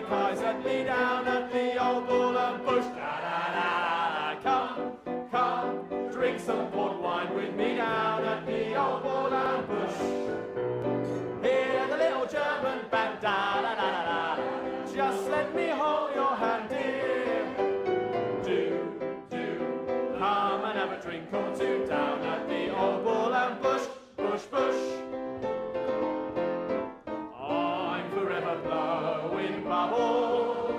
make eyes at me down at the old bull and bush. Da-da-da-da, come, come, drink some port wine with me down at the old bull and bush. Hear the little German band, da-da-da-da-da, just let me hold your hand, dear. Do, come and have a drink or two down at the old bull and bush, bush, bush. I'm forever blowing bubbles,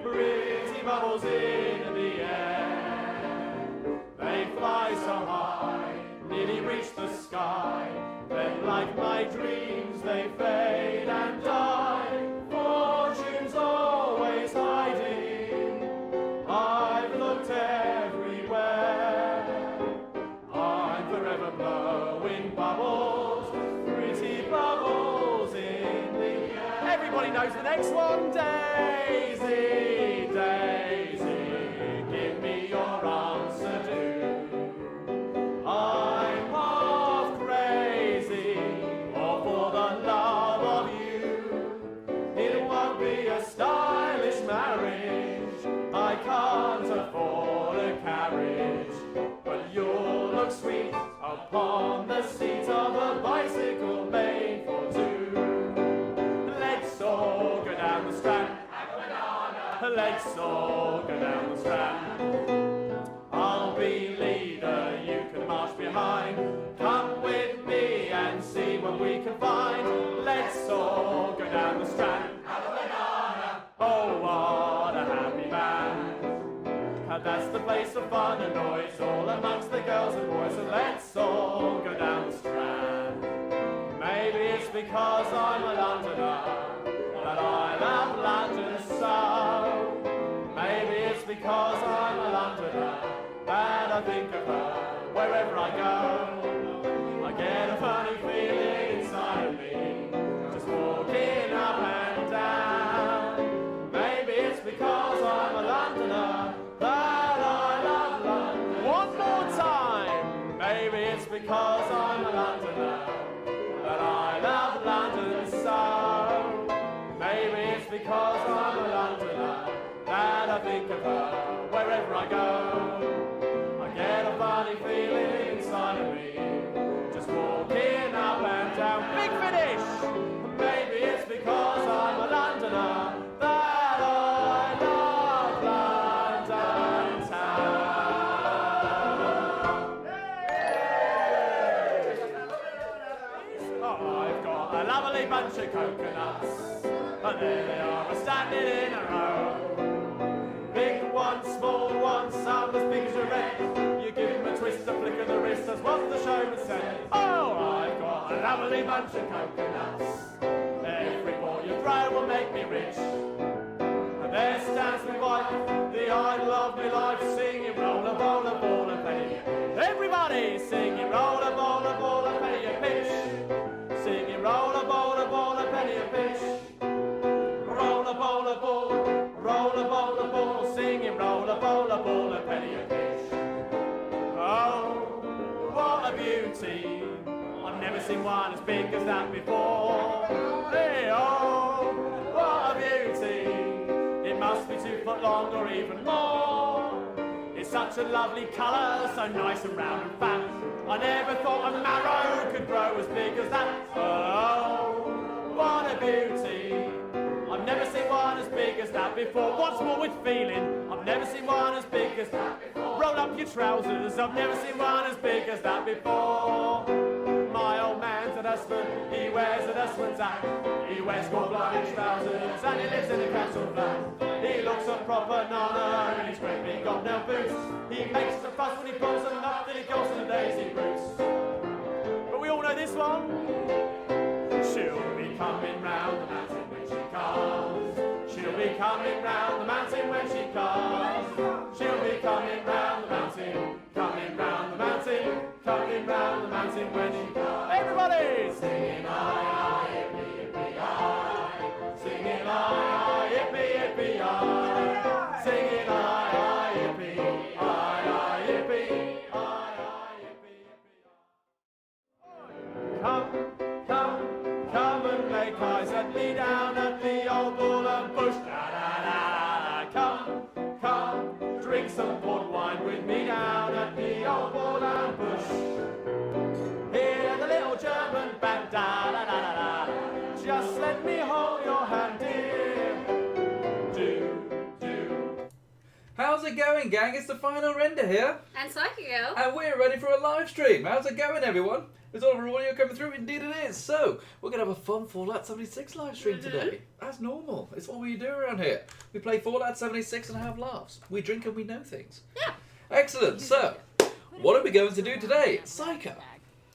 pretty bubbles in the air. They fly so high, nearly reach the sky. Then like my dreams they fade and die. Fortune's always hiding, I've looked everywhere. I'm forever blowing bubbles, pretty bubbles in the air. Everybody knows the next one. Daisy, Daisy, give me your answer, do. I'm half crazy, all for the love of you. It won't be a stylish marriage, I can't afford a carriage, but you'll look sweet upon the seat of a bicycle made for two. Let's all go down the Strand, have a banana. Let's all go down the Strand. I'll be leader, you can march behind. Come with me and see what we can find. Let's all go down the Strand, have a banana. Oh, what a happy band. And that's the place of fun and noise, all amongst the girls and boys. And let's all go down the Strand. Maybe it's because I'm a Londoner that I love London so. Maybe it's because I'm a Londoner that I think of her wherever I go. I get a funny feeling inside of me, just walking up and down. Maybe it's because I'm a Londoner that I love London. One more time. Maybe it's because I'm a Londoner that I love London so. Maybe it's because I'm a Londoner that I think of her wherever I go. I get a funny feeling inside of me, just walking up and down. Big finish! Maybe it's because I'm a Londoner that I love London town. Oh, I've got a lovely bunch of coconuts, and there they are standing in a row. Big one, small one, some as big as your head. You give him a twist, a flick of the wrist, that's what the showman said. Oh, I've got a lovely bunch of coconuts. Every ball you throw will make me rich. And there stands my wife, the idol of my life, singing roll a ball, a ball, a penny. Everybody singing roll a ball, a penny a pitch. Singing roll a ball, a penny a pitch. Roll a ball, a ball, singing roll a ball, a penny a pitch. Oh, what a beauty, I've never seen one as big as that before. Hey, oh, what a beauty, it must be 2 foot long or even more. It's such a lovely colour, so nice and round and fat. I never thought a marrow could grow as big as that. Oh, what a beauty, I've never seen one as big as that before. What's more with feeling, I've never seen one as big as that before. Roll up your trousers, I've never seen one as big as that before. My old man's a dustman, he wears a dustman's hat. He wears gold-lined trousers and he lives in a castle flat. He looks a proper nonna in his great big hobnail boots. He makes a fuss when he pulls them up, then he goes to the daisy roots. But we all know this one. She'll be coming round the mountain when she comes. She'll be coming round the mountain when she comes. She'll be coming round the mountain, coming round the mountain, coming round the mountain when she comes. Everybody singing aye, yippee, yippee, aye. Singing aye, yippee, yippee, aye. Singing aye, yippee, aye, yippee, aye, yippee, yippee, aye. Come, come, come and make eyes at Meet me down at the old bull and bush. Da da da da. Come, come, drink some port wine with me down at the old bull and bush. Hear the little German band. Da da da da da. Just let me hold your hand, dear. Do. How's it going, gang? It's the final render here. And Psykergirl. And we're ready for a live stream. How's it going, everyone? Is all of our audio coming through? Indeed it is. So, we're going to have a fun Fallout 76 live stream today. As normal. It's what we do around here. We play Fallout 76 and have laughs. We drink and we know things. Yeah. Excellent. So, what are we going to do today? Psycho.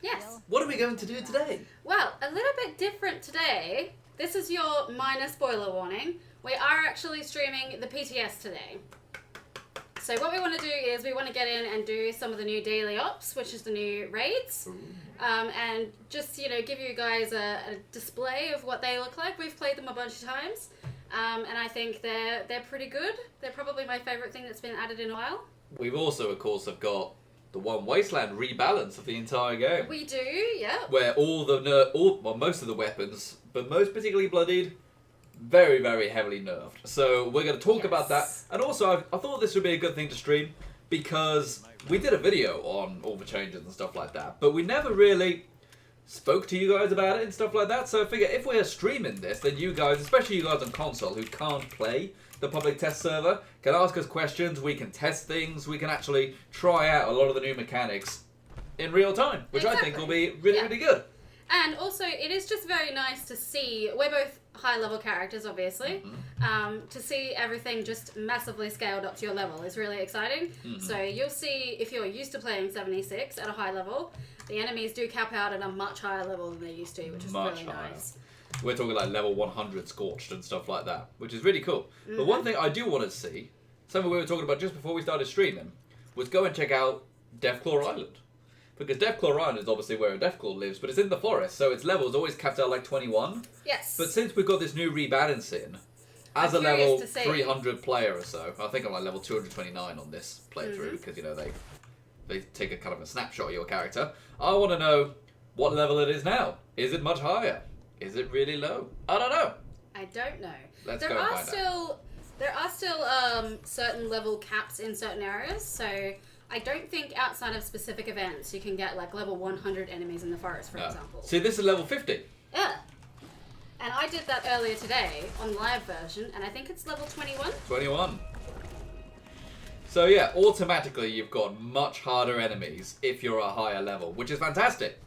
Yes. What are we going to do today? Well, a little bit different today. This is your minor spoiler warning. We are actually streaming the PTS today. So what we want to do is we want to get in and do some of the new daily ops, which is the new raids, and just, you know, give you guys a display of what they look like. We've played them a bunch of times, and I think they're pretty good. They're probably my favourite thing that's been added in a while. We've also, of course, have got the one Wasteland rebalance of the entire game. We do, yeah. Where most of the weapons, but most particularly bloodied, very, very heavily nerfed. So we're going to talk about that. And also, I thought this would be a good thing to stream because we did a video on all the changes and stuff like that, but we never really spoke to you guys about it and stuff like that. So I figure if we're streaming this, then you guys, especially you guys on console who can't play the public test server, can ask us questions, we can test things, we can actually try out a lot of the new mechanics in real time, which I think will be really, really good. And also, it is just very nice to see, we're both high-level characters, obviously, to see everything just massively scaled up to your level is really exciting. So you'll see, if you're used to playing 76 at a high level, the enemies do cap out at a much higher level than they used to, which is really nice. We're talking like level 100 Scorched and stuff like that, which is really cool. But one thing I do want to see, something we were talking about just before we started streaming, was go and check out Deathclaw Island. Because Deathclaw Island is obviously where a Deathclaw lives, but it's in the forest, so its level is always capped out like 21. Yes. But since we've got this new rebalancing, as a level 300 player or so, I think I'm like level 229 on this playthrough, because, you know, they take a kind of a snapshot of your character. I want to know what level it is now. Is it much higher? Is it really low? I don't know. I don't know. Let's go and find out. There are still certain level caps in certain areas, so I don't think outside of specific events you can get like level 100 enemies in the forest, for example. See, this is level 50. Yeah. And I did that earlier today on live version, and I think it's level 21. 21. So yeah, automatically you've got much harder enemies if you're a higher level, which is fantastic.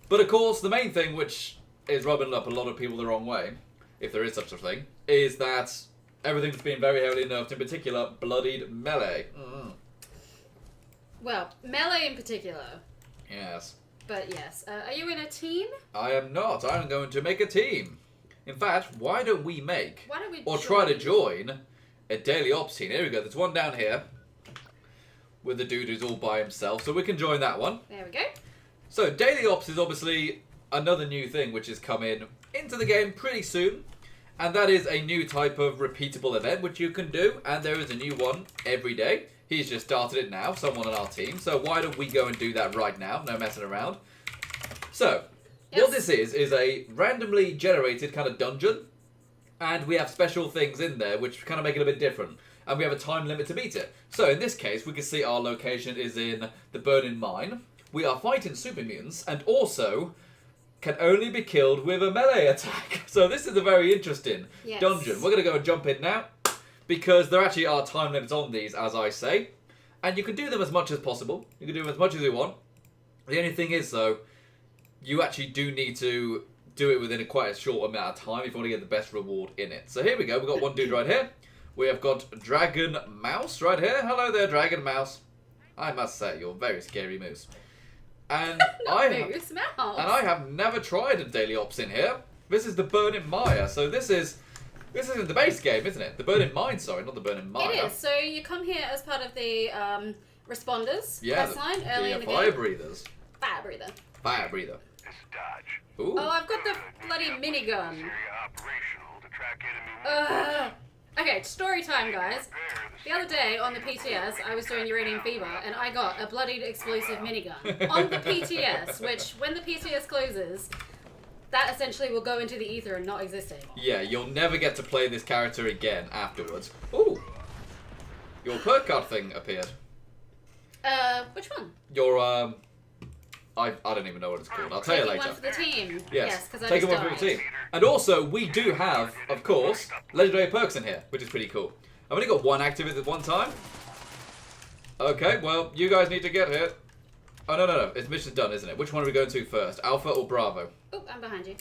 But of course, the main thing which is rubbing up a lot of people the wrong way, if there is such a thing, is that everything's been very heavily nerfed, in particular bloodied melee. Well, melee in particular. Yes. But yes. Are you in a team? I am not. I'm going to make a team. In fact, why don't we join? try to join a daily ops team? Here we go. There's one down here with the dude who's all by himself, so we can join that one. There we go. So daily ops is obviously another new thing which is coming into the game pretty soon, and that is a new type of repeatable event which you can do, and there is a new one every day. He's just started it now, someone on our team, so why don't we go and do that right now, no messing around. So, what this is a randomly generated kind of dungeon, and we have special things in there which kind of make it a bit different, and we have a time limit to beat it. So in this case, we can see our location is in the Burning Mine. We are fighting super mutants, and also can only be killed with a melee attack. So this is a very interesting dungeon. We're going to go and jump in now, because there actually are time limits on these, as I say. And you can do them as much as possible. You can do them as much as you want. The only thing is, though, you actually do need to do it within quite a short amount of time if you want to get the best reward in it. So here we go. We've got one dude right here. We have got Dragon Mouse right here. Hello there, Dragon Mouse. I must say, you're a very scary moose. And I have never tried a daily ops in here. This is the Burning Mire, so this isn't the base game, isn't it? The Burning Mine, sorry, not the Burning Mire. It is. So you come here as part of the responders. Yeah, early in the fire game. breathers. Fire breather. Fire breather. It's dodge. Ooh. Oh, I've got the bloody minigun. Area operational to track enemy Okay, story time, guys. The other day on the PTS, I was doing Uranium Fever, and I got a bloodied explosive minigun on the PTS, which, when the PTS closes, that essentially will go into the ether and not exist anymore. Yeah, you'll never get to play this character again afterwards. Ooh! Your perk card thing appeared. Which one? Your, I don't even know what it's called. I'll tell you Taking later. one for the team. Yes, because I taking just one died. for the team. And also, we do have, of course, legendary perks in here, which is pretty cool. I've only got one active at one time. Okay, well, you guys need to get here. Oh, no. It's mission's done, isn't it? Which one are we going to first? Alpha or Bravo? Oh, I'm behind you.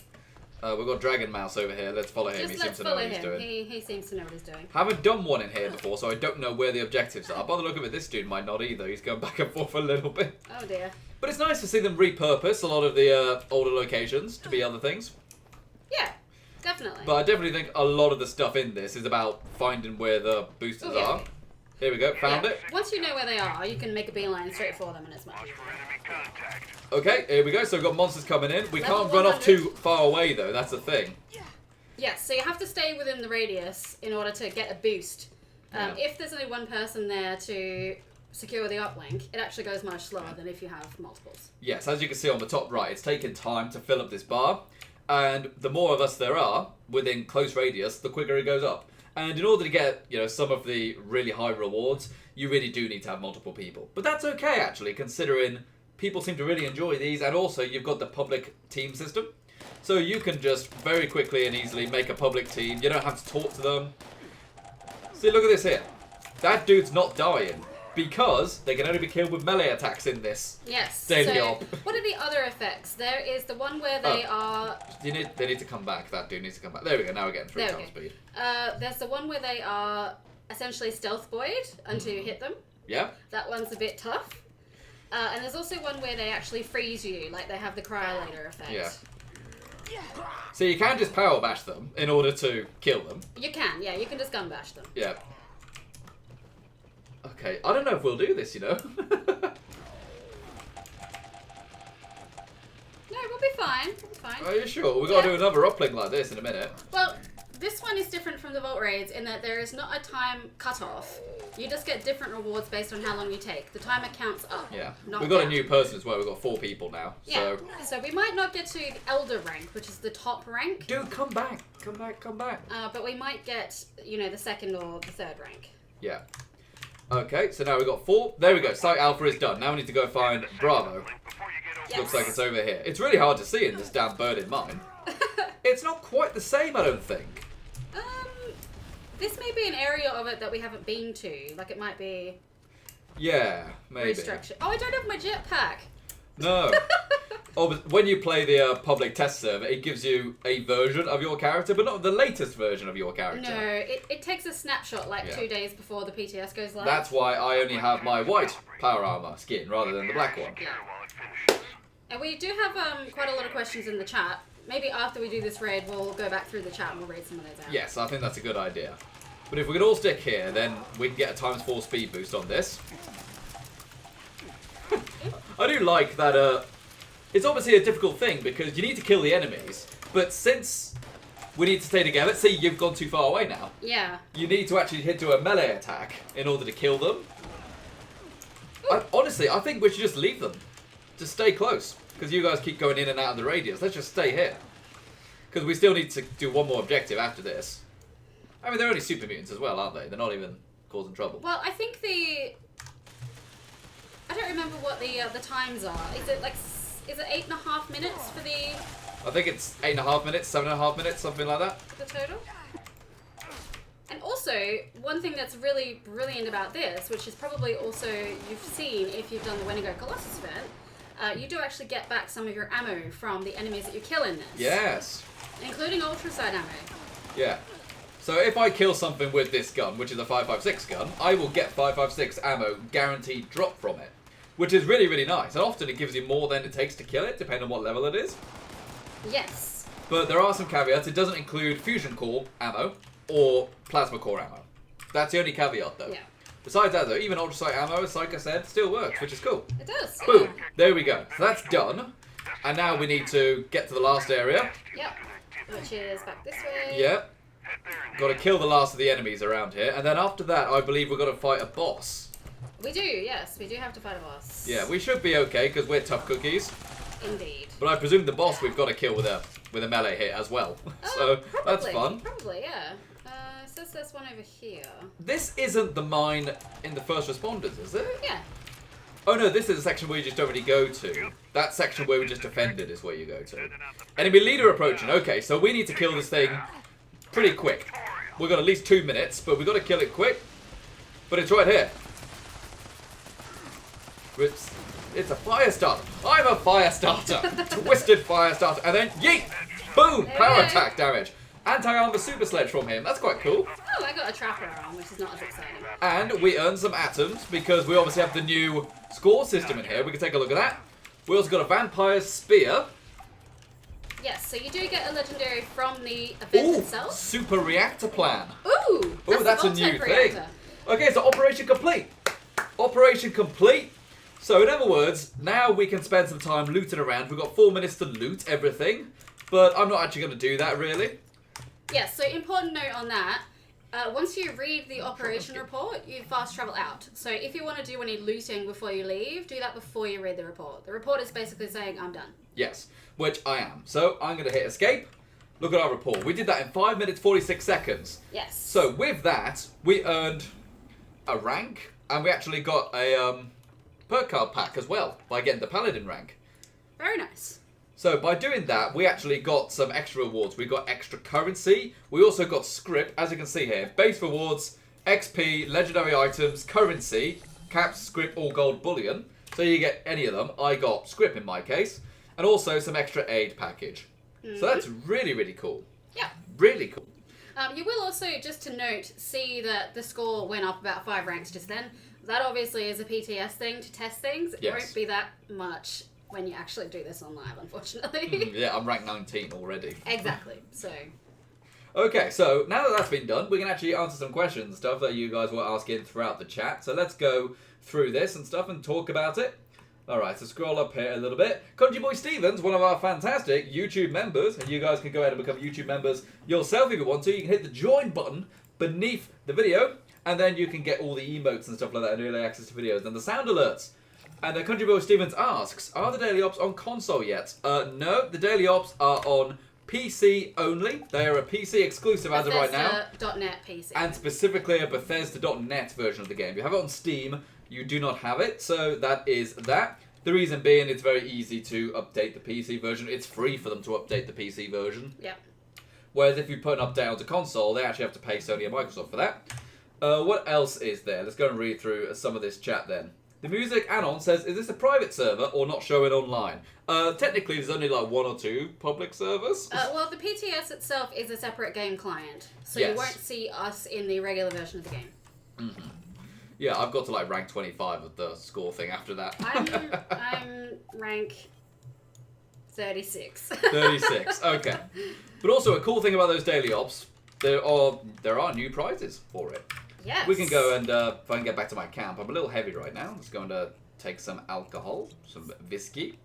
We've got Dragon Mouse over here. Let's follow him. Just He let's seems to know follow what he's him. doing. He seems to know what he's doing. Haven't done one in here before, so I don't know where the objectives are. By the look of it, this dude might not either. He's going back and forth a little bit. Oh dear. But it's nice to see them repurpose a lot of the older locations to be other things. Yeah, definitely. But I definitely think a lot of the stuff in this is about finding where the boosters Oh, yeah. are. Here we go, found Yeah. it. Once you know where they are, you can make a beeline straight for them and it's much Watch easier. for enemy contact. Okay, here we go. So we've got monsters coming in. We Level can't run off 100. too far away though, that's the thing. Yes, so you have to stay within the radius in order to get a boost. Yeah. If there's only one person there to secure the uplink, it actually goes much slower than if you have multiples. Yes, as you can see on the top right, it's taken time to fill up this bar. And the more of us there are within close radius, the quicker it goes up. And in order to get, some of the really high rewards, you really do need to have multiple people. But that's okay, actually, considering people seem to really enjoy these, and also you've got the public team system. So you can just very quickly and easily make a public team. You don't have to talk to them. See, look at this here. That dude's not dying because they can only be killed with melee attacks in this. Yes. Daily so, op. what are the other effects? There is the one where they are... They need to come back. That dude needs to come back. There we go. Now we're getting 3 There times we go. speed. There's the one where they are essentially stealth buoyed until you hit them. Yeah. That one's a bit tough. And there's also one where they actually freeze you, like they have the cryolator effect. Yeah. So you can just power bash them in order to kill them. You can, yeah, you can just gun bash them. Yeah. Okay, I don't know if we'll do this, No, we'll be fine. We'll be fine. Are you sure? We've got to Yeah. do another uplink like this in a minute. Well, this one is different from the Vault Raids in that there is not a time cutoff. You just get different rewards based on how long you take. The timer counts up. Yeah. Not We've got a down. new person as well. We've got 4 people now. Yeah. So. So we might not get to the Elder rank, which is the top rank. Dude, come back. Come back. Come back. But we might get, the second or the third rank. Yeah. Okay, so now we've got 4. There we go. Site Alpha is done. Now we need to go find Bravo. Before you get over Yes. Looks like it's over here. It's really hard to see in this damn bird in mine. It's not quite the same, I don't think. This may be an area of it that we haven't been to. Like it might be Yeah, maybe. restructured. Oh, I don't have my jetpack. No. Oh, but when you play the public test server, it gives you a version of your character, but not the latest version of your character. No, it takes a snapshot like Yeah. 2 days before the PTS goes live. That's why I only have my white power armor skin rather than the black one. Yeah. while it finishes. And we do have quite a lot of questions in the chat. Maybe after we do this raid, we'll go back through the chat and we'll read some of those out. Yes, I think that's a good idea. But if we could all stick here, then we can get a ×4 speed boost on this. I do like that, it's obviously a difficult thing because you need to kill the enemies, but since we need to stay together, see you've gone too far away now. Yeah. You need to actually hit to a melee attack in order to kill them. Honestly, I think we should just leave them. Just stay close. Because you guys keep going in and out of the radius. Let's just stay here. Because we still need to do one more objective after this. I mean, they're only super mutants as well, aren't they? They're not even causing trouble. Well, I think I don't remember what the times are. Is it 8.5 minutes for the I think it's 8.5 minutes, 7.5 minutes, something like that. total? And also, one thing that's really brilliant about this, which is probably also you've seen if you've done the Wendigo Colossus event, you do actually get back some of your ammo from the enemies that you kill in this. Yes. Including ultraside ammo. Yeah. So if I kill something with this gun, which is a 5.56 gun, I will get 5.56 ammo guaranteed drop from it. Which is really, really nice. And often it gives you more than it takes to kill it, depending on what level it is. Yes. But there are some caveats. It doesn't include fusion core ammo or plasma core ammo. That's the only caveat, though. Yeah. Besides that, though, even ultrasight ammo, as Psyker said, still works, which is cool. It does. Boom! There we go. So that's done. And now we need to get to the last area. Yep. Which is back this way. Yeah. Got to kill the last of the enemies around here. And then after that, I believe we've got to fight a boss. We do, yes. We do have to fight a boss. Yeah, we should be okay, because we're tough cookies. Indeed. But I presume the boss we've got to kill with a melee hit as well. So that's fun. Probably, yeah. It says there's one over here. This isn't the mine in the first responders, is it? Yeah. Oh no, this is a section where you just don't really go to. That section where we just defended is where you go to. Enemy leader approaching. Okay, so we need to kill this thing pretty quick. We've got at least 2 minutes, but we've got to kill it quick. But it's right here. It's a fire starter. I'm a fire starter. Twisted fire starter. And then yeet! Boom! Power attack damage. Anti-armor super sledge from him. That's quite cool. Oh, I got a trapper on, which is not as exciting. And we earned some atoms because we obviously have the new score system in here. We can take a look at that. We also got a vampire spear. Yes, so you do get a legendary from the event itself. Super reactor plan. Ooh, That's a new type thing. reactor. Okay, so operation complete. Operation complete. So in other words, now we can spend some time looting around. We've got 4 minutes to loot everything, but I'm not actually going to do that really. Yes, so important note on that. Once you read the operation report, you fast travel out. So if you want to do any looting before you leave, do that before you read the report. The report is basically saying, I'm done. Yes, which I am. So I'm going to hit escape. Look at our report. We did that in 5 minutes, 46 seconds. Yes. So with that, we earned a rank, and we actually got a perk card pack as well by getting the paladin rank. Very nice. So by doing that, we actually got some extra rewards. We got extra currency. We also got script, as you can see here. Base rewards, XP, legendary items, currency, caps, script, all gold bullion. So you get any of them. I got script in my case. And also some extra aid package. So that's really, really cool. Yeah. Really cool. You will also, just to note, see that the score went up about 5 ranks just then. That obviously is a PTS thing to test things. It won't be that much when you actually do this on live, unfortunately. Yeah, I'm ranked 19 already. Exactly, so... Okay, so now that that's been done, we can actually answer some questions and stuff that you guys were asking throughout the chat. So let's go through this and stuff and talk about it. Alright, so scroll up here a little bit. Country Boy Stevens, one of our fantastic YouTube members, and you guys can go ahead and become YouTube members yourself if you want to. You can hit the join button beneath the video, and then you can get all the emotes and stuff like that and early access to videos and the sound alerts. And Country Boy Stevens asks, are the Daily Ops on console yet? No, the Daily Ops are on PC only. They are a PC exclusive as of right now. Bethesda.net PC. And specifically a Bethesda.net version of the game. If you have it on Steam, you do not have it, so that is that. The reason being, it's very easy to update the PC version. It's free for them to update the PC version. Yeah. Whereas if you put an update onto console, they actually have to pay Sony and Microsoft for that. What else is there? Let's go and read through some of this chat then. The Music Anon says, is this a private server or not showing online? Technically, there's only like 1 or 2 public servers. Well, the PTS itself is a separate game client, so Yes. you won't see us in the regular version of the game. Mm-hmm. Yeah, I've got to like rank 25 of the score thing after that. I'm rank 36. 36, okay. But also a cool thing about those daily ops, there are new prizes for it. Yes. We can go and, if I can get back to my camp, I'm a little heavy right now. I'm just going to take some alcohol, some whiskey,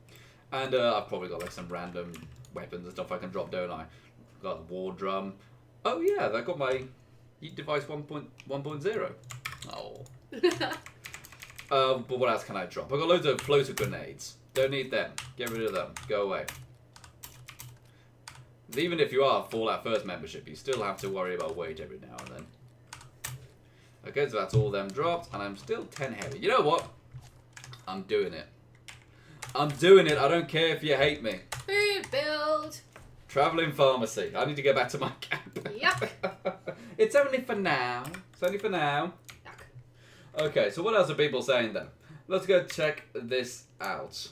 and I've probably got like some random weapons and stuff I can drop, don't I? Got the war drum. Oh yeah, I got my heat device 1.0. Oh. But what else can I drop? I've got loads of floater grenades. Don't need them. Get rid of them. Go away. Even if you are Fallout First membership, you still have to worry about weight every now and then. Okay, so that's all them dropped, and I'm still 10 heavy. You know what? I'm doing it. I'm doing it. I don't care if you hate me. Food build. Traveling pharmacy. I need to get back to my camp. Yep. It's only for now. It's only for now. Yuck. Okay, so what else are people saying then? Let's go check this out.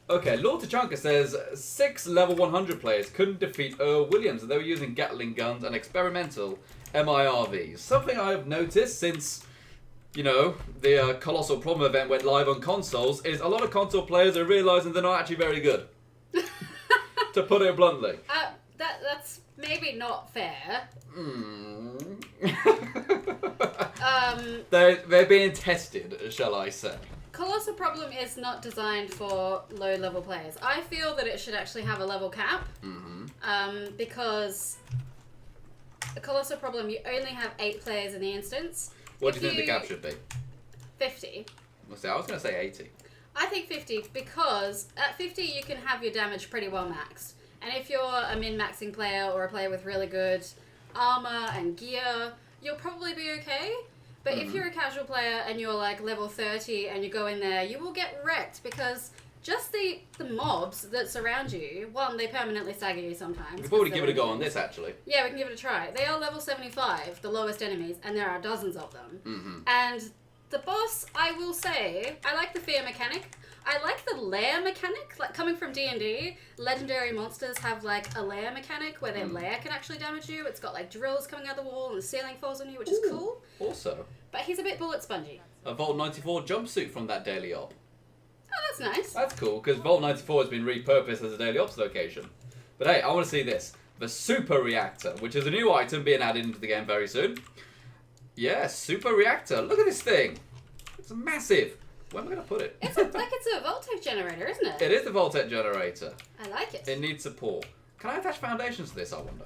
Okay, Lord Tachanka says 6 level 100 players couldn't defeat Earl Williams, and they were using Gatling guns and experimental MIRVs. Something I have noticed since, you know, the Colossal Problem event went live on consoles is a lot of console players are realising they're not actually very good. To put it bluntly. That's maybe not fair. They're being tested, shall I say. Colossal Problem is not designed for low-level players. I feel that it should actually have a level cap. Because the Colossal Problem, you only have 8 players in the instance. What do you think the cap should be? 50. Let's see, I was going to say 80. I think 50 because at 50 you can have your damage pretty well maxed. And if you're a min-maxing player or a player with really good armor and gear, you'll probably be okay. But if you're a casual player and you're like level 30 and you go in there, you will get wrecked because just the mobs that surround you, one, they permanently stagger you sometimes. We could probably give it a go on this, actually. Yeah, we can give it a try. They are level 75, the lowest enemies, and there are dozens of them. And the boss, I will say, I like the fear mechanic. I like the lair mechanic. Like, coming from D&D, legendary monsters have, like, a lair mechanic where their lair can actually damage you. It's got, like, drills coming out the wall and the ceiling falls on you, which is cool. Also, But he's a bit bullet spongy. a Vault 94 jumpsuit from that daily op. Oh, that's nice. That's cool, because Vault 94 has been repurposed as a daily ops location. But hey, I want to see this. The Super Reactor, which is a new item being added into the game very soon. Yeah, Super Reactor. Look at this thing. It's massive. Where am I going to put it? It's a voltage generator, isn't it? It is the Voltec generator. I like it. It needs support. Can I attach foundations to this, I wonder?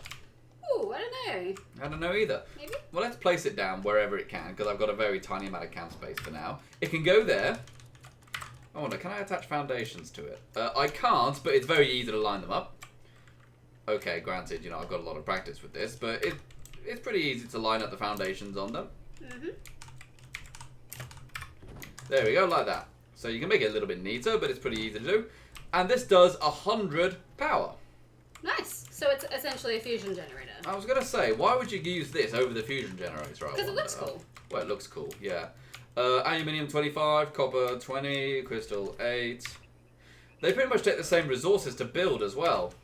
Ooh, I don't know. I don't know either. Maybe? Well, let's place it down wherever it can, because I've got a very tiny amount of cam space for now. It can go there. I wonder, can I attach foundations to it? I can't, but it's very easy to line them up. Okay, granted, you know, I've got a lot of practice with this, but it's pretty easy to line up the foundations on them. There we go, like that. So you can make it a little bit neater, but it's pretty easy to do. And this does 100 power. Nice. So it's essentially a fusion generator. I was going to say, why would you use this over the fusion generator? Because it looks cool. Well, it looks cool, yeah. Aluminium 25, copper 20, crystal 8. They pretty much take the same resources to build as well.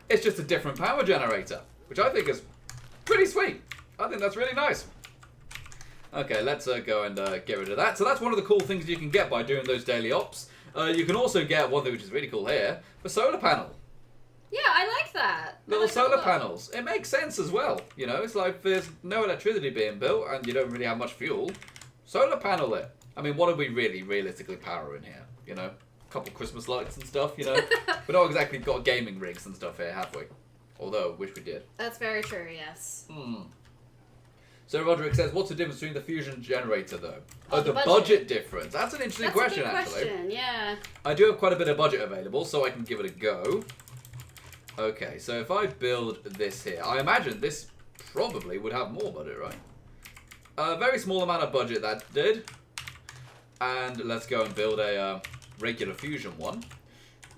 It's just a different power generator, which I think is pretty sweet. I think that's really nice. Okay, let's go and get rid of that. So that's one of the cool things you can get by doing those daily ops. You can also get one thing which is really cool here, the solar panel. Yeah, I like that. Little I like that a solar lot. panels. It makes sense as well. You know, it's like there's no electricity being built and you don't really have much fuel. Solar panel it. I mean, what are we really realistically powering here? You know, a couple Christmas lights and stuff, you know. We've not exactly got gaming rigs and stuff here, have we? Although, wish we did. That's very true, yes. So Roderick says, what's the difference between the fusion generator, though? Oh, the the budget difference. That's an interesting That's question, a good actually. question, yeah. I do have quite a bit of budget available, so I can give it a go. Okay, so if I build this here, I imagine this probably would have more budget, right? A very small amount of budget that did. And let's go and build a regular fusion one.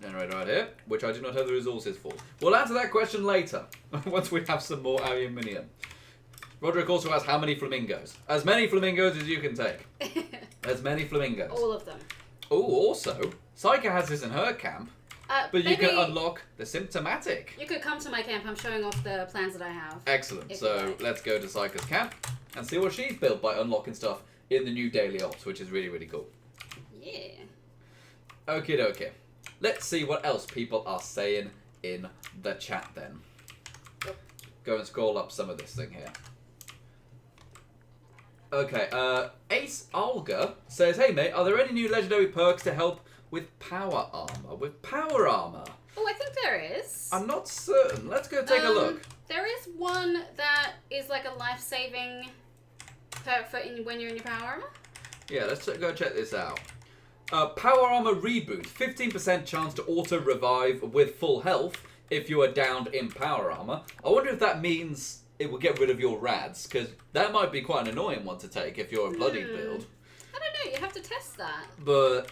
Generator right here, which I do not have the resources for. We'll answer that question later, once we have some more aluminium. Roderick also asks, how many flamingos? As many flamingos as you can take. As many flamingos. All of them. Oh, also, Psyker has this in her camp, but you can unlock the symptomatic. You could come to my camp. I'm showing off the plans that I have. Excellent. If So you like. let's go to Psyker's camp and see what she's built by unlocking stuff in the new daily ops, which is really, really cool. Yeah. Okie dokie. Let's see what else people are saying in the chat then. Yep. Go and scroll up some of this thing here. Okay, Ace Alga says, hey mate, are there any new legendary perks to help with power armor? With power armor? Oh, I think there is. I'm not certain. Let's go take a look. There is one that is like a life-saving perk for when you're in your power armor. Yeah, let's go check this out. Power armor reboot. 15% chance to auto-revive with full health if you are downed in power armor. I wonder if that means it will get rid of your rads, because that might be quite an annoying one to take if you're a bloody build. I don't know. You have to test that. But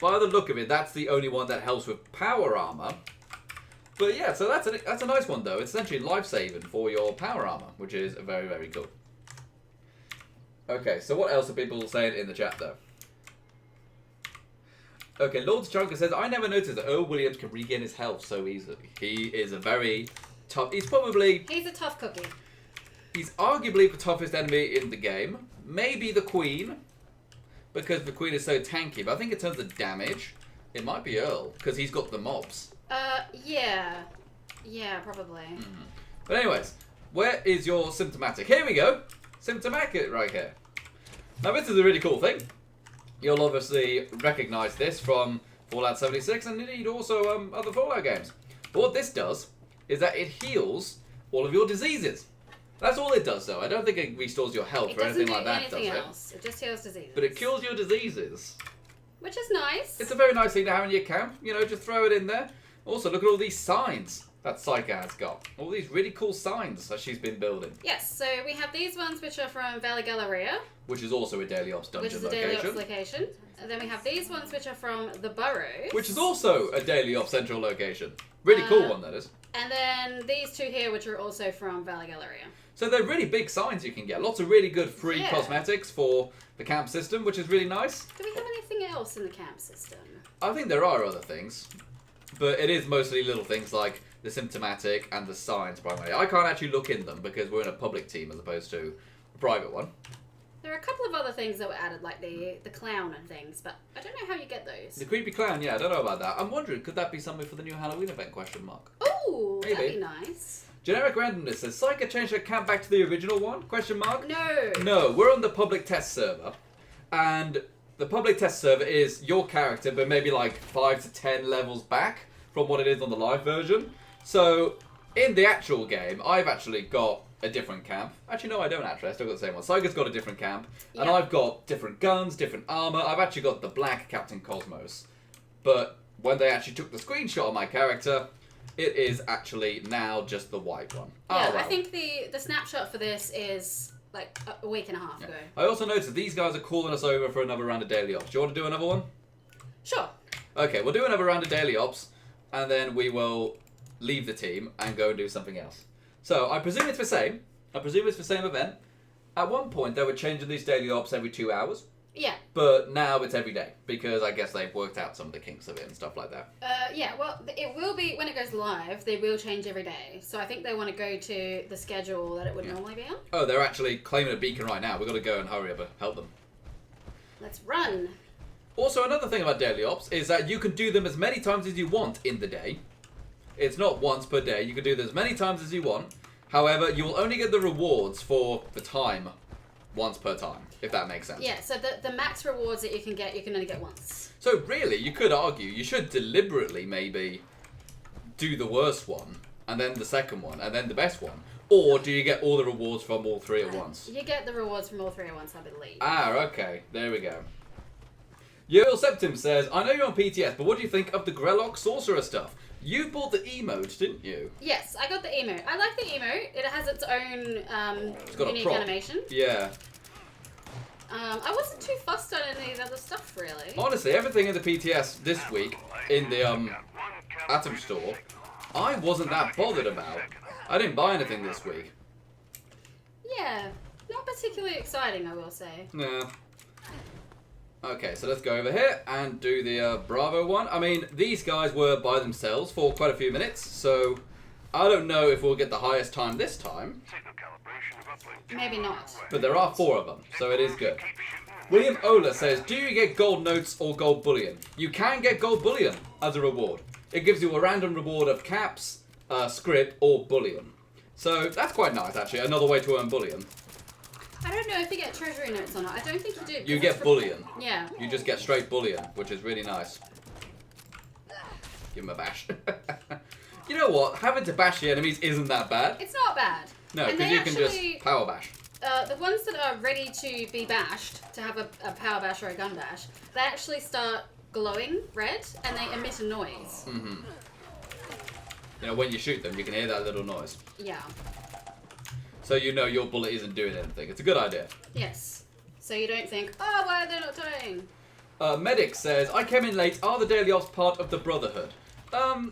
by the look of it, that's the only one that helps with power armor. But yeah, so that's a nice one though. It's essentially life-saving for your power armor, which is very, very cool. Okay, so what else are people saying in the chat though? Okay, Lord Chunker says, I never noticed that Earl Williams can regain his health so easily. He is a very tough... He's a tough cookie. He's arguably the toughest enemy in the game. Maybe the Queen, because the Queen is so tanky. But I think in terms of damage, it might be Earl, because he's got the mobs. Yeah. Yeah, probably. But anyways, where is your symptomatic? Here we go. Symptomatic right here. Now this is a really cool thing. You'll obviously recognise this from Fallout 76 and indeed also other Fallout games. But what this does is that it heals all of your diseases. That's all it does, though. I don't think it restores your health It or doesn't anything do like that, anything does it? else. It just heals diseases. But it cures your diseases. Which is nice. It's a very nice thing to have in your camp. You know, just throw it in there. Also, look at all these signs that Psyker has got. All these really cool signs that she's been building. Yes, so we have these ones which are from Valley Galleria, Which is also a Daily Ops dungeon which is a location. daily ops location. And then we have these ones which are from the Burrows. Which is also a Daily Ops central location. Really cool one, that is. And then these two here which are also from Valley Galleria. So they're really big signs you can get. Lots of really good free Yeah. cosmetics for the camp system, which is really nice. Do we have anything else in the camp system? I think there are other things. But it is mostly little things like the symptomatic and the signs primarily. I can't actually look in them because we're in a public team as opposed to a private one. There are a couple of other things that were added, like the clown and things, but I don't know how you get those. The creepy clown, yeah, I don't know about that. I'm wondering, could that be something for the new Halloween event, question mark? Ooh, that'd Maybe. be nice. Generic randomness says, Psyker changed her camp back to the original one, question mark? No. No, we're on the public test server. And the public test server is your character, but maybe like 5 to 10 levels back from what it is on the live version. So, in the actual game, I've actually got a different camp. Actually, no, I don't actually. I still got the same one. Psyker's got a different camp. And Yeah. I've got different guns, different armor. I've actually got the black Captain Cosmos. But when they actually took the screenshot of my character, it is actually now just the white one. Yeah, Oh, well. I think the snapshot for this is like a week and a half ago. I also noticed that these guys are calling us over for another round of Daily Ops. Do you want to do another one? Sure. Okay, we'll do another round of Daily Ops, and then we will leave the team and go and do something else. So, I presume it's the same. I presume it's the same event. At one point, they were changing these Daily Ops every 2 hours, Yeah. but now it's every day, because I guess they've worked out some of the kinks of it and stuff like that. Yeah, well, it will be, when it goes live, they will change every day. So I think they want to go to the schedule that it would normally be on. Oh, they're actually claiming a beacon right now. We've got to go and hurry up and help them. Let's run. Also, another thing about Daily Ops is that you can do them as many times as you want in the day. It's not once per day. You can do them as many times as you want. However, you will only get the rewards for the time once per time, if that makes sense. Yeah, so the max rewards that you can only get once. So really, you could argue you should deliberately maybe do the worst one, and then the second one, and then the best one. Or do you get all the rewards from all three at once? You get the rewards from all three at once, I believe. Ah, okay. There we go. Yeril Septim says, I know you're on PTS, but what do you think of the Grellock Sorcerer stuff? You bought the emote, didn't you? Yes, I got the emote. I like the emote. It has its own got a unique prop. animation. Yeah. I wasn't too fussed on any of the other stuff, really. Honestly, everything in the PTS this week in the Atom Store, I wasn't that bothered about. I didn't buy anything this week. Yeah, not particularly exciting, I will say. Nah. Okay, so let's go over here and do the Bravo one. I mean, these guys were by themselves for quite a few minutes, so I don't know if we'll get the highest time this time, Signal calibration of uplink. Maybe not. but there are 4 of them, so it is good. William Ola says, do you get gold notes or gold bullion? You can get gold bullion as a reward. It gives you a random reward of caps, script, or bullion. So that's quite nice, actually, another way to earn bullion. I don't know if you get treasury notes or not. I don't think you do. You because get it's for- bullion. Yeah. You just get straight bullion, which is really nice. Give him a bash. You know what? Having to bash the enemies isn't that bad. It's not bad. No, And because they you can actually- just power bash. The ones that are ready to be bashed, to have a power bash or a gun bash, they actually start glowing red and they emit a noise. Mm-hmm. You know, when you shoot them, you can hear that little noise. Yeah. So you know your bullet isn't doing anything. It's a good idea. Yes. So you don't think, oh, why are they not dying? Medic says, I came in late. Are the Daily Ops part of the Brotherhood?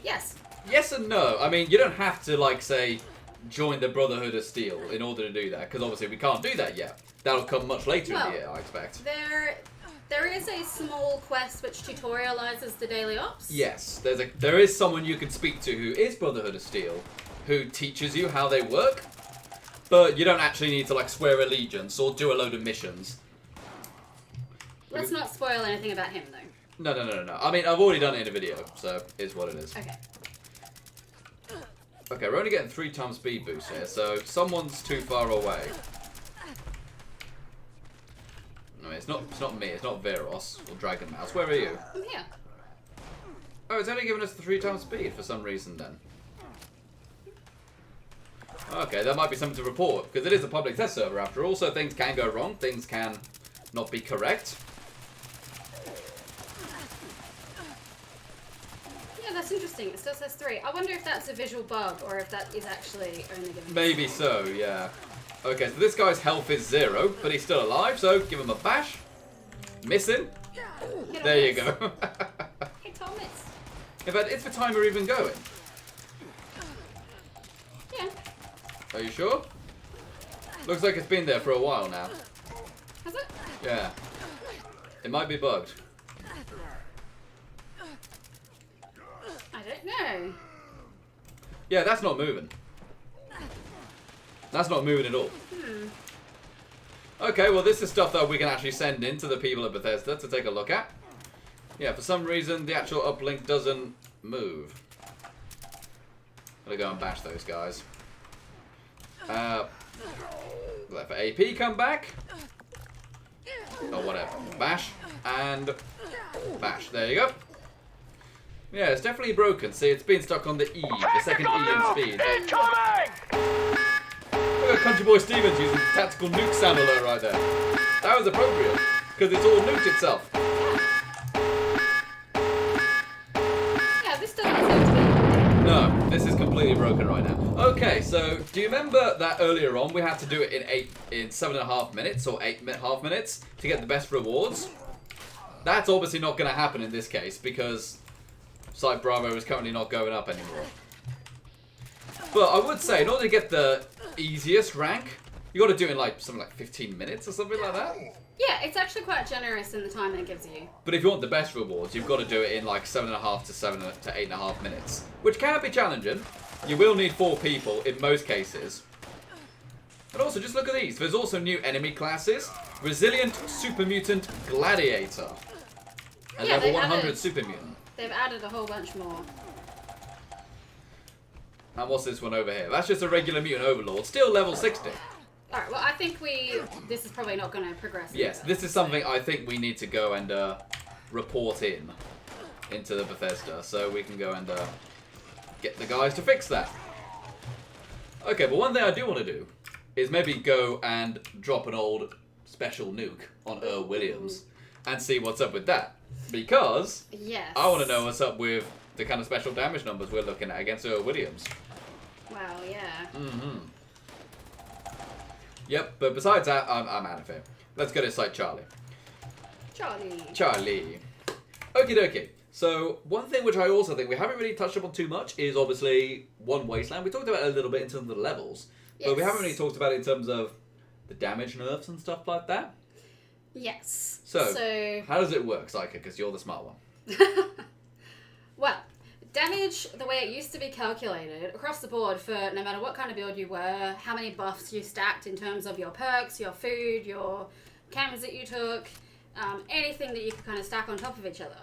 Yes. Yes and no. I mean, you don't have to, like, say, join the Brotherhood of Steel in order to do that, because obviously we can't do that yet. That'll come much later in the year, I expect. There is a small quest which tutorializes the daily ops. Yes, there is someone you can speak to who is Brotherhood of Steel, who teaches you how they work, but you don't actually need to, like, swear allegiance or do a load of missions. Let's not spoil anything about him, though. No. I mean, I've already done it in a video, so it's what it is. Okay. Okay, we're only getting 3 times speed boost here, so someone's too far away. No, it's not me, it's not Veros or Dragon Mouse. Where are you? I'm here. Oh, it's only giving us the 3 times speed for some reason then. Okay. Okay, that might be something to report, because it is a public test server after all, so things can go wrong, things can not be correct. Yeah, that's interesting. It still says 3. I wonder if that's a visual bug or if that is actually only giving. Maybe so, yeah. Okay, so this guy's health is 0, but he's still alive, so give him a bash. Miss him. There you go. Hey, Thomas. In fact, is the timer even going? Yeah. Are you sure? Looks like it's been there for a while now. Has it? Yeah. It might be bugged. I don't know. Yeah, that's not moving. That's not moving at all. Okay, well this is stuff that we can actually send in to the people at Bethesda to take a look at. Yeah, for some reason the actual uplink doesn't move. Gotta go and bash those guys. Let for AP come back. Or whatever. Bash and bash. There you go. Yeah, it's definitely broken. See, it's been stuck on the E, the second E in speed. Incoming! Look at Country Boy Stevens using the tactical nuke sound alert right there. That was appropriate, because it's all nuked itself. Yeah, this doesn't seem to be. No, this is completely broken right now. Okay, so do you remember that earlier on we had to do it in 7.5 minutes or 8.5 minutes to get the best rewards? That's obviously not going to happen in this case because Site Bravo is currently not going up anymore. But I would say in order to get the easiest rank, you got to do it in like something like 15 minutes or something like that. Yeah, it's actually quite generous in the time it gives you. But if you want the best rewards, you've got to do it in like 7.5 to 8.5 minutes, which can be challenging. You will need 4 people in most cases. And also, just look at these. There's also new enemy classes: Resilient Super Mutant Gladiator and Yeah, level they 100 added- Super Mutant. They've added a whole bunch more. And what's this one over here? That's just a regular mutant overlord, still level 60. Alright, well, I think this is probably not going to progress. Yes, either, this is so- something I think we need to go and report into the Bethesda, so we can go and get the guys to fix that. Okay, but one thing I do want to do is maybe go and drop an old special nuke on Williams and see what's up with that. Because Yes. I want to know what's up with the kind of special damage numbers we're looking at against Williams. Wow, yeah. Yep, but besides that, I'm out of here. Let's go to Site Charlie. Charlie. Okie dokie. So, one thing which I also think we haven't really touched upon too much is obviously One Wasteland. We talked about it a little bit in terms of the levels, but we Yes. haven't really talked about it in terms of the damage nerfs and stuff like that. Yes. So how does it work, Psyker? Because you're the smart one. Well, damage, the way it used to be calculated across the board for no matter what kind of build you were, how many buffs you stacked in terms of your perks, your food, your cams that you took, anything that you could kind of stack on top of each other.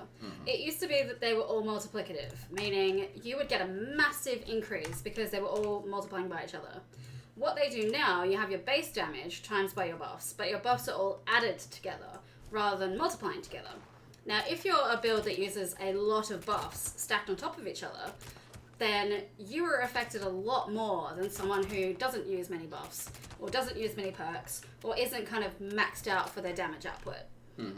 It used to be that they were all multiplicative, meaning you would get a massive increase because they were all multiplying by each other. What they do now, you have your base damage times by your buffs, but your buffs are all added together rather than multiplying together. Now, if you're a build that uses a lot of buffs stacked on top of each other, then you are affected a lot more than someone who doesn't use many buffs, or doesn't use many perks, or isn't kind of maxed out for their damage output.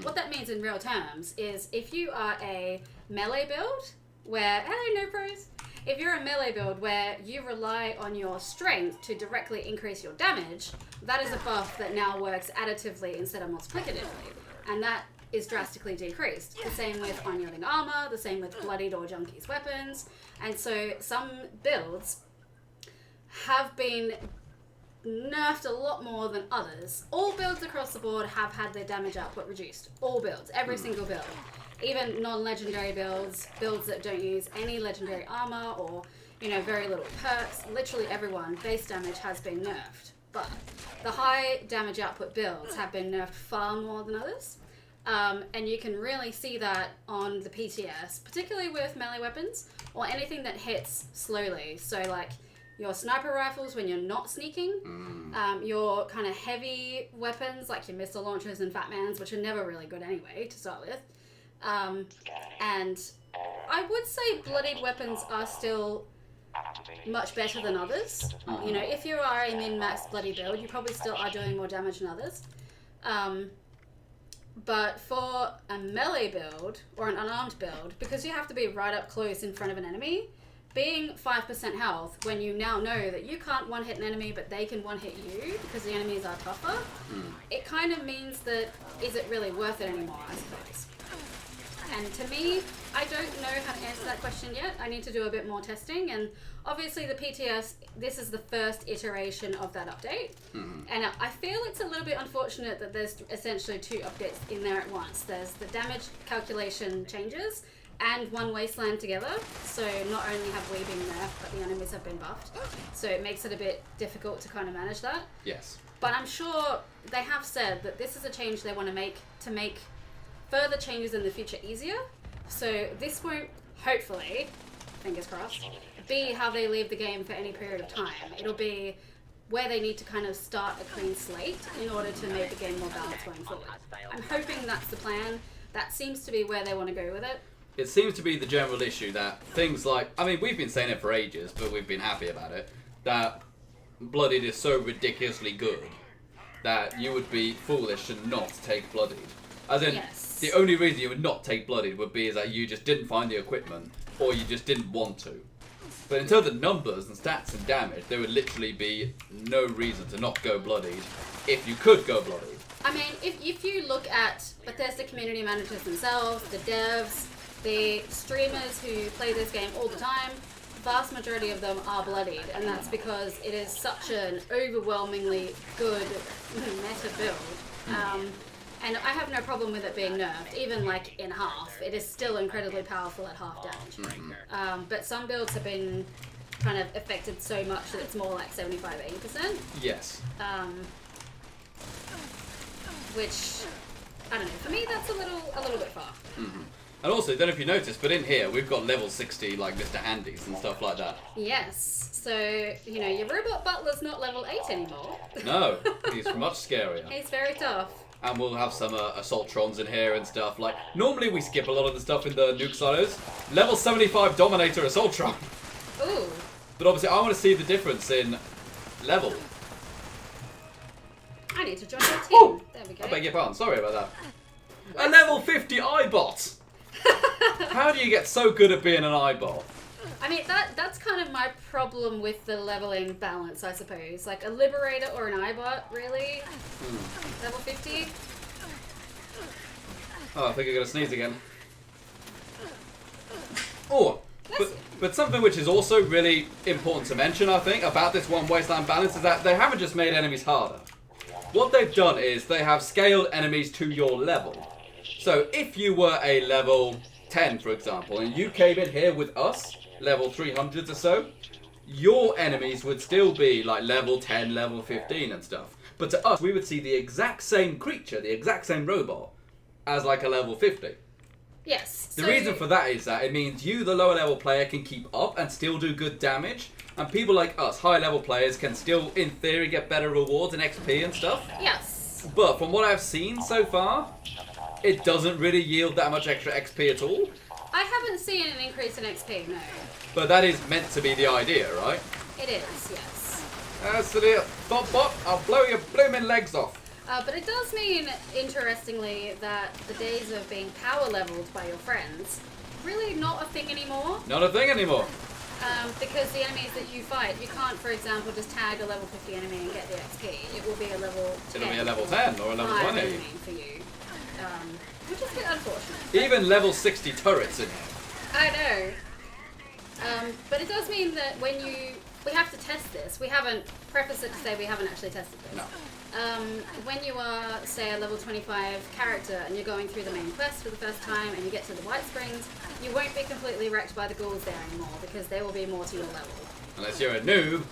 What that means in real terms is if you are a melee build where, hello NoPros, if you're a melee build where you rely on your strength to directly increase your damage, that is a buff that now works additively instead of multiplicatively, and that is drastically decreased. The same with unyielding armor, the same with bloodied or junkies weapons, and so some builds have been nerfed a lot more than others. All builds across the board have had their damage output reduced. All builds, every single build. Even non-legendary builds, builds that don't use any legendary armor or, very little perks, literally everyone, base damage has been nerfed. But the high damage output builds have been nerfed far more than others. And you can really see that on the PTS, particularly with melee weapons or anything that hits slowly. So like your sniper rifles when you're not sneaking, your kind of heavy weapons like your missile launchers and Fatmans, which are never really good anyway to start with. And I would say bloodied weapons are still much better than others. You know, if you are a min-max bloody build, you probably still are doing more damage than others. But for a melee build, or an unarmed build, because you have to be right up close in front of an enemy, being 5% health, when you now know that you can't one-hit an enemy, but they can one-hit you, because the enemies are tougher, it kind of means that, is it really worth it anymore, I suppose? And to me, I don't know how to answer that question yet. I need to do a bit more testing, and obviously the PTS, this is the first iteration of that update. And I feel it's a little bit unfortunate that there's essentially 2 updates in there at once. There's the damage calculation changes and one Wasteland together. So not only have we been nerfed, but the enemies have been buffed. So it makes it a bit difficult to kind of manage that. Yes. But I'm sure they have said that this is a change they want to make further changes in the future easier. So this won't, hopefully, fingers crossed, be how they leave the game for any period of time. It'll be where they need to kind of start a clean slate in order to make the game more balanced going forward. I'm hoping that's the plan. That seems to be where they want to go with it. It seems to be the general issue that things like, I mean, we've been saying it for ages, but we've been happy about it, that Bloodied is so ridiculously good that you would be foolish to not take Bloodied. As in, Yes. the only reason you would not take Bloodied would be is that you just didn't find the equipment, or you just didn't want to. But in terms of numbers and stats and damage, there would literally be no reason to not go Bloodied if you could go Bloodied. I mean, if you look at Bethesda community managers themselves, the devs, the streamers who play this game all the time, the vast majority of them are bloodied, and that's because it is such an overwhelmingly good meta build. And I have no problem with it being nerfed, even like in half. It is still incredibly powerful at half damage. But some builds have been kind of affected so much that it's more like 75-80%. Yes. Which, I don't know, for me that's a little bit far. And also, I don't know if you noticed, but in here we've got level 60 like Mr. Handies and stuff like that. Yes, so, you know, your robot butler's not level 8 anymore. No, he's much scarier. He's very tough. And we'll have some Assaultrons in here and stuff. Like, normally we skip a lot of the stuff in the Nuke silos. Level 75 Dominator Assaultron. Ooh. But obviously I want to see the difference in level. I need to join your team. Oh! There we go. I beg your pardon, sorry about that. A level 50 iBot! How do you get so good at being an iBot? I mean, that's kind of my problem with the leveling balance, I suppose. Like, a Liberator or an iBot, really? Level 50? Oh, I think I'm going to sneeze again. Oh, but something which is also really important to mention, I think, about this one Wasteland balance is that they haven't just made enemies harder. What they've done is they have scaled enemies to your level. So if you were a level 10, for example, and you came in here with us, level 300s or so, your enemies would still be like level 10, level 15 and stuff. But to us, we would see the exact same creature, the exact same robot, as like a level 50. Yes. The reason for that is that it means you, the lower level player, can keep up and still do good damage. And people like us, high level players, can still, in theory, get better rewards and XP and stuff. Yes. But from what I've seen so far, it doesn't really yield that much extra XP at all. I haven't seen an increase in XP, no. But that is meant to be the idea, right? It is, yes. That's it. Stop bot, I'll blow your blooming legs off. But it does mean, interestingly, that the days of being power leveled by your friends really not a thing anymore. Not a thing anymore. Because the enemies that you fight, you can't, for example, just tag a level 50 enemy and get the XP. It will be a level 10. It'll be a level 10 or a level 20. Enemy for you. Which is a bit unfortunate. Even level 60 turrets in here. I know. But it does mean that when we have to test this. We haven't, preface it to say we haven't actually tested this. No. When you are, say, a level 25 character and you're going through the main quest for the first time and you get to the White Springs, you won't be completely wrecked by the ghouls there anymore because there will be more to your level. Unless you're a noob.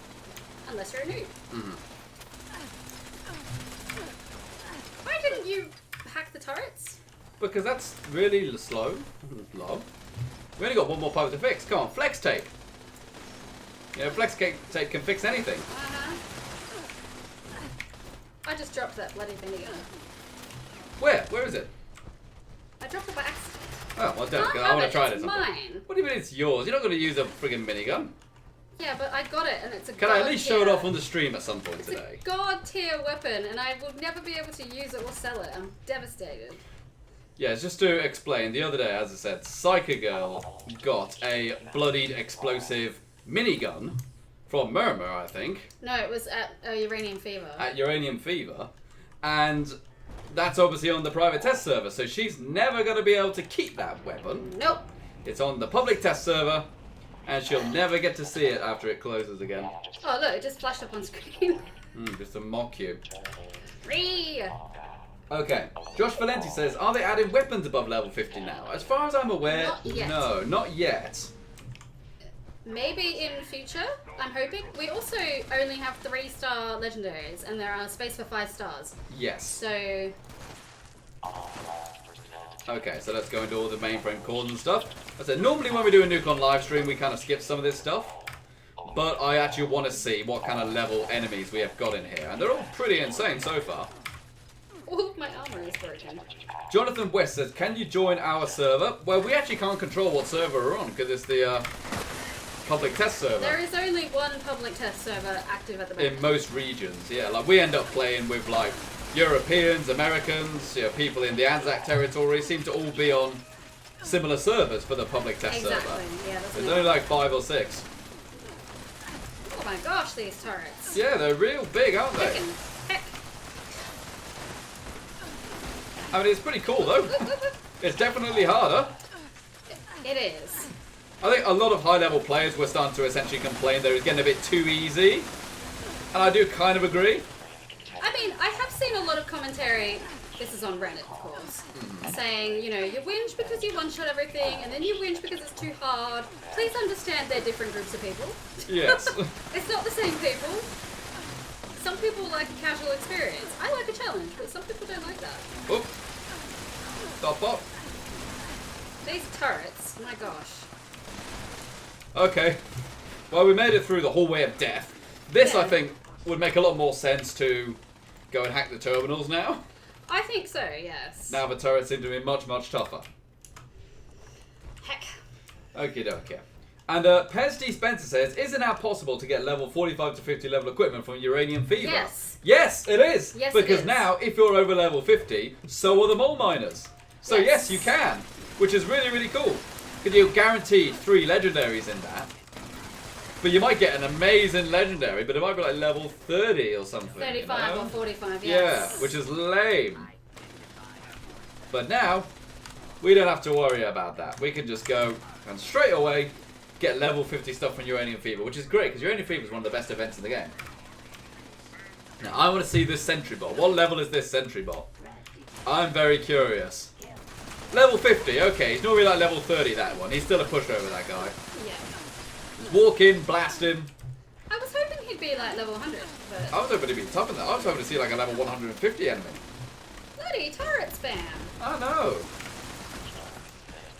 Unless you're a noob. Why didn't you hack the turrets? Because that's really slow. Low. We only got one more pipe to fix. Come on, flex tape. You know, flex tape can fix anything. I just dropped that bloody thing again. Where? Where is it? I dropped it by accident. Oh, well, don't. Can't I want have to try it, this. it's mine. What do you mean it's yours? You're not going to use a friggin' minigun. Yeah, but I got it, and it's a Can I at least show it off on the stream at some point It's today? a god tier weapon, and I will never be able to use it or sell it. I'm devastated. Yeah, just to explain, the other day, as I said, Psykergirl got a bloodied explosive minigun from Murmur, I think. No, it was at Uranium Fever. At Uranium Fever. And that's obviously on the private test server, so she's never going to be able to keep that weapon. Nope. It's on the public test server, and she'll never get to see it after it closes again. Oh, look, it just flashed up on screen. Just to mock you. Free! Okay, Josh Valenti says, are they adding weapons above level 50 now? As far as I'm aware, Not yet. no, not yet. Maybe in future, I'm hoping. We also only have 3-star legendaries, and there are space for 5 stars. Yes. So, Okay, so let's go into all the mainframe cores and stuff. I said, normally when we do a Nuke on live stream, we kind of skip some of this stuff. But I actually want to see what kind of level enemies we have got in here. And they're all pretty insane so far. all of my armor is broken. Jonathan West says, can you join our server? Well, we actually can't control what server we're on because it's the public test server. There is only one public test server active at the moment. In most regions, yeah. Like, we end up playing with, like, Europeans, Americans, you know, people in the Anzac territory seem to all be on similar servers for the public test server. Exactly, yeah. That's There's only like 5 or 6. Oh my gosh, these turrets. Yeah, they're real big, aren't they? Frickin' heck. I mean, it's pretty cool, though. It's definitely harder. It is. I think a lot of high-level players were starting to essentially complain that it was getting a bit too easy. And I do kind of agree. I mean, I have seen a lot of commentary, this is on Reddit, of course, saying, you know, you whinge because you one-shot everything, and then you whinge because it's too hard. Please understand they're different groups of people. Yes. It's not the same people. Some people like a casual experience. I like a challenge, but some people don't like that. Oop. Stop up. These turrets, my gosh. Okay. Well, we made it through the hallway of death. This, Yeah. I think, would make a lot more sense to go and hack the terminals now. I think so, yes. Now the turrets seem to be much, much tougher. Heck. Okie dokie. And Pez D. Spencer says, is it now possible to get level 45 to 50 level equipment from Uranium Fever? Yes. Yes, it is. Yes, it because is. now, if you're over level 50, so are the mole miners. So yes, Yes. you can, which is really, really cool. Because you're guaranteed 3 legendaries in that. But you might get an amazing legendary, but it might be like level 30 or something. 35 you know? or 45, Yeah, yes. which is lame. But now, we don't have to worry about that. We can just go and straight away get level 50 stuff from Uranium Fever, which is great, because Uranium Fever is one of the best events in the game. Now, I want to see this sentry bot. What level is this sentry bot? I'm very curious. Level 50, okay. He's normally like level 30, that one. He's still a pushover, that guy. Yeah. Just walk in, blast him. I was hoping he'd be like level 100, but... I was hoping he'd be tougher than that. I was hoping to see like a level 150 enemy. Bloody turret spam. I know.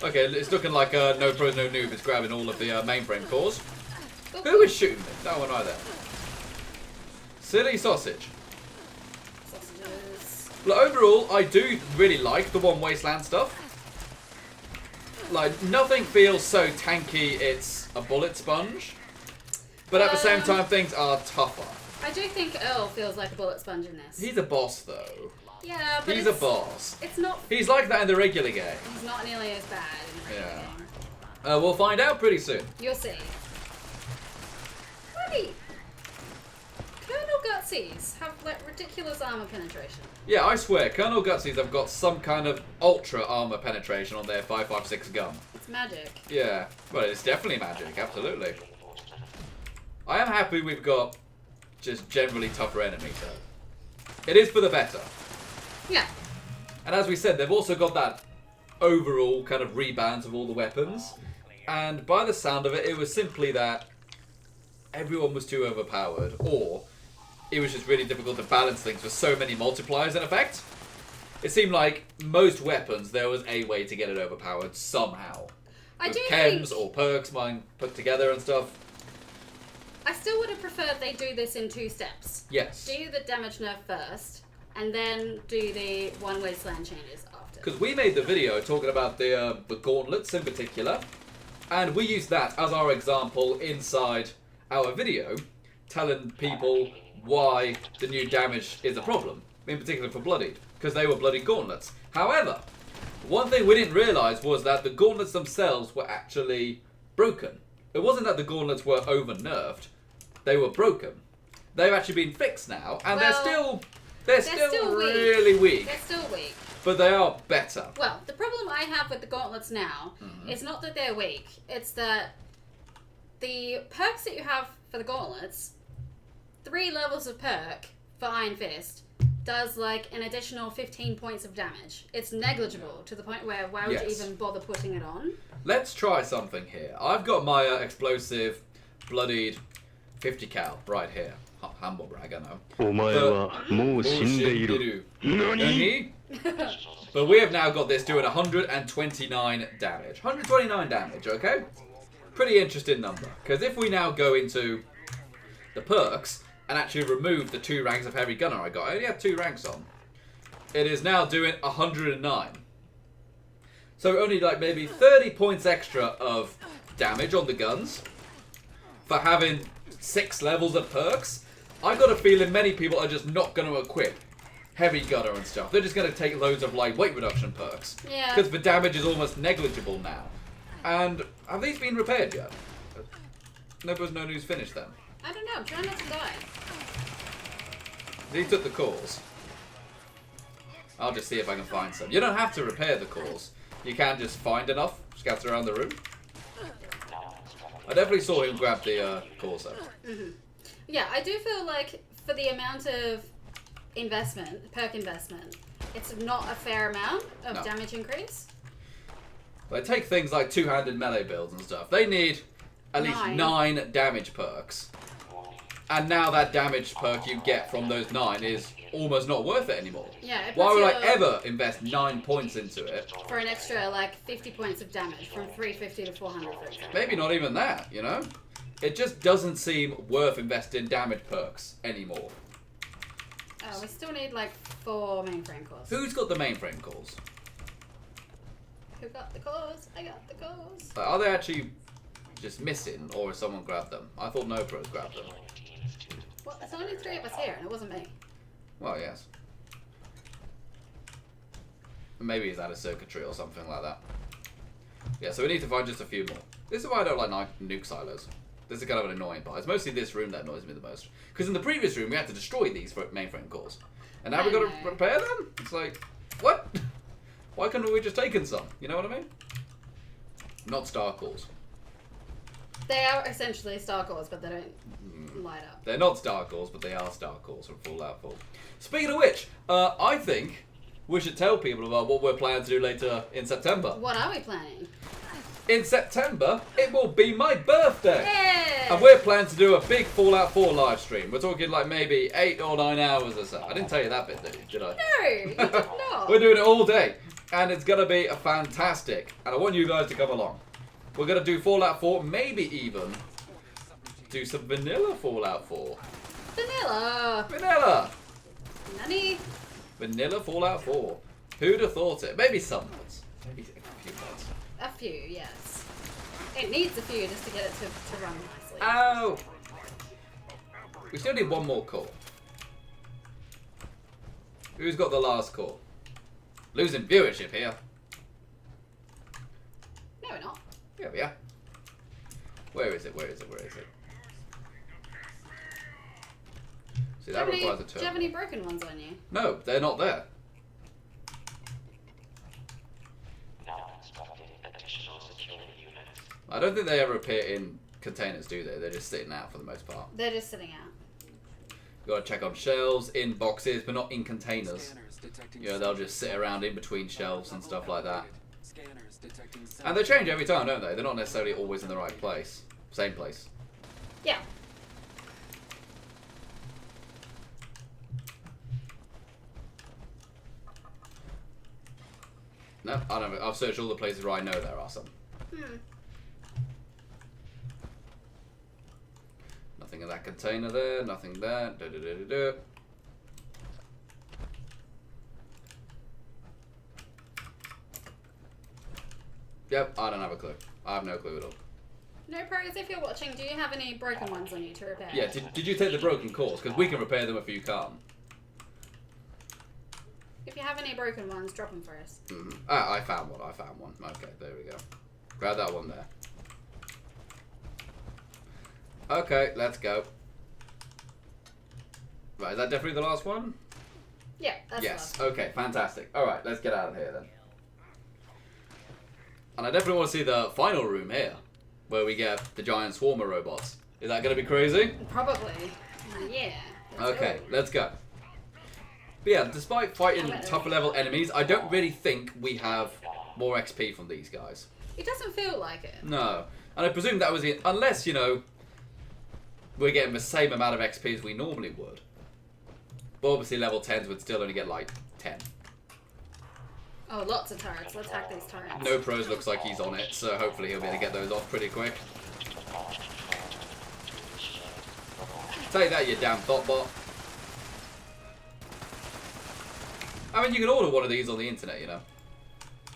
Okay, it's looking like NoProNoNoobs is grabbing all of the mainframe cores. Who is shooting me? That one right there. Silly sausage. Sausages. Well, overall, I do really like the One Wasteland stuff. Like, nothing feels so tanky it's a bullet sponge. But at the same time, things are tougher. I do think Earl feels like a bullet sponge in this. He's a boss, though. Yeah, but He's a boss. It's not... He's like that in the regular game. He's not nearly as bad in the regular Yeah. game. We'll find out pretty soon. You'll see. Bloody... Colonel Gutsies have like ridiculous armor penetration. Yeah, I swear, Colonel Gutsies have got some kind of ultra armor penetration on their 5.56 gun. It's magic. Yeah, well, it's definitely magic, absolutely. I am happy we've got just generally tougher enemies, though. It is for the better. Yeah. And as we said, they've also got that overall kind of rebalance of all the weapons. And by the sound of it, it was simply that everyone was too overpowered, or it was just really difficult to balance things with so many multipliers in effect. It seemed like most weapons, there was a way to get it overpowered somehow. I With do chems think... or perks mine put together and stuff. I still would have preferred they do this in 2 steps. Yes. Do the damage nerf first, and then do the One Wasteland changes after. Because we made the video talking about the gauntlets in particular, and we used that as our example inside out a video telling people why the new damage is a problem, in particular for bloodied, because they were bloodied gauntlets. However, one thing we didn't realise was that the gauntlets themselves were actually broken. It wasn't that the gauntlets were over-nerfed, they were broken. They've actually been fixed now, and they're still really weak. They're still weak. But they are better. Well, the problem I have with the gauntlets now is not that they're weak, it's that the perks that you have for the gauntlets, 3 levels of perk for Iron Fist does like an additional 15 points of damage. It's negligible to the point where why would you even bother putting it on? Let's try something here. I've got my explosive, bloodied 50 cal right here. Humble brag, I know. Nani? But we have now got this doing 129 damage. 129 damage, okay? Pretty interesting number. Because if we now go into the perks and actually remove the 2 ranks of heavy gunner I got, I only have 2 ranks on. It is now doing 109. So only like maybe 30 points extra of damage on the guns for having 6 levels of perks. I've got a feeling many people are just not going to equip heavy gunner and stuff. They're just going to take loads of like weight reduction perks. Yeah. Because the damage is almost negligible now. And have these been repaired yet? NoProNoNoobs finished them. I don't know, try not to die. He took the cores. I'll just see if I can find some. You don't have to repair the cores. You can just find enough, scatter around the room. I definitely saw him grab the cores though. Yeah, I do feel like for the amount of investment, perk investment, it's not a fair amount of damage increase. They take things like 2-handed melee builds and stuff. They need at least 9 damage perks. And now that damage perk you get from those 9 is almost not worth it anymore. Yeah, why would I ever invest 9 points into it? For an extra, like, 50 points of damage, from 350 to 400, for example. Maybe not even that, you know? It just doesn't seem worth investing damage perks anymore. Oh, we still need, like, 4 mainframe cores. Who's got the mainframe cores? Who got the cores? I got the cores. Like, are they actually just missing, or has someone grabbed them? I thought NoPro's grabbed them. Well, there's only 3 of us here, and it wasn't me. Well, yes. Maybe he's out of circuitry or something like that. Yeah, so we need to find just a few more. This is why I don't like nuke silos. This is kind of an annoying part. It's mostly this room that annoys me the most. Because in the previous room, we had to destroy these mainframe cores. And now we've got to repair them? It's like, what? Why couldn't we just taken some? You know what I mean? Not star cores. They are essentially star cores, but they don't light up. They're not star cores, but they are star cores from Fallout 4. Speaking of which, I think we should tell people about what we're planning to do later in September. What are we planning? In September, it will be my birthday. Yeah. And we're planning to do a big Fallout 4 live stream. We're talking like maybe 8 or 9 hours or so. I didn't tell you that bit, did I? No, you did not. We're doing it all day. And it's going to be fantastic. And I want you guys to come along. We're going to do Fallout 4, maybe even do some vanilla Fallout 4. Vanilla. Vanilla. Nani? Vanilla Fallout 4. Who'd have thought it? Maybe some mods. Maybe a few mods. A few, yes. It needs a few just to get it to run nicely. Ow! We still need one more core. Who's got the last core? Losing viewership here. No, we're not. Yeah, we are. Where is it? Where is it? Where is it? See, that requires a turn. Do you have any broken ones on you? No, they're not there. I don't think they ever appear in containers, do they? They're just sitting out for the most part. They're just sitting out. You gotta check on shelves, in boxes, but not in containers. You know, they'll just sit around in between shelves and stuff like that. And they change every time, don't they? They're not necessarily always in the right place. Same place. Yeah. No, I don't know. I've searched all the places where I know there are some. Nothing in that container there, nothing there. Yep, I don't have a clue. I have no clue at all. No pros, if you're watching, do you have any broken ones on you to repair? Yeah, did you take the broken course? Because we can repair them if you can't. If you have any broken ones, drop them for us. Ah, I found one. Okay, there we go. Grab that one there. Okay, let's go. Right, is that definitely the last one? Yeah, that's Yes. the last Okay, fantastic. Alright, let's get out of here then. And I definitely want to see the final room here, where we get the giant swarmer robots. Is that going to be crazy? one. Probably. Yeah. Okay, let's go. But yeah, despite fighting tougher level enemies, I don't really think we have more XP from these guys. It doesn't feel like it. No. And I presume that was it, unless, you know, we're getting the same amount of XP as we normally would. But obviously level 10s would still only get like 10. Oh, lots of turrets. Let's hack these turrets. NoPros looks like he's on it, so hopefully he'll be able to get those off pretty quick. Take that, you damn thoughtbot. I mean, you can order one of these on the internet, you know.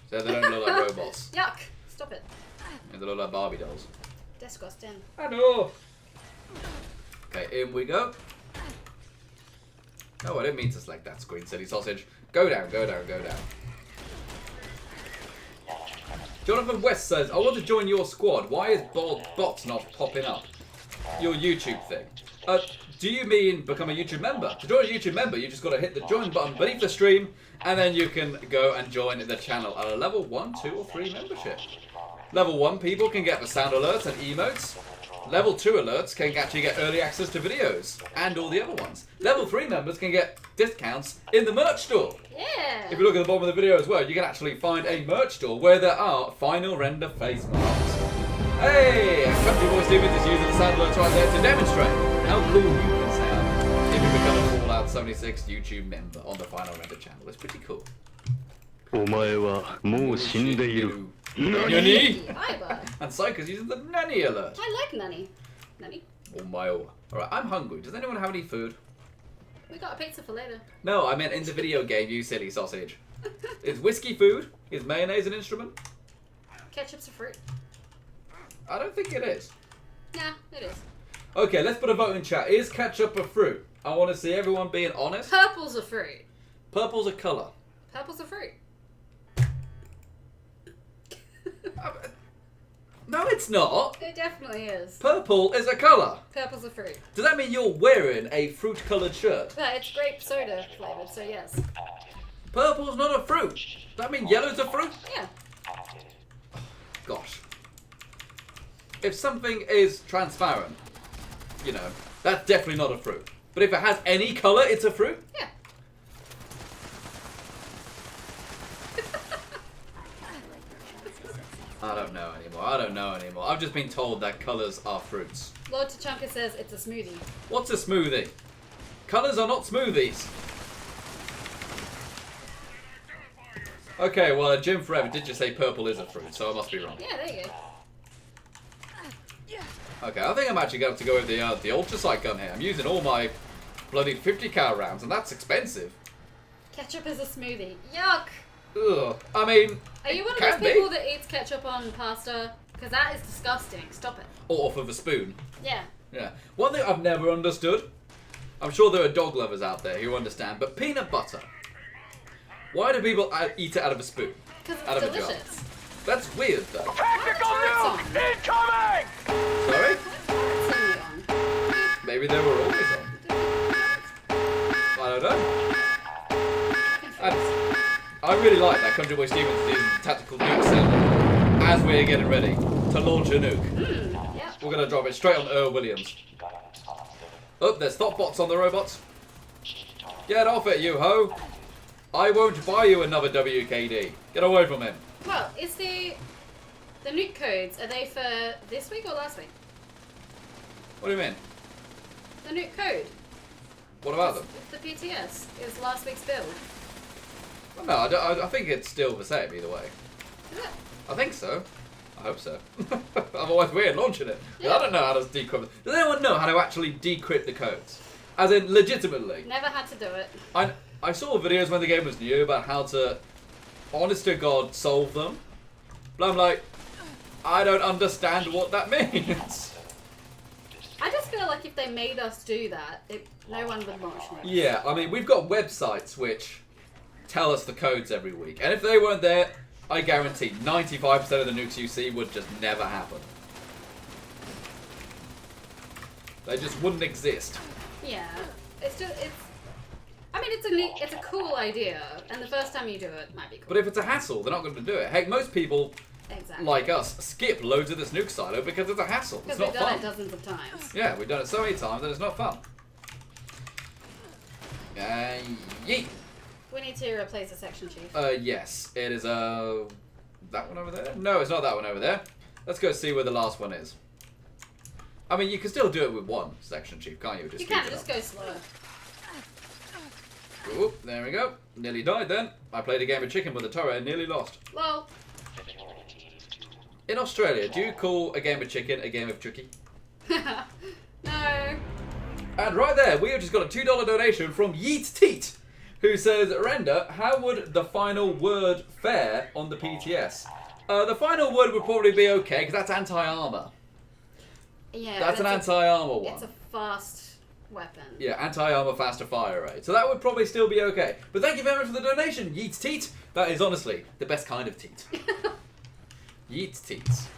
So they don't look like robots. Yuck! Stop it. And they look like Barbie dolls. Disgusting. I know. Okay, in we go. No, I didn't mean to select that screen, silly sausage. Go down, go down, go down. Jonathan West says, I want to join your squad. Why is bots not popping up? Your YouTube thing. Do you mean become a YouTube member? To join a YouTube member, you just got to hit the join button beneath the stream, and then you can go and join the channel at a level 1, 2, or 3 membership. Level 1 people can get the sound alerts and emotes. Level 2 alerts can actually get early access to videos and all the other ones. Level 3 members can get discounts in the merch store. Yeah. If you look at the bottom of the video as well, you can actually find a merch store where there are final render face masks. Hey! Country Boy Stevens is using the sound alerts right there to demonstrate how cool you can sound if you become a Fallout 76 YouTube member on the final render channel. It's pretty cool. お前はもう死んでいる。 Nani? Hi, bud. And Psyker's using the Nani alert. I like Nani. Nani? Oh my oh. Alright, I'm hungry. Does anyone have any food? We got a pizza for later. No, I meant in the video game, you silly sausage. Is whiskey food? Is mayonnaise an instrument? Ketchup's a fruit. I don't think it is. Nah, it is. Okay, let's put a vote in chat. Is ketchup a fruit? I want to see everyone being honest. Purple's a fruit. Purple's a colour. Purple's a fruit. No, it's not. It definitely is. Purple is a colour. Purple's a fruit. Does that mean you're wearing a fruit-coloured shirt? But it's grape soda flavored, so yes. Purple's not a fruit. Does that mean yellow's a fruit? Yeah. Gosh. If something is transparent, you know, that's definitely not a fruit. But if it has any colour, it's a fruit? Yeah. I don't know anymore. I don't know anymore. I've just been told that colours are fruits. Lord Tachanka says it's a smoothie. What's a smoothie? Colours are not smoothies. Okay, well, Jim Forever did just say purple is a fruit, so I must be wrong. Yeah, there you go. Okay, I think I'm actually going to have to go with the ultrasight gun here. I'm using all my bloody 50 cal rounds, and that's expensive. Ketchup is a smoothie. Yuck! Ugh. I mean, Are you one of can those people be. that eats ketchup on pasta? Because that is disgusting. Stop it. Or off of a spoon. Yeah. Yeah. One thing I've never understood, I'm sure there are dog lovers out there who understand, but peanut butter. Why do people eat it out of a spoon? Because Out it's of a jar. delicious. That's weird, though. Tactical nuke incoming! Sorry? Turrets on. Maybe they were always on. I don't know. I really like that Country Boy Stevens is using tactical nuke sound as we're getting ready to launch a nuke. Yeah. We're going to drop it straight on Earl Williams. Oh, there's thought bots on the robots. Get off it, you ho! I won't buy you another WKD. Get away from him. Well, is the nuke codes, are they for this week or last week? What do you mean? The nuke code. What about them? The PTS is last week's build. Well, no, I think it's still the same either way. Is it? I think so. I hope so. Otherwise, we're launching it. Yeah. I don't know how to decrypt. Does anyone know how to actually decrypt the codes? As in, legitimately. Never had to do it. I saw videos when the game was new about how to, honest to God, solve them. But I'm like, I don't understand what that means. I just feel like if they made us do that, no one would launch nukes. Yeah, I mean, we've got websites which tell us the codes every week. And if they weren't there, I guarantee 95% of the nukes you see would just never happen. They just wouldn't exist. Yeah, I mean, it's a cool idea, and the first time you do it might be cool. But if it's a hassle, they're not going to do it. Heck, most people, exactly. like us, skip loads of this nuke silo because it's a hassle. It's Because not we've done fun. it dozens of times. Yeah, we've done it so many times and it's not fun. Yeet. We need to replace the section chief. Yes, it is that one over there? No, it's not that one over there. Let's go see where the last one is. I mean, you can still do it with one section chief, can't you? You speed can it just up. go slow. Oop, there we go. Nearly died then. I played a game of chicken with a turret and nearly lost. Well, In Australia, do you call a game of chicken a game of chucky? no. And right there, we have just got a $2 donation from Yeet Teat, who says, Render, how would the final word fare on the PTS? The final word would probably be okay, because that's anti-armor. Yeah. That's an anti-armor one. It's a fast weapon. Yeah, anti-armor faster fire rate. So that would probably still be okay. But thank you very much for the donation, Yeet Teat. That is honestly the best kind of teat. Yeet Teats.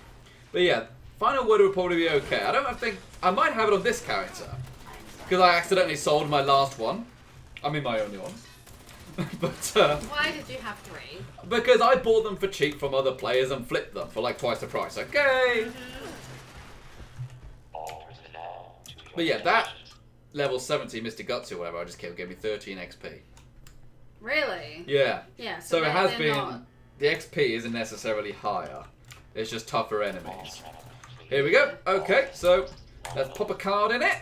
But yeah, final word would probably be okay. I think I might have it on this character. Because I accidentally sold my last one. I mean my only one. But Why did you have 3? because I bought them for cheap from other players and flipped them for like twice the price. Okay. But yeah, that level 70 Mr. Gutsy or whatever I just killed gave me 13 XP. Really? Yeah. Yeah. So it has they're been. not- The XP isn't necessarily higher. It's just tougher enemies. Here we go. Okay, so let's pop a card in it.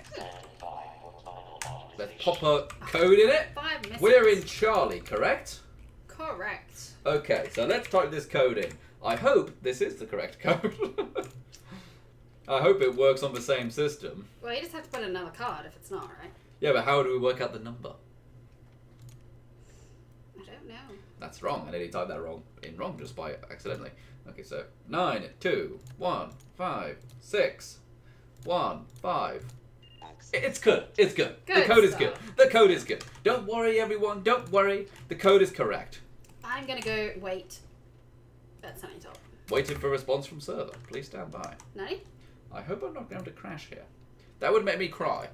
Let's pop a code in it. 5 misses. We're in Charlie, correct? Correct. Okay, so let's type this code in. I hope this is the correct code. I hope it works on the same system. Well, you just have to put another card if it's not, right? Yeah, but how do we work out the number? I don't know. That's wrong. I nearly typed that wrong just by accidentally. Okay, so 9, 2, 1, 5, 6, 1, 5. It's good. It's good. The Good code is stuff. good. The code is good. Don't worry, everyone. Don't worry. The code is correct. I'm gonna go wait at Sunny Top. Waiting for a response from server. Please stand by. Nani? I hope I'm not going to crash here. That would make me cry.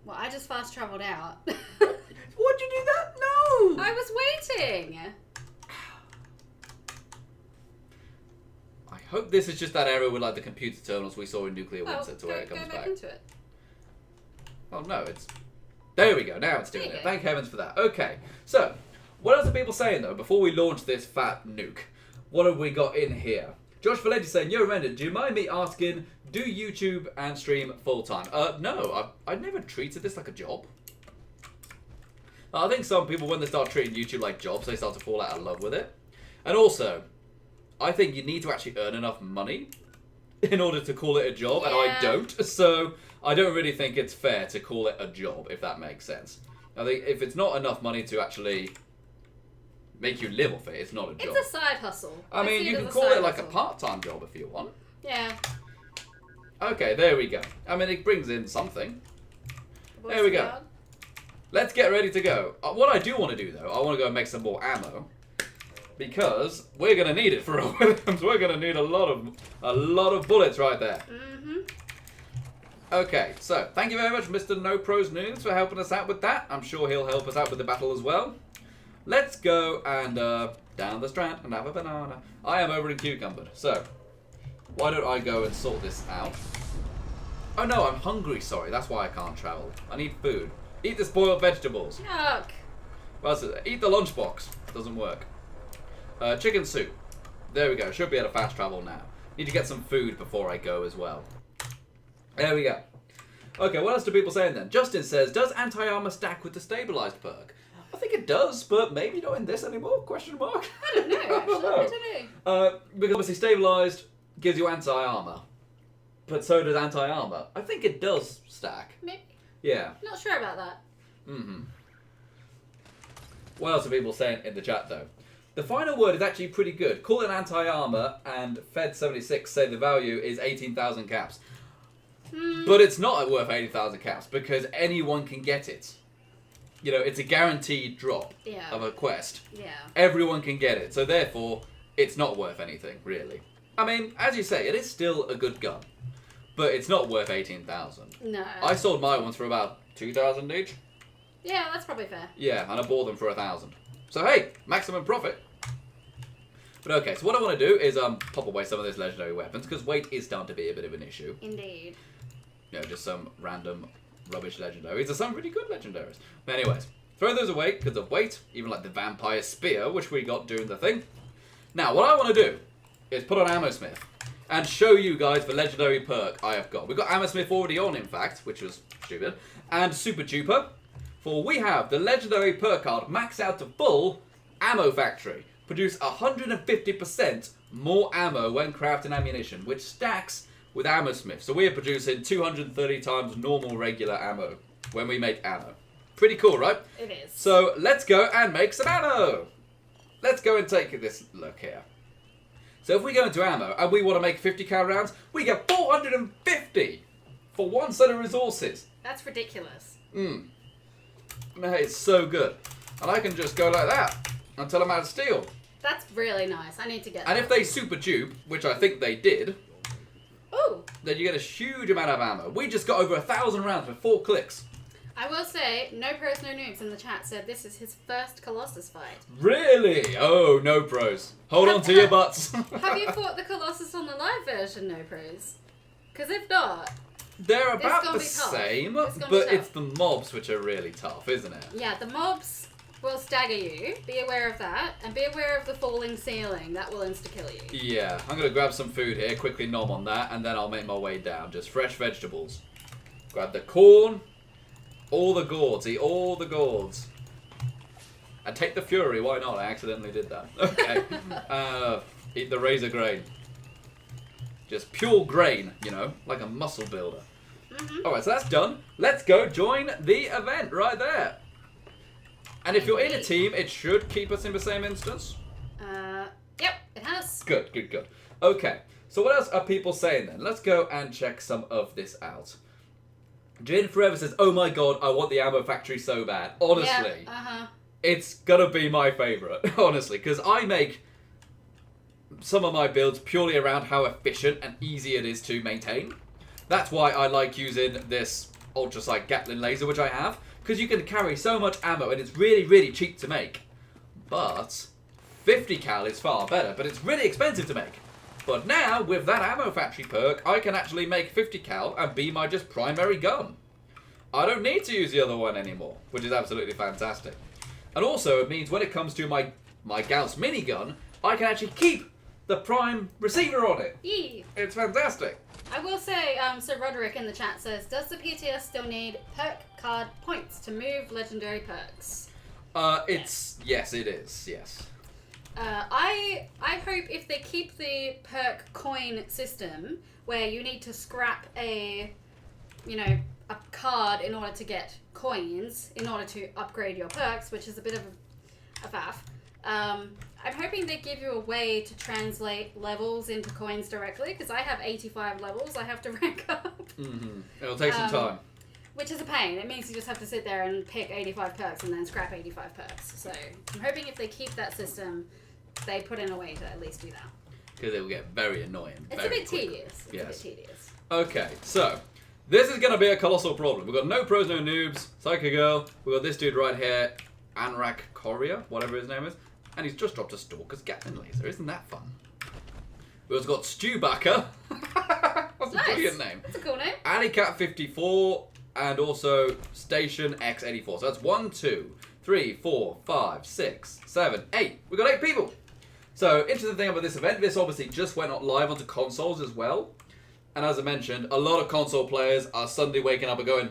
Well, I just fast travelled out. Why'd you do that? No! I was waiting. I hope this is just that error with like the computer terminals we saw in Nuclear Well, Winter to where it go comes back back. into it. Oh no, it's... There we go, now it's doing There you it. go. Thank heavens for that. Okay, so, what else are people saying though, before we launch this fat nuke? What have we got in here? Josh Valenti saying, Yo, Render, do you mind me asking, do YouTube and stream full-time? No, I never treated this like a job. I think some people, when they start treating YouTube like jobs, they start to fall out of love with it. And also, I think you need to actually earn enough money in order to call it a job, and I Yeah. don't. So I don't really think it's fair to call it a job, if that makes sense. I think if it's not enough money to actually make you live off it, it's not a job. It's a side hustle. I mean, see you it can as call side it like a hustle. part-time job if you want. Yeah. Okay, there we go. I mean, it brings in something. What's There we the go. card? Let's get ready to go. What I do want to do, though, I want to go and make some more ammo. Because we're going to need it for a Williams. We're going to need a lot of bullets right there. Mm-hmm. Okay, so thank you very much, Mr. NoProNoNoobs, for helping us out with that. I'm sure he'll help us out with the battle as well. Let's go and down the strand and have a banana. I am over in Cucumbered, so why don't I go and sort this out? Oh no, I'm hungry, sorry. That's why I can't travel. I need food. Eat the spoiled vegetables. Yuck. Well, so eat the lunchbox. Doesn't work. Chicken soup. There we go. Should be able to fast travel now. Need to get some food before I go as well. There we go. Okay, what else do people say then? Justin says, does anti-armor stack with the stabilized perk? I think it does, but maybe not in this anymore? Question mark? I don't know, actually. I don't know. Because obviously stabilized gives you anti-armor. But so does anti-armor. I think it does stack. Maybe. Yeah. Not sure about that. Mm-hmm. What else are people saying in the chat, though? The final word is actually pretty good. Call it anti-armor, and Fed76 say the value is 18,000 caps. But it's not worth 80,000 caps because anyone can get it. You know, it's a guaranteed drop of a quest. Yeah. Everyone can get it, so therefore, it's not worth anything, really. I mean, as you say, it is still a good gun, but it's not worth 18,000. No. I sold my ones for about 2,000 each. Yeah, that's probably fair. Yeah, and I bought them for 1,000. So hey, maximum profit. But okay, so what I want to do is pop away some of those legendary weapons, because weight is starting to be a bit of an issue. Indeed. You know, just some random rubbish legendaries. There's some really good legendaries. But anyways, throw those away because of weight, even like the vampire spear, which we got doing the thing. Now, what I want to do is put on AmmoSmith and show you guys the legendary perk I have got. We've got AmmoSmith already on, in fact, which was stupid, and Super Duper. For we have the legendary perk card maxed out to full Ammo Factory. Produce 150% more ammo when crafting ammunition, which stacks with AmmoSmith. So we are producing 230 times normal regular ammo when we make ammo. Pretty cool, right? It is. So let's go and make some ammo. Let's go and take this look here. So if we go into ammo and we want to make 50 cal rounds, we get 450 for one set of resources. That's ridiculous. No, it's so good. And I can just go like that until I'm out of steel. That's really nice. I need to get And that. if they super dupe, which I think they did, Ooh. then you get a huge amount of ammo. We just got over 1,000 rounds with 4 clicks. I will say, NoProNoNoobs in the chat said this is his first Colossus fight. Really? Oh, no pros. Hold on to your butts. Have you fought the Colossus on the live version, No Pros? Because if not, They're It's about gonna the be tough. same, It's gonna be but tough. it's the mobs which are really tough, isn't it? yeah, the mobs will stagger you. Be aware of that. And be aware of the falling ceiling. That will insta-kill you. Yeah, I'm going to grab some food here, quickly nom on that, and then I'll make my way down. Just fresh vegetables. Grab the corn. All the gourds. Eat all the gourds. And take the fury. Why not? I accidentally did that. Okay. Eat the razor grain. Just pure grain, you know, like a muscle builder. Alright, so that's done. Let's go join the event right there. And if you're in a team, it should keep us in the same instance. Yep, it has. Good, good, good. Okay, so what else are people saying then? Let's go and check some of this out. Jane Forever says, oh my god, I want the ammo factory so bad. Honestly, Yeah, it's gonna be my favourite, honestly, because I make some of my builds purely around how efficient and easy it is to maintain. That's why I like using this ultrasight Gatling laser, which I have, because you can carry so much ammo and it's really, really cheap to make. But 50 cal is far better, but it's really expensive to make. But now, with that ammo factory perk, I can actually make 50 cal and be my just primary gun. I don't need to use the other one anymore, which is absolutely fantastic. And also, it means when it comes to my Gauss minigun, I can actually keep the prime receiver on it. Yee. It's fantastic. I will say, so Roderick in the chat says, does the PTS still need perk card points to move legendary perks? Yes, it is, yes. I hope if they keep the perk coin system, where you need to scrap a card in order to get coins, in order to upgrade your perks, which is a bit of a faff. I'm hoping they give you a way to translate levels into coins directly, because I have 85 levels I have to rank up. It'll take some time. Which is a pain. It means you just have to sit there and pick 85 perks and then scrap 85 perks. So I'm hoping if they keep that system, they put in a way to at least do that. Because it will get very annoying. It's very a bit quickly. tedious. It's Yes. a bit tedious. Okay, so this is going to be a colossal problem. We've got No Pros, No Noobs, Psykergirl. We've got this dude right here, Courier, whatever his name is. And he's just dropped a Stalker's Gatling laser. Isn't that fun? We've also got Stewbacker. What's a brilliant name? That's a cool name. Alleycat54 and also Station X84. So that's 1, 2, 3, 4, 5, 6, 7, 8. We've got 8 people. So, interesting thing about this event, this obviously just went live onto consoles as well. And as I mentioned, a lot of console players are suddenly waking up and going,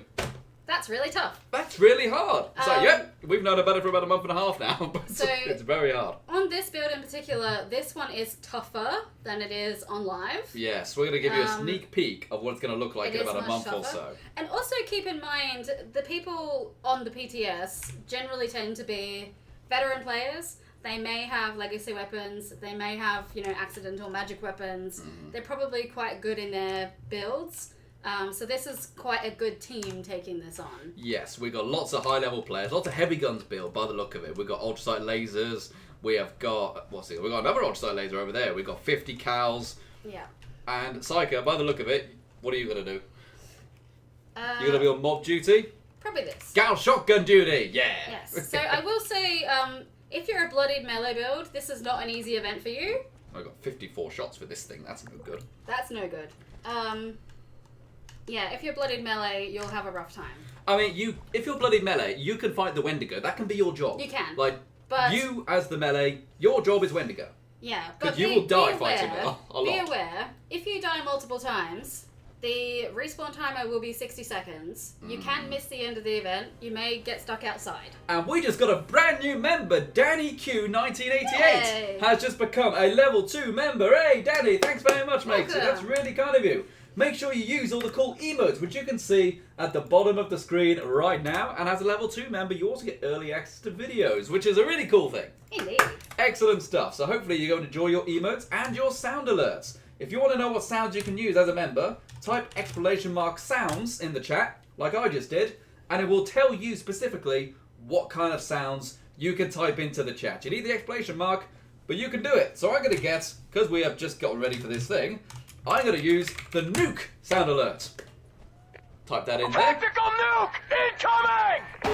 That's really tough. that's really hard. So, yeah, we've known about it for about a month and a half now, but So- it's very hard. On this build in particular, this one is tougher than it is on live. Yes, we're going to give you a sneak peek of what it's going to look like It in is about a much month or tougher. so. And also keep in mind, the people on the PTS generally tend to be veteran players. They may have legacy weapons. They may have, you know, accidental magic weapons. They're probably quite good in their builds. So this is quite a good team taking this on. Yes, we got lots of high-level players, lots of heavy guns build by the look of it. We've got ultrasight lasers. We have got we got another ultrasight laser over there. We've got 50 cals. Yeah. And Psyker, by the look of it, what are you gonna do? You're gonna be on mob duty. Probably this. Gal shotgun duty. Yeah. Yes. So I will say, if you're a bloodied melee build, this is not an easy event for you. I got 54 shots for this thing. That's no good. That's no good. Yeah, if you're bloodied melee, you'll have a rough time. I mean, if you're bloody melee, you can fight the Wendigo. That can be your job. You can. But you, as the melee, your job is Wendigo. Yeah, but but you will die fighting it a lot. Be aware, if you die multiple times, the respawn timer will be 60 seconds. You can miss the end of the event. You may get stuck outside. And we just got a brand new member, Danny Q1988, Yay. has just become a level 2 member. Hey, Danny, thanks very much, matey. Welcome. That's really kind of you. Make sure you use all the cool emotes, which you can see at the bottom of the screen right now. And as a level 2 member, you also get early access to videos, which is a really cool thing. Indeed. Excellent stuff. So hopefully you're going to enjoy your emotes and your sound alerts. If you want to know what sounds you can use as a member, type !sounds in the chat, like I just did, and it will tell you specifically what kind of sounds you can type into the chat. You need the exclamation mark, but you can do it. So I'm going to guess, because we have just gotten ready for this thing, I'm going to use the Nuke sound alert. Type that in there. Tactical nuke incoming!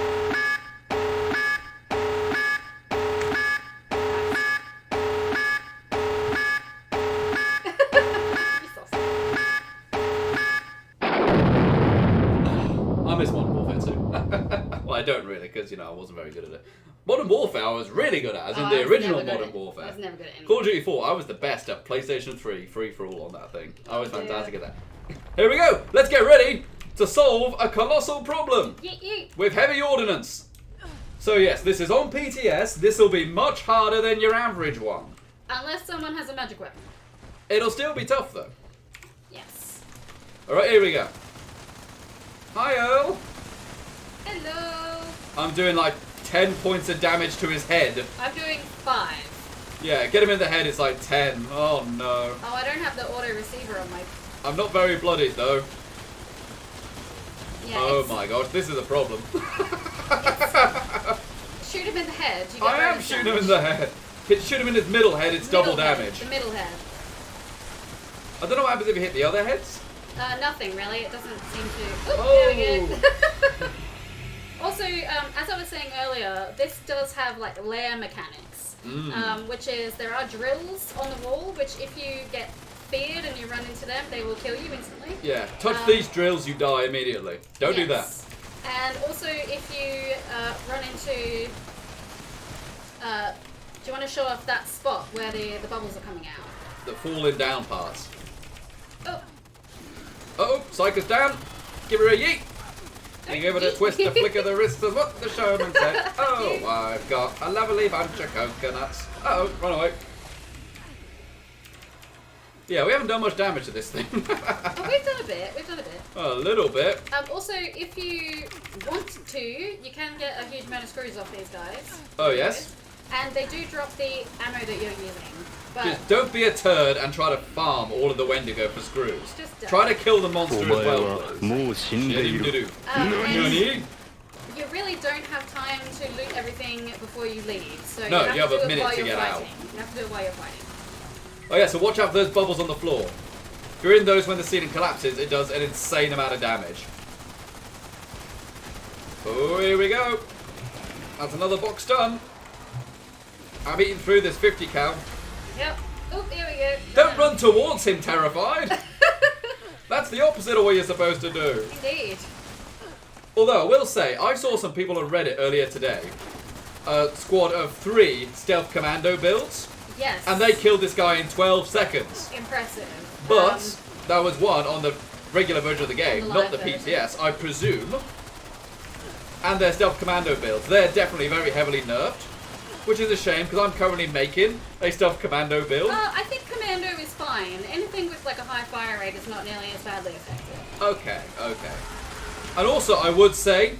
I miss Modern Warfare 2. Well, I don't really, because, you know, I wasn't very good at it. Modern Warfare I was really good at, as in the original Modern Warfare. I was never good at anything. Call of Duty 4, I was the best at PlayStation 3, free-for-all on that thing. I was fantastic at that. Here we go! Let's get ready to solve a colossal problem Yeet, yeet. with heavy ordnance. So yes, this is on PTS. This will be much harder than your average one. Unless someone has a magic weapon. It'll still be tough, though. Yes. Alright, here we go. Hi, Earl. Hello. I'm doing like 10 points of damage to his head. I'm doing 5. Yeah, get him in the head, it's like 10. Oh no. Oh, I don't have the auto receiver on my... I'm not very bloodied though. Yeah, Oh it's- my gosh, this is a problem. Shoot him in the head. You get I am bonus shooting him damage. in the head. Shoot him in his middle head, it's double Middle head, damage. The middle head. I don't know what happens if you hit the other heads. Nothing really. It doesn't seem to. Oop, Oh. There we go. Also, as I was saying earlier, this does have like lair mechanics, which is there are drills on the wall, which if you get feared and you run into them, they will kill you instantly. Yeah, touch these drills, you die immediately. Don't do that. Yes. And also, if you run into, do you want to show off that spot where the bubbles are coming out? The falling down parts. Oh, Uh-oh, Psyker's down. Give her a yeet. And give it a twist, a flick of the wrist, as what the showman said. Oh, I've got a lovely bunch of coconuts. Uh-oh, run away. Yeah, we haven't done much damage to this thing. oh, we've done a bit. We've done a bit. A little bit. Also, if you want to, you can get a huge amount of screws off these guys. Oh, yes? And they do drop the ammo that you're using. But Just don't be a turd and try to farm all of the Wendigo for screws. Just don't. Try to kill the monster お as 前 well. はもう死んでいる Do-do-do-do. and Nani? you really don't have time to loot everything before you leave. So No, you have you have to do a it minute while to you're get out. fighting. You have to do it while you're fighting. Oh yeah, so watch out for those bubbles on the floor. If you're in those when the ceiling collapses, it does an insane amount of damage. Oh, here we go. That's another box done. I'm eating through this 50 cal. Yep. Oh, here we go. Don't run towards him terrified. That's the opposite of what you're supposed to do. Indeed. Although, I will say, I saw some people on Reddit earlier today. A squad of 3 stealth commando builds. Yes. And they killed this guy in 12 seconds. Impressive. But that was one on the regular version of the game, The not the live PTS, I presume. And their stealth commando builds. They're definitely very heavily nerfed, which is a shame because I'm currently making a stealth commando build. I think commando is fine. Anything with like a high fire rate is not nearly as badly affected. Okay, okay. And also, I would say,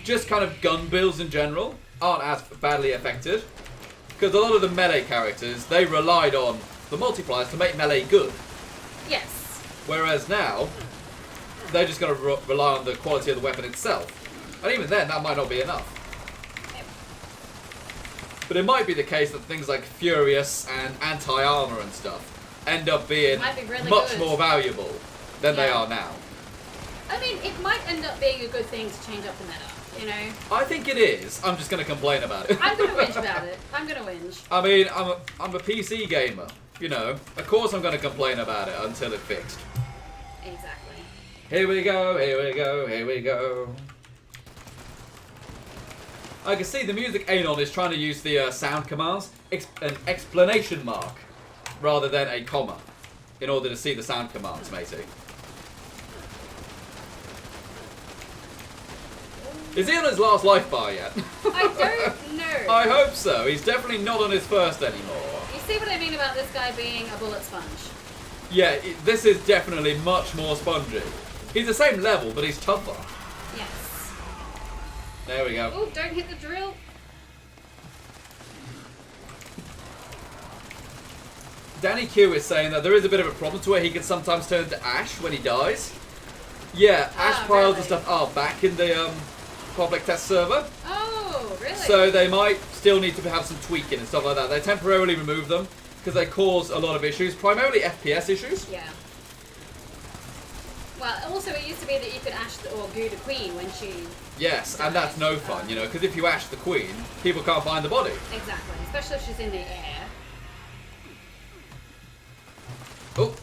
just kind of gun builds in general aren't as badly affected. Because a lot of the melee characters, they relied on the multipliers to make melee good. Yes. Whereas now, they're just going to rely on the quality of the weapon itself. And even then, that might not be enough. But it might be the case that things like Furious and Anti-Armor and stuff end up being really much good. more valuable than they are now. I mean, it might end up being a good thing to change up the meta, you know? I think it is. I'm just going to complain about it. I'm going to whinge about it. I'm going to whinge. I mean, I'm a PC gamer, you know. Of course I'm going to complain about it until it's fixed. Exactly. Here we go, here we go, here we go. I can see the music Anon is trying to use the sound commands, an exclamation mark, rather than a comma, in order to see the sound commands, matey. Is he on his last life bar yet? I don't know. I hope so. He's definitely not on his first anymore. You see what I mean about this guy being a bullet sponge? Yeah, this is definitely much more spongy. He's the same level, but he's tougher. Yes. There we go. Oh, don't hit the drill. Danny Q is saying that there is a bit of a problem to where he can sometimes turn to ash when he dies. Yeah, ash piles really? and stuff are back in the public test server. Oh, really? So they might still need to have some tweaking and stuff like that. They temporarily remove them because they cause a lot of issues, primarily FPS issues. Yeah. Well, also it used to be that you could ash or goo the queen when she... Yes, and that's no fun, you know, because if you ash the queen, people can't find the body. Exactly, especially if she's in the air. Oh,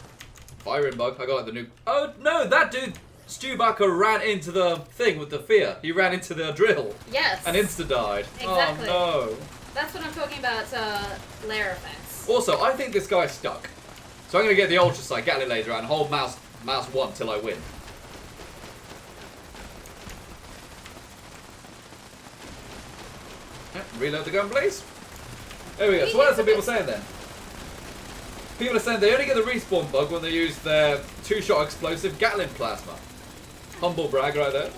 firing bug. I got like the nuke. Oh no, that dude, Stewbacker, ran into the thing with the fear. He ran into the drill. Yes. And insta-died. Exactly. Oh no. That's what I'm talking about, layer effects. Also, I think this guy's stuck. So I'm going to get the Ultra Sight Gatling laser out and hold mouse 1 till I win. Reload the gun, please. There we go. So what else are people saying then? People are saying they only get the respawn bug when they use their 2-shot explosive Gatling plasma. Humble brag right there.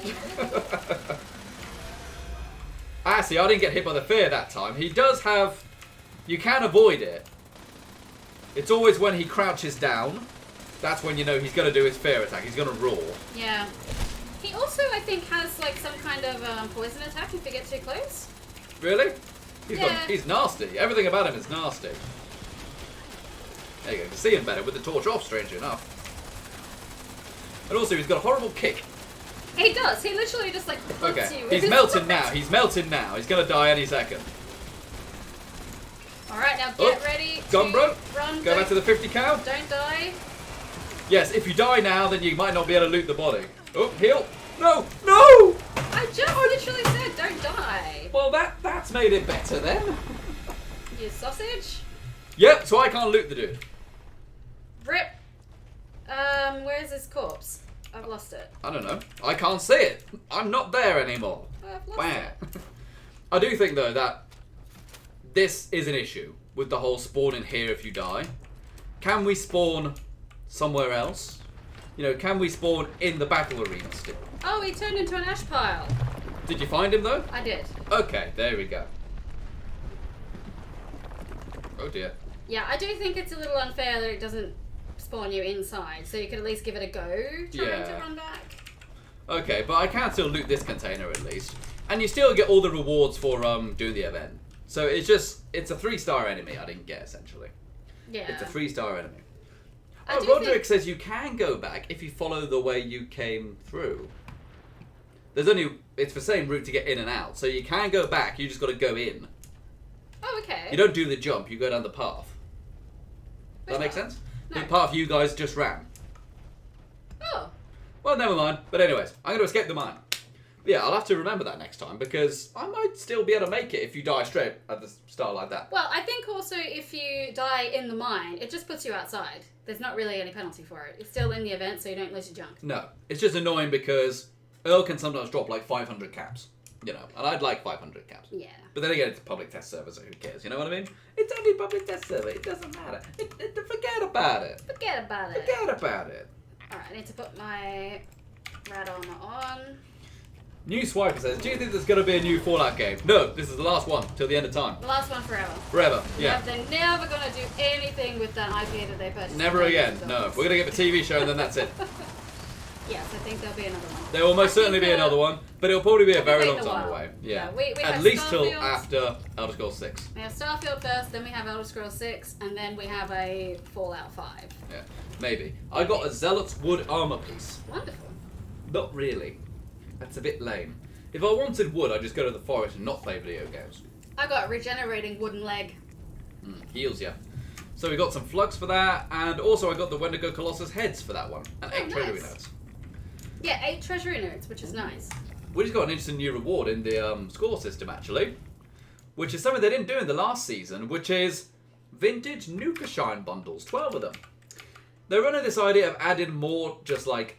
See, I didn't get hit by the fear that time. He does have... You can avoid it. It's always when he crouches down. That's when you know he's going to do his fear attack. He's going to roar. Yeah. He also, I think, has like some kind of poison attack if you get too close. Really? Yeah. He's nasty. Everything about him is nasty. There you go. You can see him better with the torch off, strangely enough. And also, he's got a horrible kick. He does. He literally just like puts you. He's melting now. He's melting now. He's going to die any second. Alright, now get ready to Gun bro. run. Go back to the 50 cal. Don't die. Yes, if you die now, then you might not be able to loot the body. Oh, heal. No! No! I just literally said don't die. Well, that's made it better then. You sausage. Yep, so I can't loot the dude. Rip. Where's his corpse? I've lost it. I don't know. I can't see it. I'm not there anymore. I've lost Bam. it. I do think, though, that this is an issue with the whole spawning here if you die. Can we spawn somewhere else? You know, can we spawn in the battle arena still? Oh, he turned into an ash pile. Did you find him, though? I did. Okay, there we go. Oh, dear. Yeah, I do think it's a little unfair that it doesn't spawn you inside, so you could at least give it a go trying to run back. Okay, but I can still loot this container at least. And you still get all the rewards for doing the event. So it's a 3-star enemy I didn't get, essentially. Yeah. It's a 3-star enemy. I Oh, do Roderick think- says you can go back if you follow the way you came through. It's the same route to get in and out. So you can go back, you just got to go in. Oh, okay. You don't do the jump, you go down the path. Does that make sense? No. The path you guys just ran. Oh. Well, never mind. But anyways, I'm going to escape the mine. But yeah, I'll have to remember that next time because I might still be able to make it if you die straight at the start like that. Well, I think also if you die in the mine, it just puts you outside. There's not really any penalty for it. It's still in the event, so you don't lose your junk. No, it's just annoying because Earl can sometimes drop like 500 caps, you know, and I'd like 500 caps. Yeah. But then again, it's a public test server, so who cares? You know what I mean? It's only a public test server. It doesn't matter. Forget about it. Forget about it. Forget about it. Alright, I need to put my rat armor on. New Swiper says, do you think there's going to be a new Fallout game? No, this is the last one till the end of time. The last one forever. Forever, yeah. They're never going to do anything with that IP that they purchased. Never again, no. We're going to get a TV show and then that's it. Yes, I think there'll be another one. There will most certainly be another one, but it'll probably be a very take long a time while. away. Yeah, Yeah, we at have least till Starfield. after Elder Scrolls 6. We have Starfield first, then we have Elder Scrolls 6, and then we have a Fallout 5. Yeah, maybe. I got a Zealot's wood armor piece. Wonderful. Not really. That's a bit lame. If I wanted wood, I'd just go to the forest and not play video games. I got a regenerating wooden leg. Heals ya. So we got some flugs for that, and also I got the Wendigo Colossus heads for that one, and 8 nice. treasury notes. Yeah, 8 treasury notes, which is nice. We just got an interesting new reward in the score system, actually, which is something they didn't do in the last season, which is vintage Nuke Shine bundles, 12 of them. They're running this idea of adding more, just like,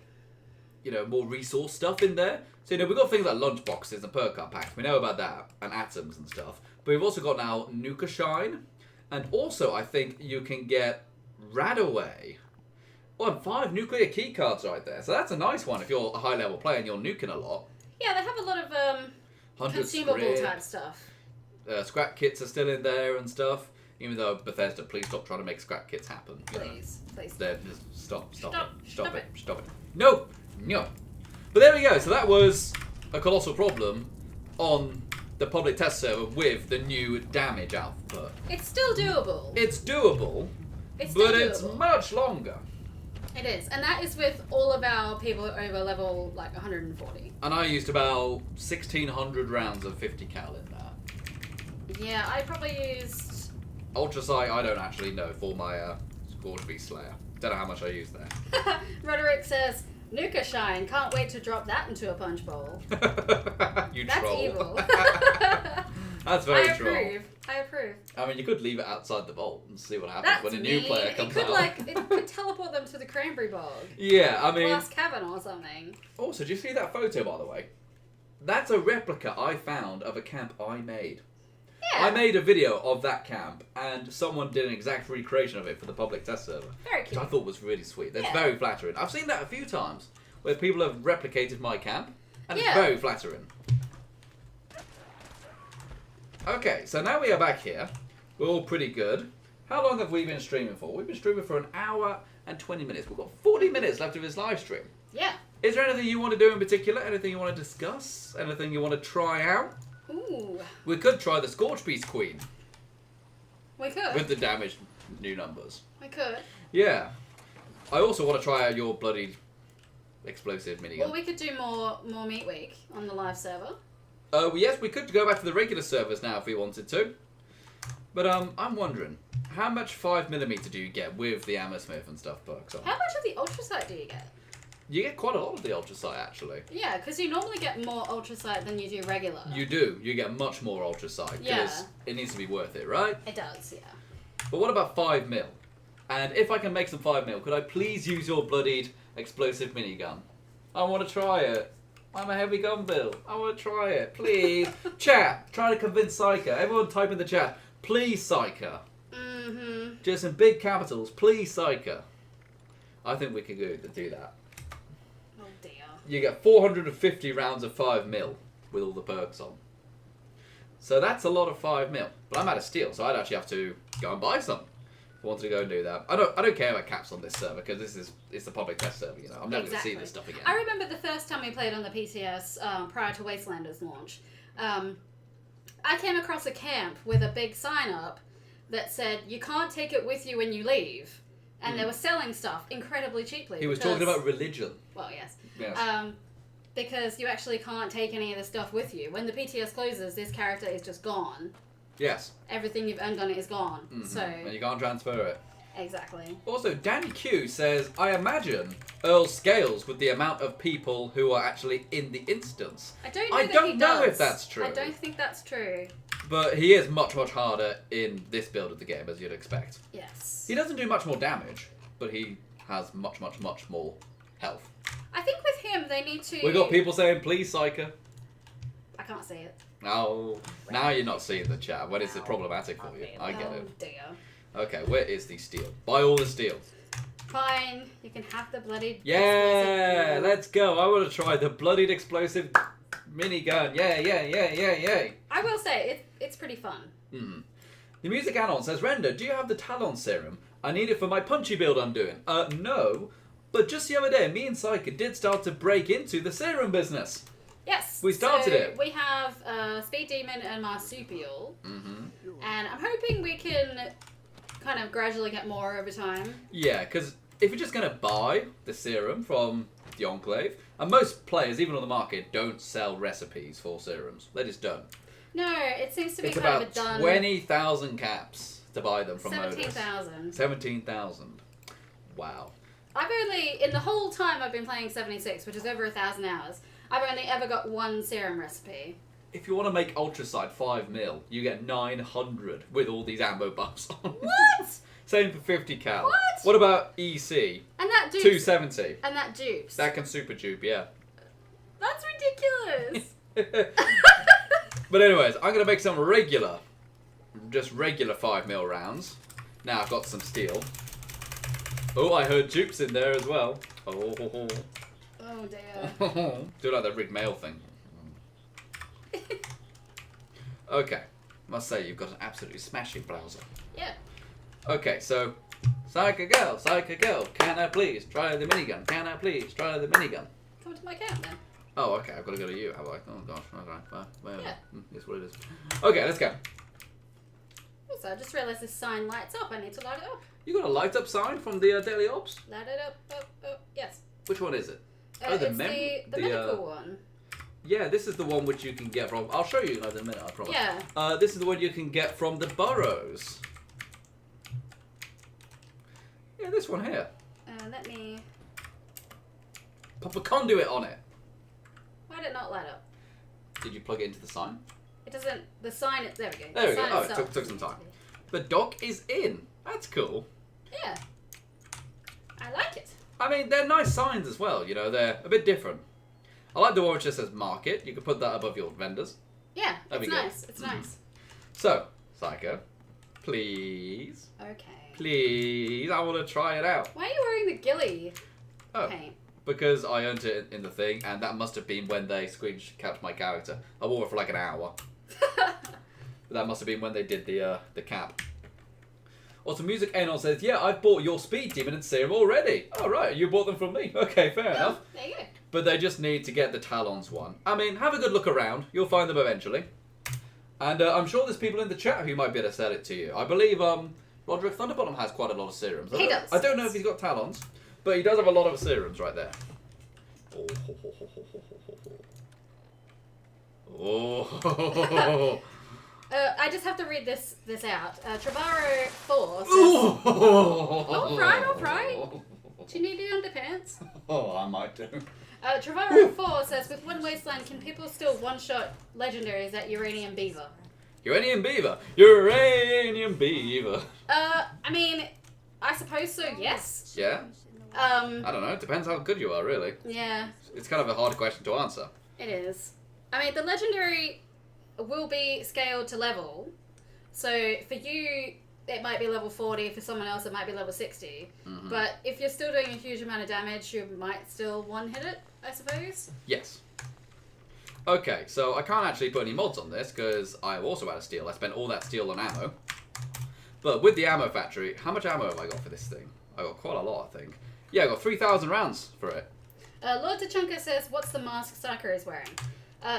more resource stuff in there. So, we've got things like lunch boxes and perk up packs. We know about that, and atoms and stuff. But we've also got now Nuke Shine, and also I think you can get Radaway. Oh, and 5 nuclear key cards right there. So that's a nice one if you're a high level player and you're nuking a lot. Yeah, they have a lot of 100 consumable script. type stuff. Scrap kits are still in there and stuff. Even though Bethesda, please stop trying to make scrap kits happen. Please. They're just stop Stop it. No. But there we go. So that was a Colossal Problem on the public test server with the new damage output. It's still doable. It's doable, It's still but doable. it's much longer. It is, and that is with all of our people over level like 140. And I used about 1,600 rounds of 50 cal in that. Yeah, I probably used. Ultra Sight, I don't actually know for my Scorch Beast Slayer. Don't know how much I used there. Roderick says, Nuka Shine, can't wait to drop that into a punch bowl. You That's troll. evil. That's very I troll. approve. I approve. I mean, you could leave it outside the vault and see what happens That's when a new mean. player comes it could, out. it could teleport them to the cranberry bog. Yeah, I mean. Glass cavern or something. Also, did you see that photo, by the way? That's a replica I found of a camp I made. Yeah. I made a video of that camp, and someone did an exact recreation of it for the public test server. Very Which cute. I thought was really sweet. That's Yeah. very flattering. I've seen that a few times, where people have replicated my camp, and Yeah. it's very flattering. Okay, so now we are back here. We're all pretty good. How long have we been streaming for? We've been streaming for 1 hour and 20 minutes. We've got 40 minutes left of this live stream. Yeah. Is there anything you want to do in particular? Anything you want to discuss? Anything you want to try out? Ooh. We could try the Scorch Beast Queen We could. with the damaged new numbers. We could. Yeah. I also want to try out your bloody explosive minigun. Well, we could do more Meat Week on the live server. Yes, we could go back to the regular servers now if we wanted to. But I'm wondering, how much 5mm do you get with the Ammo Smith and stuff perks on? How much of the Ultra Sight do you get? You get quite a lot of the Ultra Sight, actually. Yeah, because you normally get more Ultra Sight than you do regular. You do. You get much more Ultra Sight. Because Yeah. it needs to be worth it, right? It does, yeah. But what about 5mm? And if I can make some 5mm, could I please use your bloodied explosive minigun? I want to try it. I'm a heavy gun build. I want to try it. Please. Chat, try to convince Psyker. Everyone type in the chat. Please, Psyker. Mm-hmm. Just in big capitals. Please, Psyker. I think we could do that. Oh dear. You get 450 rounds of 5mm with all the perks on. So that's a lot of 5mm. But I'm out of steel, so I'd actually have to go and buy some. If I wanted to go and do that. I don't care about caps on this server because it's the public test server. I'm never going to see this stuff again. I remember the first time we played on the PTS prior to Wastelanders launch. I came across a camp with a big sign up that said you can't take it with you when you leave, and they were selling stuff incredibly cheaply. He was talking about religion. Well, yes. Yes. Because you actually can't take any of the stuff with you. When the PTS closes, this character is just gone. Yes. Everything you've earned on it is gone. Mm-hmm. So and you can't transfer it. exactly. Also, Danny Q says, I imagine Earl scales with the amount of people who are actually in the instance. I don't know. I that don't he know does. if that's true. I don't think that's true. But he is much, much harder in this build of the game, as you'd expect. Yes. He doesn't do much more damage, but he has much, much, much more health. I think with him they need to. We got people saying, please, Psyker. I can't see it. Oh, now you're not seeing the chat. When it's problematic for you. I get Oh it. dear. Okay, where is the steel? Buy all the steel. Fine, you can have the bloody. Yeah, explosive. let's go. I want to try the bloodied explosive Minigun, yay. I will say, it's pretty fun. The music add-on says, Render, do you have the Talon serum? I need it for my punchy build I'm doing. No. But just the other day, me and Psyker did start to break into the serum business. Yes. We started it. We have Speed Demon and Marsupial. And I'm hoping we can kind of gradually get more over time. Yeah, because if you're just going to buy the serum from the Enclave, and most players, even on the market, don't sell recipes for serums. They just don't. No, it seems to be It's kind about of a done... 20,000 caps to buy them from Modus. 17,000. 17,000. Wow. I've only, in the whole time I've been playing 76, which is over 1,000 hours, I've only ever got one serum recipe. If you want to make Ultracide 5 mil, you get 900 with all these ammo buffs on. What? Same for 50 cal. What? What about EC? And that dupes. 270. And that dupes. That can super dupe, yeah. That's ridiculous. But anyways, I'm going to make some regular, just regular 5 mil rounds. Now I've got some steel. Oh, I heard dupes in there as well. Oh, Oh dear. do like that rigged mail thing. Okay, must say you've got an absolutely smashing browser. Yeah. Okay, so Psykergirl, can I please try the minigun? Can I please try the minigun? Come to my account then. Oh, okay, I've got to go to you, have I? Oh gosh, okay, well, Yeah. That's what it is. Okay, let's go. Also, I just realised this sign lights up. I need to light it up. You got a light up sign from the Daily Ops? Light it up. Oh, yes. Which one is it? It's the medical one. Yeah, this is the one which you can get from. I'll show you in a minute, I promise. Yeah. This is the one you can get from the burrows. Yeah, this one here. Let me... Pop a conduit on it. Why did it not light up? Did you plug it into the sign? It doesn't... The sign... There we go. There we The go. sign Oh, it itself. took some time. The dock is in. That's cool. Yeah. I like it. I mean, they're nice signs as well, you know, they're a bit different. I like the one which just says market. You can put that above your vendors. Yeah, That'd it's be good. nice. It's nice. So, Psycho, please, Okay. please, I want to try it out. Why are you wearing the ghillie Oh, paint? because I earned it in the thing, and that must have been when they screen capped my character. I wore it for like an hour. That must have been when they did the cap. Also, Music Anon says, yeah, I've bought your Speed Demon and Serum already. Oh, right, you bought them from me. Okay, fair enough. There you go. But they just need to get the Talons one. I mean, have a good look around. You'll find them eventually. And I'm sure there's people in the chat who might be able to sell it to you. I believe Roderick Thunderbottom has quite a lot of serums. He does. I don't know if he's got Talons, but he does have a lot of serums right there. Oh. I just have to read this out. Travaro 4 says... All right. Do you need your underpants? Oh, I might do. Travaro 4 says, with one wasteland, can people still one-shot legendaries at Uranium Beaver? Uranium Beaver. Uranium Beaver. I mean, I suppose so, yes. Yeah? I don't know. It depends how good you are, really. Yeah, It's kind of a hard question to answer. it is. I mean, the legendary will be scaled to level. So for you, it might be level 40. For someone else, it might be level 60. Mm-hmm. But if you're still doing a huge amount of damage, you might still one-hit it, I suppose. Yes. Okay, so I can't actually put any mods on this because I'm also out of steel. I spent all that steel on ammo. But with the ammo factory, how much ammo have I got for this thing? I got quite a lot, I think. Yeah, I got 3,000 rounds for it. Lord Tachunka says, what's the mask Psyker is wearing?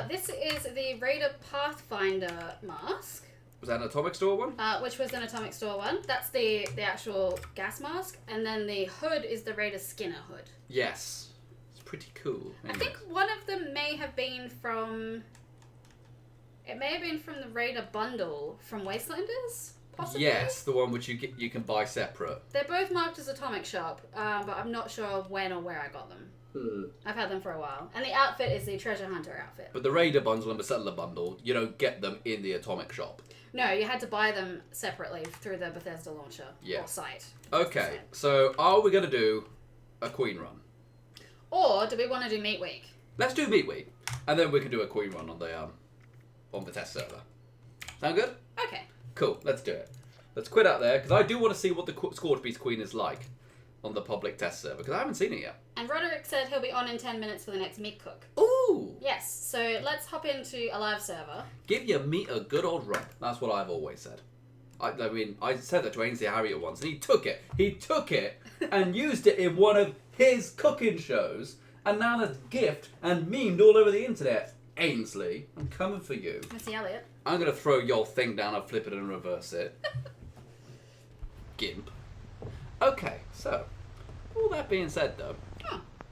This is the Raider Pathfinder mask. Was that an Atomic Store one? Which was an Atomic Store one. That's the actual gas mask. And then the hood is the Raider Skinner hood. Yes. It's pretty cool. I think one of them may have been from... It may have been from the Raider bundle from Wastelanders, possibly? Yes, the one which you can buy separate. They're both marked as Atomic Shop, but I'm not sure when or where I got them. I've had them for a while. And the outfit is the Treasure Hunter outfit. But the Raider bundle and the Settler bundle, you don't get them in the Atomic Shop. No, you had to buy them separately through the Bethesda launcher or site. Okay, so are we going to do a Queen run? Or do we want to do Meat Week? Let's do Meat Week, and then we can do a Queen run on the test server. Sound good? Okay. Cool, let's do it. Let's quit out there, because I do want to see what the Scorch Beast Queen is like. on the public test server because I haven't seen it yet. And Roderick said he'll be on in 10 minutes for the next meat cook. Ooh! Yes, so let's hop into a live server. Give your meat a good old rub. That's what I've always said. I mean, I said that to Ainsley Harriott once, and he took it. He took it and used it in one of his cooking shows, and now that's gift and memed all over the internet. Ainsley, I'm coming for you. Missy Elliott. I'm going to throw your thing down and flip it and reverse it. Gimp. Okay, so, all that being said, though,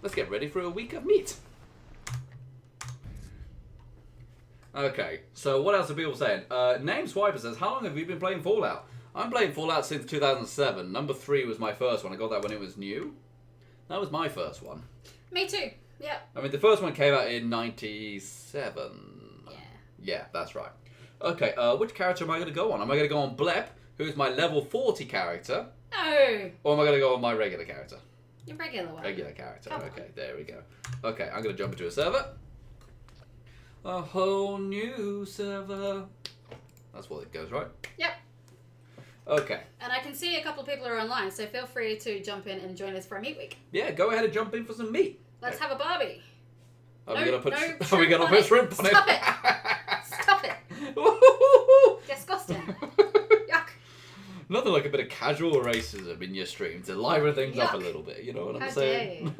let's get ready for a week of meat. Okay, so what else are people saying? Name Swiper says, how long have you been playing Fallout? I'm playing Fallout since 2007. Number 3 was my first one. I got that when it was new. That was my first one. Me too. Yeah. I mean, the first one came out in 97. Yeah. Yeah, that's right. Okay, which character am I going to go on? Am I going to go on Blep, who's my level 40 character? No. Or am I going to go on my regular character? Your regular one. Regular character. Come Okay, on. there we go. Okay, I'm going to jump into a server. A whole new server. That's what it goes, right? Yep. Okay. And I can see a couple of people are online, so feel free to jump in and join us for a meat week. Yeah, go ahead and jump in for some meat. Let's have a Barbie. Are No- we going to no put, are we gonna put shrimp on it? Stop it. Stop it. Disgusting. Yuck. Nothing like a bit of casual racism in your stream to liven things up a Yuck. little bit, you know what I'm How saying?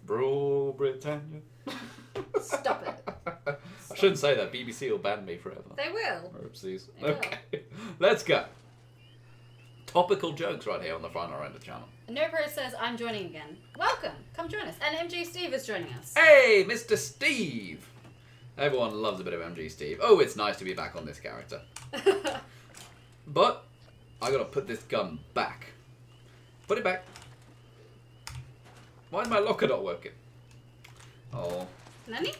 Bro, Britannia. Stop it. I shouldn't say that. BBC will ban me forever. They will. Oopsies. They will. Okay, let's go. Topical jokes right here on the front or end of the channel. NoPro says, I'm joining again. Welcome. Come join us. And MGSteve is joining us. Hey, Mr. Steve! Everyone loves a bit of MGSteve. Oh, it's nice to be back on this character. But, I gotta put this gun back. Put it back. Why is my locker not working? Oh, Nani?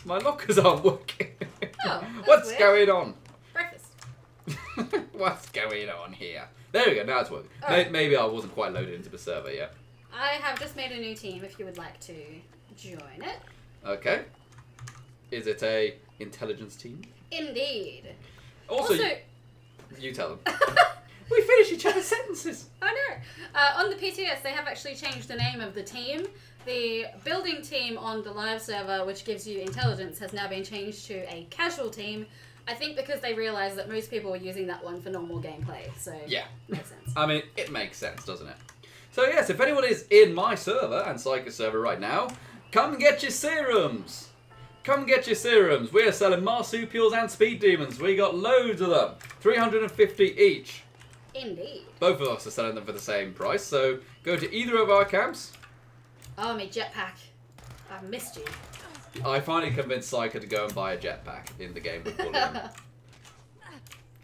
my lockers aren't working. Oh, that's What's weird. going on? Breakfast. What's going on here? There we go, now it's working. Alright. Maybe I wasn't quite loaded into the server yet. I have just made a new team if you would like to join it. Okay. Is it a intelligence team? Indeed. Also, you tell them. We finish each other's sentences. I know. On the PTS, they have actually changed the name of the team. The building team on the live server, which gives you intelligence, has now been changed to a casual team. I think because they realised that most people were using that one for normal gameplay. So Yeah. makes sense. I mean, it makes sense, doesn't it? So yes, if anyone is in my server and Psyker server right now, come get your serums. Come get your serums. We are selling marsupials and speed demons. We got loads of them. 350 each. Indeed. Both of us are selling them for the same price, so go to either of our camps. Oh, my jetpack. I've missed you. I finally convinced Psyker to go and buy a jetpack in the game with bullying.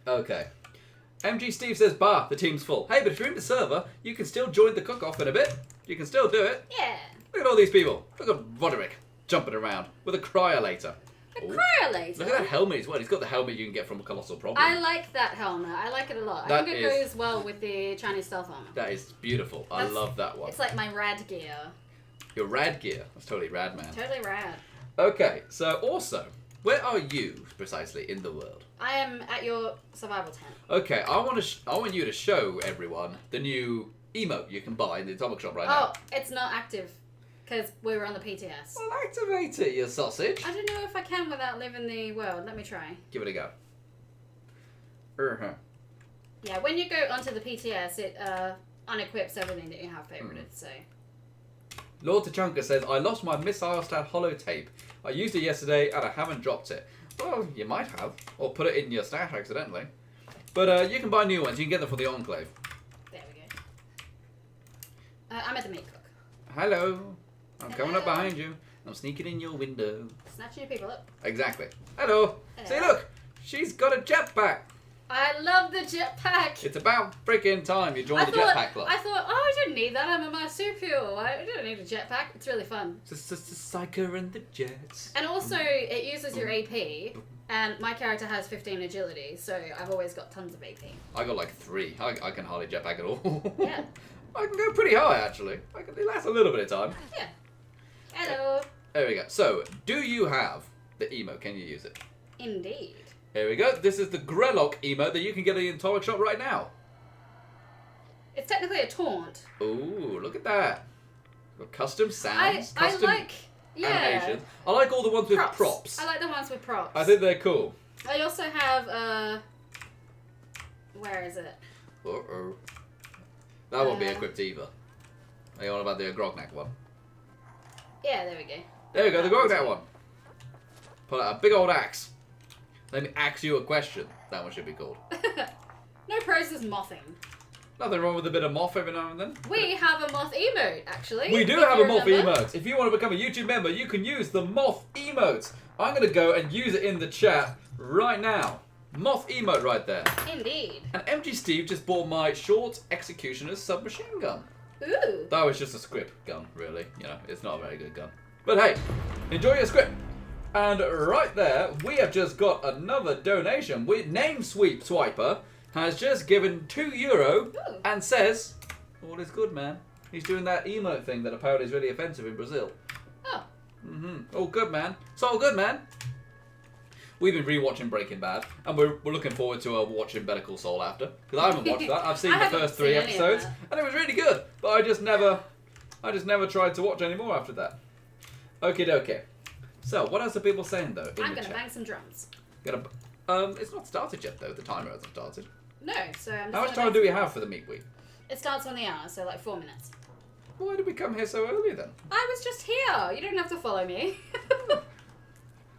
Okay. MGSteve says, bah, the team's full. Hey, but if you're in the server, you can still join the cook-off in a bit. You can still do it. Yeah. Look at all these people. Look at Roderick jumping around with a cryolator. A Ooh. cryolator. Look at that helmet as well. He's got the helmet you can get from a Colossal Problem. I like that helmet. I like it a lot. That I think it is- goes well with the Chinese stealth armor. That is beautiful. I That's- love that one. It's like my rad gear. Your rad gear. That's totally rad, man. Totally rad. Okay, so also, where are you precisely in the world? I am at your survival tent. Okay, I want you to show everyone the new emote you can buy in the Atomic Shop right now. Oh, it's not active because we were on the PTS. Well, activate it, you sausage. I don't know if I can without leaving the world. Let me try. Give it a go. Yeah, when you go onto the PTS, it unequips everything that you have favorited. So Lord Tachanka says, I lost my Missile Stat holotape. I used it yesterday and I haven't dropped it. Well, you might have. Or put it in your stash accidentally. But you can buy new ones. You can get them for the Enclave. there we go. I'm at the meat cook. Hello. I'm coming up Hello. behind you. I'm sneaking in your window. Snatching your people up. Exactly. Hello. Hello. See, look. She's got a jetpack. I love the jetpack. It's about freaking time you joined the jetpack club. I thought, oh, I didn't need that. I'm a marsupial. I don't need a jetpack. It's really fun. It's just the Psyker and the Jets. And also, it uses your AP, and my character has 15 agility, so I've always got tons of AP. I got like 3. I can hardly jetpack at all. Yeah. I can go pretty high actually. It lasts a little bit of time. Yeah. Hello. There we go. So, do you have the emo? Can you use it? Indeed. Here we go. This is the Grellock emote that you can get in the Atomic Shop right now. It's technically a taunt. Ooh, look at that. Got custom sounds, custom I like, yeah. animations. I like all the ones with props. I like the ones with props. I think they're cool. I also have, where is it? Uh-oh. That won't be equipped either. Are you on about the Grognak one? Yeah, there we go. There we go, the Grognak one. Pull out a big old axe. Let me ask you a question. That one should be called. No pros is mothing. Nothing wrong with a bit of moth every now and then. We have a moth emote, actually. We do have a moth emote. If you want to become a YouTube member, you can use the moth emote. I'm going to go and use it in the chat right now. Moth emote right there. Indeed. And MGSteve just bought my short executioner's submachine gun. Ooh. That was just a script gun, really. You know, it's not a very good gun. But hey, enjoy your script. And right there, we have just got another donation. Name Sweep Swiper has just given €2 and says, all is good, man. He's doing that emote thing that apparently is really offensive in Brazil. Oh. All good, man. It's all good, man. We've been rewatching Breaking Bad, and we're looking forward to watching Better Call Saul after. Because I haven't watched that. I've seen the first 3 episodes, and it was really good. But I just never tried to watch any more after that. Okie dokie. So, what else are people saying though? I'm gonna bang some drums. It's not started yet though. The timer hasn't started. No, so I'm just How much time do we have for the meat week? It starts on the hour, so like 4 minutes. Why did we come here so early then? I was just here. You don't have to follow me.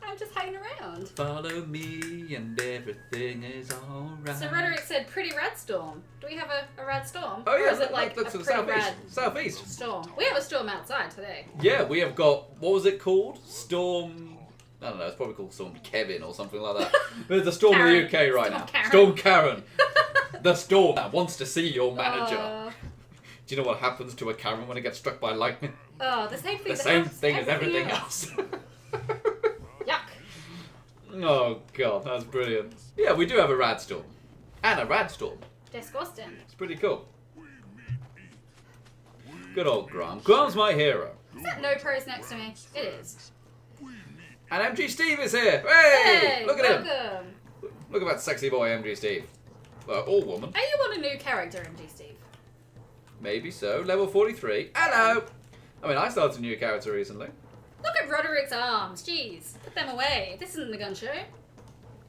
I'm just hanging around. Follow me and everything is alright. So Roderick said pretty rad storm. Do we have a rad storm? Oh yeah, or is it like that's a the pretty southeast. rad Southeast. storm? We have a storm outside today. Yeah, we have got, what was it called? Storm... I don't know, it's probably called Storm Kevin or something like that. There's a storm in the UK right now. Karen. Storm Karen. The storm that wants to see your manager. Do you know what happens to a Karen when it gets struck by lightning? Oh, the same thing. The same thing as everything else. Yuck. Oh god, that's brilliant. Yeah, we do have a rad storm. And a rad storm. Disgusting. It's pretty cool. Good old Graham. Graham's my hero. Is that no pros next to me? It is. And MGSteve is here. Hey! Look at him. Welcome. Look at that sexy boy MGSteve. Well, or woman. Are you on a new character, MGSteve? Maybe so. Level 43. Hello! I mean, I started a new character recently. Look at Roderick's arms. Jeez. Put them away. This isn't the gun show.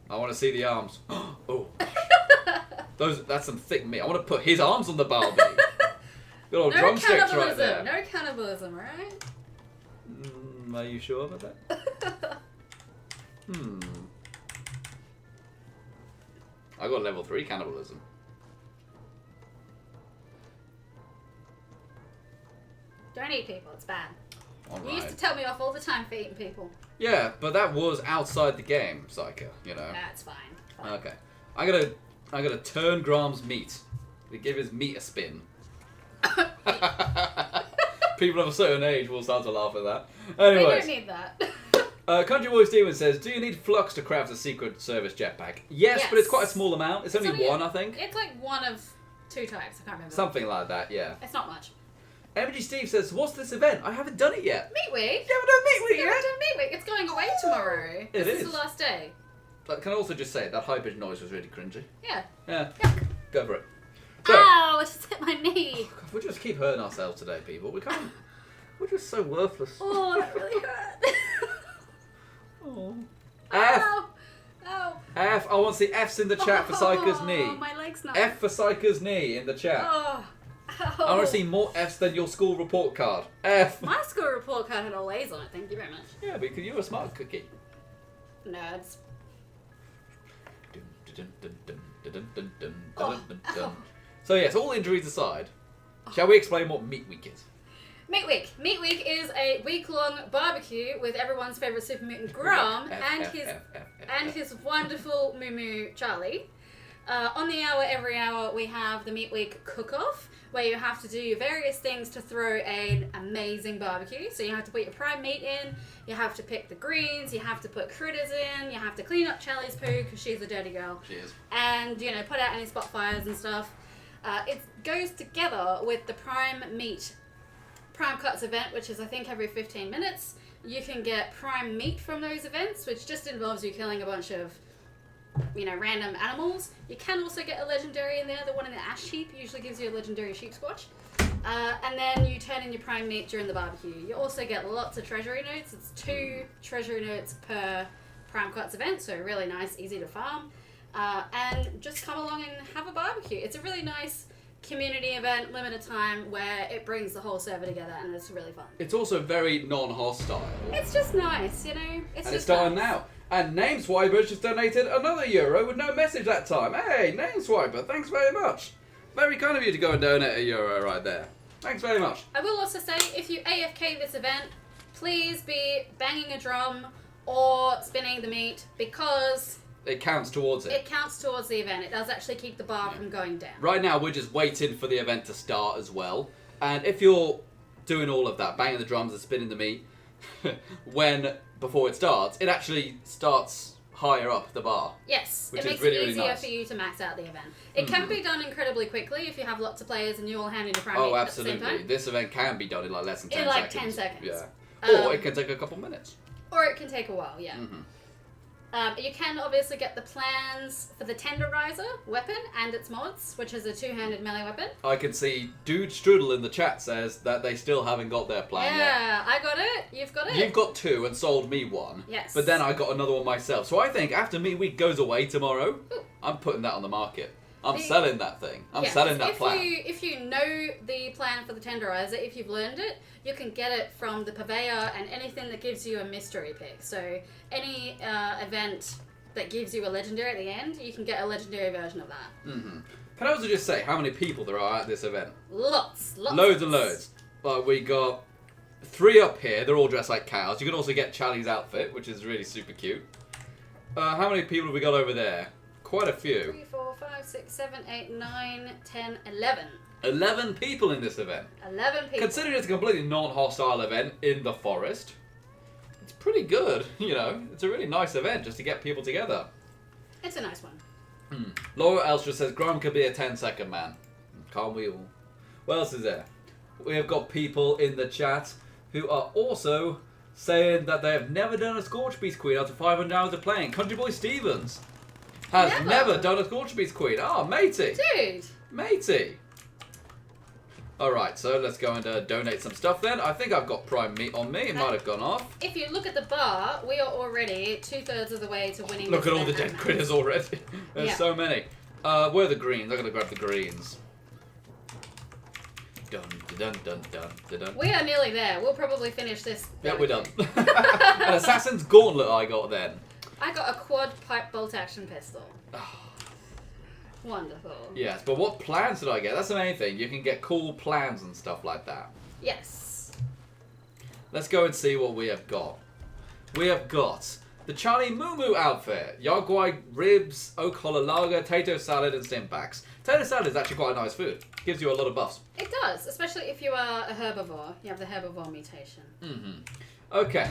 I want to see the arms. Oh. That's some thick meat. I want to put his arms on the Barbie. Good old drumsticks right there. No cannibalism, right? Are you sure about that? I got level 3 cannibalism. Don't eat people, it's bad. All You used to right. tell me off all the time for eating people. Yeah, but that was outside the game, Psyker, you know. That's fine. Fine. Okay. I gotta turn Graham's meat. We give his meat a spin. People of a certain age will start to laugh at that. We Anyways, don't need that. Country Boy Steven says, do you need flux to craft a secret service jetpack? Yes, but it's quite a small amount. It's only one, I think. It's like one of 2 types, I can't remember. Something like that, yeah. It's not much. MGSteve says, what's this event? I haven't done it yet. Meat week? You haven't done meat week You yet? haven't done meat week. It's going away tomorrow. It This is. is the last day. But can I also just say, that high-pitched noise was really cringy. Yeah. Yeah, Yuck. go for it. So, Ow! It just hit my knee. God, we just keep hurting ourselves today, people. We can't... We're just so worthless. Oh, that really hurt. Oh. F. Ow! Ow! F. I want to see F's in the chat for Psyker's knee. Oh, my leg's not. F for Psyker's knee in the chat. Oh. Ow. I want to see more F's than your school report card. F. My school report card had all A's on it, thank you very much. Yeah, because you're a smart cookie. Nerds. So yes, all injuries aside, shall we explain what Meat Week is? Meat Week. Meat Week is a week-long barbecue with everyone's favourite super mutant Grom and his wonderful Moo Charlie. On the hour, every hour, we have the Meat Week cook-off, where you have to do various things to throw an amazing barbecue. So you have to put your prime meat in, you have to pick the greens, you have to put critters in, you have to clean up Charlie's poo, because she's a dirty girl. She is. And, you know, put out any spot fires and stuff. It goes together with the prime cuts event, which is I think every 15 minutes. You can get prime meat from those events, which just involves you killing a bunch of random animals. You can also get a legendary in there. The one in the ash heap usually gives you a legendary sheep squatch. And then you turn in your prime meat during the barbecue. You also get lots of treasury notes. It's 2 treasury notes per prime cuts event, so really nice, easy to farm. And just come along and have a barbecue. It's a really nice community event, limited time, where it brings the whole server together, and it's really fun. It's also very non-hostile. It's just nice, It's starting now. And Nameswiper just donated another euro with no message that time. Hey, Nameswiper, thanks very much. Very kind of you to go and donate a euro right there. Thanks very much. I will also say, if you AFK this event, please be banging a drum or spinning the meat, because it counts towards it. It counts towards the event. It does actually keep the bar from going down. Right now, we're just waiting for the event to start as well. And if you're doing all of that, banging the drums and spinning the meat, before it starts, it actually starts higher up the bar. Yes, which it makes really, it really easier nice for you to max out the event. It can be done incredibly quickly if you have lots of players and you all hand in your prime meat at the same absolutely. time. This event can be done in like less than 10 In seconds. like 10 seconds. Yeah. Or it can take a couple minutes. Or it can take a while, yeah. You can obviously get the plans for the Tenderizer weapon and its mods, which is a 2-handed melee weapon. I can see Dude Strudel in the chat says that they still haven't got their plan yet. Yeah, I got it. You've got it. You've got 2 and sold me 1. Yes. But then I got another one myself. So I think after Meat Week goes away tomorrow, I'm putting that on the market. I'm selling that thing. I'm selling that plan. If you know the plan for the Tenderizer, if you've learned it, you can get it from the purveyor and anything that gives you a mystery pick. So any event that gives you a legendary at the end, you can get a legendary version of that. Can I also just say how many people there are at this event? Lots. Loads and loads. Like we got 3 up here. They're all dressed like cows. You can also get Charlie's outfit, which is really super cute. How many people have we got over there? Quite a few. 3, 4, 5, 6, 7, 8, 9, 10, 11. 11 people in this event. 11 people. Considering it's a completely non-hostile event in the forest, it's pretty good, It's a really nice event just to get people together. It's a nice one. Laura Elstra says, Graham could be a 10-second man. Can't we all? What else is there? We have got people in the chat who are also saying that they have never done a Scorch Beast Queen after 500 hours of playing. Country Boy Stevens has never done a Scorch Beast Queen. Oh, matey. Dude. Matey. Alright, so let's go and donate some stuff then. I think I've got prime meat on me. It might have gone off. If you look at the bar, we are already 2/3 of the way to winning. Look at all the dead critters already. There's so many. Where are the greens? I'm going to grab the greens. Dun, dun, dun, dun, dun, dun. We are nearly there. We'll probably finish this. Yeah, we're done. An Assassin's Gauntlet I got then. I got a quad pipe bolt action pistol. Wonderful. Yes, but what plans did I get? That's the main thing. You can get cool plans and stuff like that. Yes. Let's go and see what we have got. We have got the Charlie Moo Moo outfit. Yagwai ribs, oak hollow lager, tato salad, and stim packs. Tato salad is actually quite a nice food. Gives you a lot of buffs. It does, especially if you are a herbivore. You have the herbivore mutation. Okay.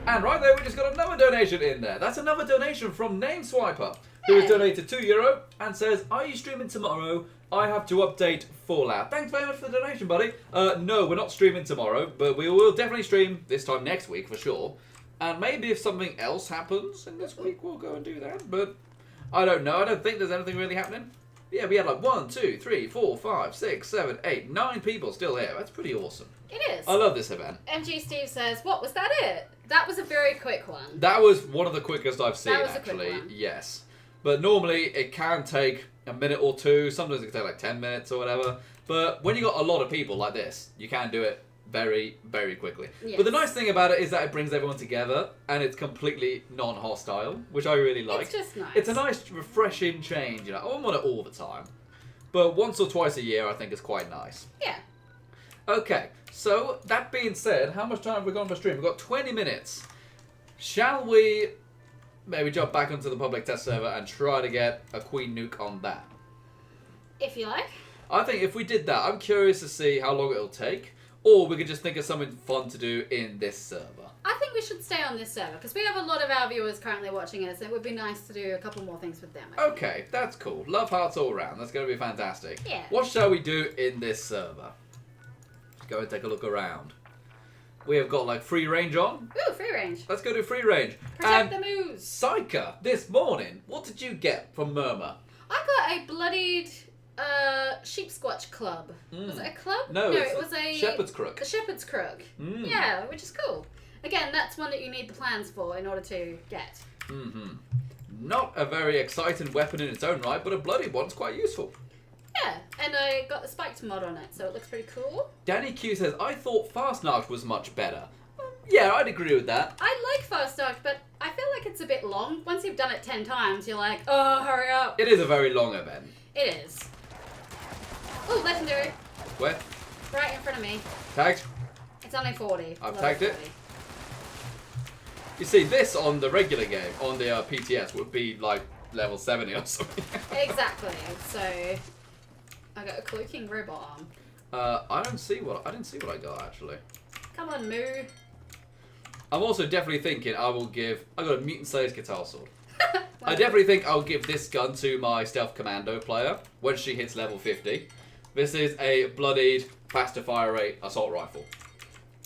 And right there, we just got another donation in there. That's another donation from Nameswiper, who has donated €2 and says, "Are you streaming tomorrow? I have to update Fallout." Thanks very much for the donation, buddy. No, we're not streaming tomorrow, but we will definitely stream this time next week for sure. And maybe if something else happens in this week, we'll go and do that. But I don't know. I don't think there's anything really happening. Yeah, we had like 1, 2, 3, 4, 5, 6, 7, 8, 9 people still here. That's pretty awesome. It is. I love this event. MGSteve says, "What was that? It? That was a very quick one." That was one of the quickest I've seen, That was a quick actually. one. Yes. But normally it can take a minute or two. Sometimes it can take like 10 minutes or whatever. But when you got a lot of people like this, you can do it very, very quickly. Yes. But the nice thing about it is that it brings everyone together and it's completely non-hostile, which I really like. It's just nice. It's a nice, refreshing change. I don't want it all the time. But once or twice a year, I think is quite nice. Yeah. Okay, so that being said, how much time have we got for stream? We've got 20 minutes. Shall we maybe jump back onto the public test server and try to get a Queen Nuke on that? If you like. I think if we did that, I'm curious to see how long it'll take. Or we could just think of something fun to do in this server. I think we should stay on this server, because we have a lot of our viewers currently watching us, and it would be nice to do a couple more things with them. Okay, that's cool. Love hearts all around. That's going to be fantastic. Yeah. What shall we do in this server? Let's go and take a look around. We have got like free range on. Ooh, free range. Let's go to free range. Protect the moose. Psyker, this morning, what did you get from Murmur? I got a bloodied sheep squatch club. Was it a club? No, it was a shepherd's crook. A shepherd's crook. Yeah, which is cool. Again, that's one that you need the plans for in order to get. Not a very exciting weapon in its own right, but a bloody one's quite useful. Yeah, and I got the spiked mod on it, so it looks pretty cool. Danny Q says, I thought Fast Narc was much better. Yeah, I'd agree with that. I like Fast Narc, but I feel like it's a bit long. Once you've done it 10 times, you're like, oh, hurry up. It is a very long event. It is. Oh, legendary. Where? Right in front of me. Tagged. It's only 40. I've level tagged it. 40. You see, this on the regular game, on the PTS, would be like level 70 or something. Exactly. So, I got a cloaking robot arm. I didn't see what I got actually. Come on, Moo. I'm also definitely thinking I got a Mutant Slayer's guitar sword. I definitely think I'll give this gun to my Stealth Commando player when she hits level 50. This is a bloodied, faster fire rate assault rifle.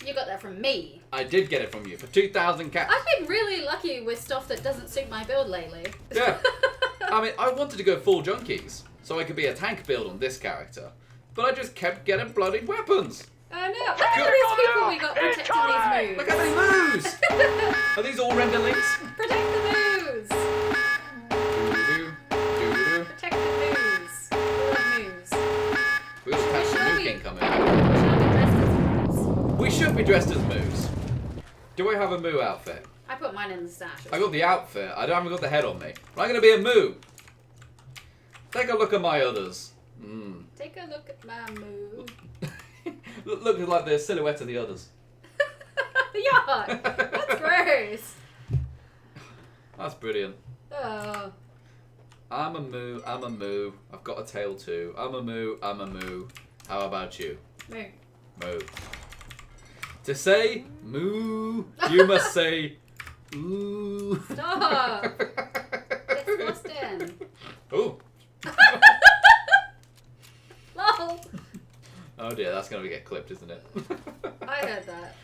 You got that from me. I did get it from you for 2,000 cash. I've been really lucky with stuff that doesn't suit my build lately. Yeah. I mean, I wanted to go full junkies, so I could be a tank build on this character. But I just kept getting bloodied weapons. Oh no, look at all these people we got protecting these moves. Look how many moves! Are these all render links? Protect the moves! Doo-doo, doo-doo. Protect the moves. We love moves. We also have some Shall Nuke we- incoming. We should be dressed as moves. We should be dressed as moves. Do I have a moo outfit? I put mine in the stash. I got the outfit. I haven't got the head on me. But I'm going to be a moo. Take a look at my others. Take a look at my move. Look like the silhouette of the others. Yuck! That's gross. That's brilliant. Oh. I'm a moo. I'm a moo. I've got a tail too. I'm a moo. I'm a moo. How about you? Moo. Moo. To say moo, you must say ooh. Stop. It's lost in. Ooh. Lol. Oh dear, that's going to get clipped, isn't it? I heard that.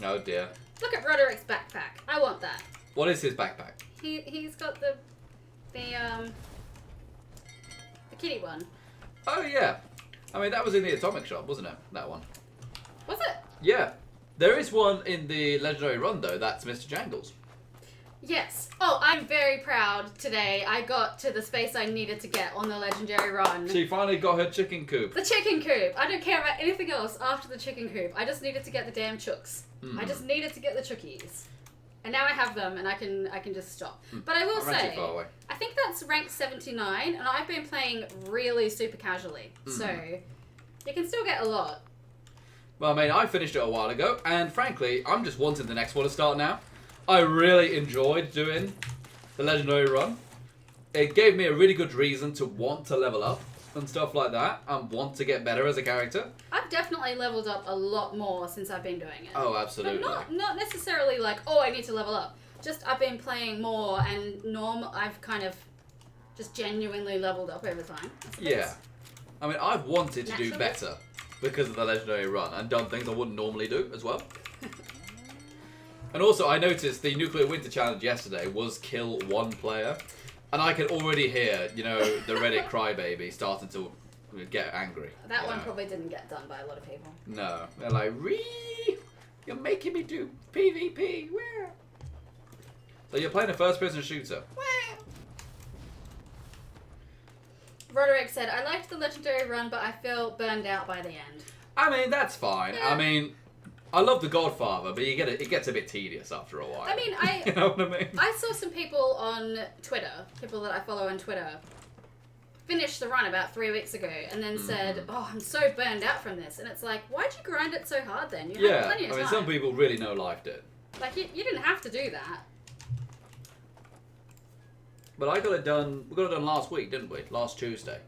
Oh dear. Look at Roderick's backpack. I want that. What is his backpack? He's got the kitty one. Oh yeah. I mean, that was in the Atomic Shop, wasn't it? That one. Was it? Yeah. There is one in the Legendary Run, though. That's Mr. Jangles. Yes. Oh, I'm very proud today. I got to the space I needed to get on the Legendary Run. She finally got her chicken coop. The chicken coop. I don't care about anything else after the chicken coop. I just needed to get the damn chooks. I just needed to get the chookies. And now I have them, and I can just stop. But I will I ran too say, far away. I think that's rank 79, and I've been playing really super casually. So, you can still get a lot. Well, I mean, I finished it a while ago, and frankly, I'm just wanting the next one to start now. I really enjoyed doing the Legendary Run. It gave me a really good reason to want to level up and stuff like that, and want to get better as a character. I've definitely leveled up a lot more since I've been doing it. Oh, absolutely. But not necessarily like, oh, I need to level up. Just I've been playing more, and I've kind of just genuinely leveled up over time. Yeah. I mean, I've wanted to do Naturally. better because of the Legendary Run, and done things I wouldn't normally do as well. And also, I noticed the Nuclear Winter Challenge yesterday was kill one player. And I can already hear, the Reddit crybaby starting to get angry. That one probably didn't get done by a lot of people. No. They're like, you're making me do PvP. Where? So you're playing a first-person shooter. Roderick said, I liked the Legendary Run, but I feel burned out by the end. I mean, that's fine. Yeah. I mean, I love The Godfather, but it gets a bit tedious after a while. I mean, you know what I mean? I saw some people on Twitter, people that I follow on Twitter, finish the run about 3 weeks ago and then said, oh, I'm so burned out from this. And it's like, why'd you grind it so hard then? You had plenty of time. Some people really liked it. Like, you didn't have to do that. But I got it done, we got it done last week, didn't we? Last Tuesday.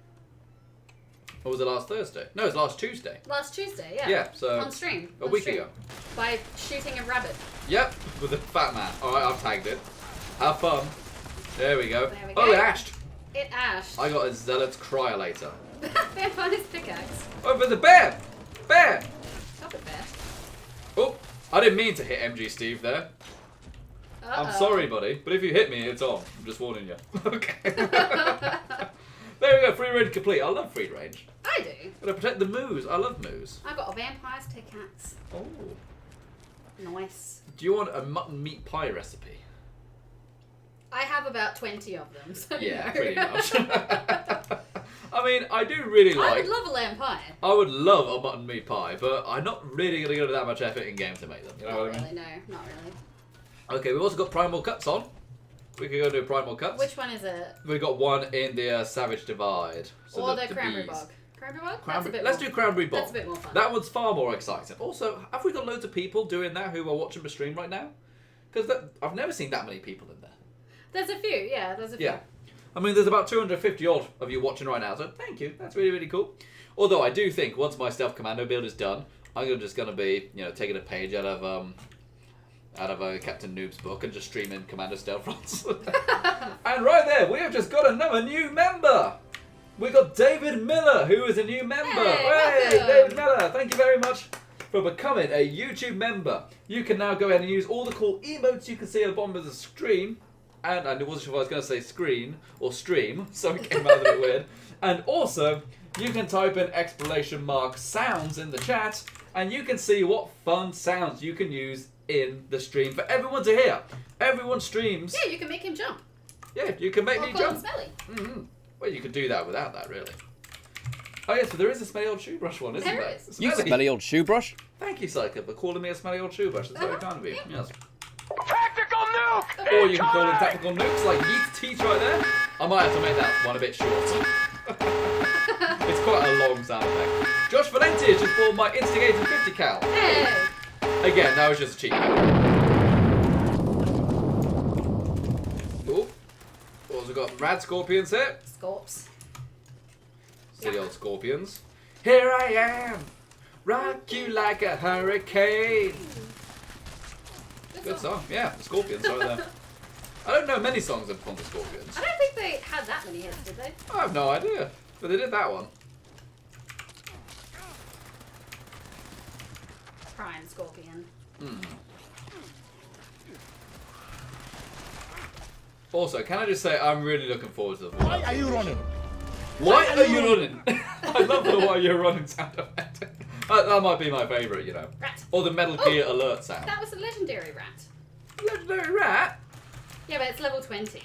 Or was it last Thursday? No, it was last Tuesday. Last Tuesday, yeah. Yeah, so on stream. a week ago. By shooting a rabbit. Yep, with a fat man. Alright, I've tagged it. Have fun. There we go. There we Oh, go. it ashed. It ashed. I got a Zealot's Cryolator. Bear found his pickaxe. Oh, but the bear! Bear! Stop it, Bear. Oh, I didn't mean to hit MGSteve there. I'm sorry, buddy, but if you hit me, it's on. I'm just warning you. Okay. There we go, free range complete. I love free range. I do. Gotta protect the moose. I love moose. I've got a vampire's pickaxe. Oh. Nice. Do you want a mutton meat pie recipe? I have about 20 of them. So Yeah, no. pretty much. I mean, I do really like... I would love a lamb pie. I would love a mutton meat pie, but I'm not really going to go to that much effort in game to make them. You know Not what I really, mean? no, not really. Okay, we've also got primal cuts on. We can go do primal cuts. Which one is it? We've got one in the Savage Divide. So Or the cranberry bees. bog. Cranberry bog? That's a Cranberry. bit Let's more. do cranberry bog. That's a bit more fun. That one's far more exciting. Also, have we got loads of people doing that who are watching the stream right now? Because I've never seen that many people in there. There's a few, yeah, there's a few. Yeah. I mean, there's about 250 odd of you watching right now, so thank you. That's really, really cool. Although I do think once my stealth commando build is done, I'm just going to be, taking a page out of Captain Noob's book and just streaming commando stealth runs. And right there, we have just got another new member. We got David Miller, who is a new member. Hey, welcome. David Miller, thank you very much for becoming a YouTube member. You can now go ahead and use all the cool emotes you can see at the bottom of the screen. And I wasn't sure if I was going to say screen or stream, so it came out a bit weird. And also, you can type in ! sounds in the chat, and you can see what fun sounds you can use in the stream for everyone to hear. Everyone streams. Yeah, you can make him jump. Yeah, you can make Or me call him jump. smelly. Mm-hmm. Well, you could do that without that, really. Oh, yes, but there is a smelly old shoe brush one, isn't there? There is. You smelly old shoe brush. Thank you, Psyker, for calling me a smelly old shoe brush. That's very kind of you. Yes. Tactical nuke! Or you can call them Incoming! tactical nukes like Yeet Teeth right there. I might have to make that one a bit shorter. It's quite a long sound effect. Josh Valenti has just bought my instigating 50 cal. Hey! Again, that was just a cheat. Cool. Also got rad scorpions here. Scorps. Silly old scorpions. Here I am, rock you like a hurricane. Good song, yeah, the Scorpions right there. I don't know many songs from the Scorpions. I don't think they had that many hits, did they? I have no idea, but they did that one. Prime Scorpion. Also, can I just say I'm really looking forward to the Why are you running? Why are you running? I love the why you're running sound effect. That might be my favourite, Rat. Or the Metal Gear alert sound. That was a legendary rat. Legendary rat? Yeah, but it's level 20.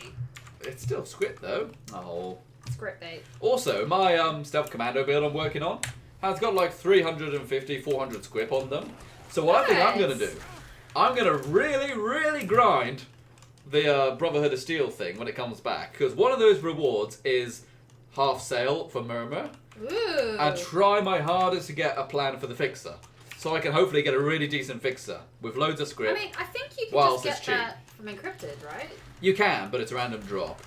It's still script though. Oh. Script bait. Also, my stealth commando build I'm working on has got like 350, 400 squip on them. So what I think I'm going to Nice. do, I'm going to really, really grind the Brotherhood of Steel thing when it comes back. Because one of those rewards is half sale for Murmur. Ooh. And try my hardest to get a plan for the fixer. So I can hopefully get a really decent fixer with loads of I script. mean, I think you can Whilst just it's get cheap. that from encrypted, right? You can, but it's a random drop.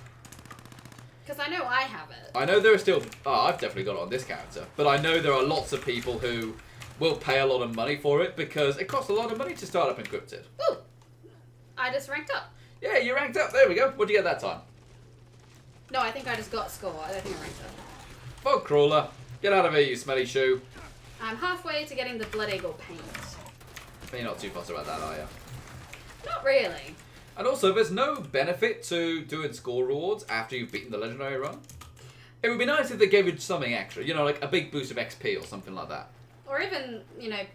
Because I know I have it. I know there are still... Oh, I've definitely got it on this character. But I know there are lots of people who will pay a lot of money for it because it costs a lot of money to start up encrypted. Ooh. I just ranked up. Yeah, you ranked up. There we go. What'd you get that time? No, I think I just got a score. I don't think I ranked up. Fog Crawler. Get out of here, you smelly shoe. I'm halfway to getting the Blood Eagle paint. You're not too fussed about that, are you? Not really. And also, there's no benefit to doing score rewards after you've beaten the legendary run. It would be nice if they gave you something extra, like a big boost of XP or something like that. Or even,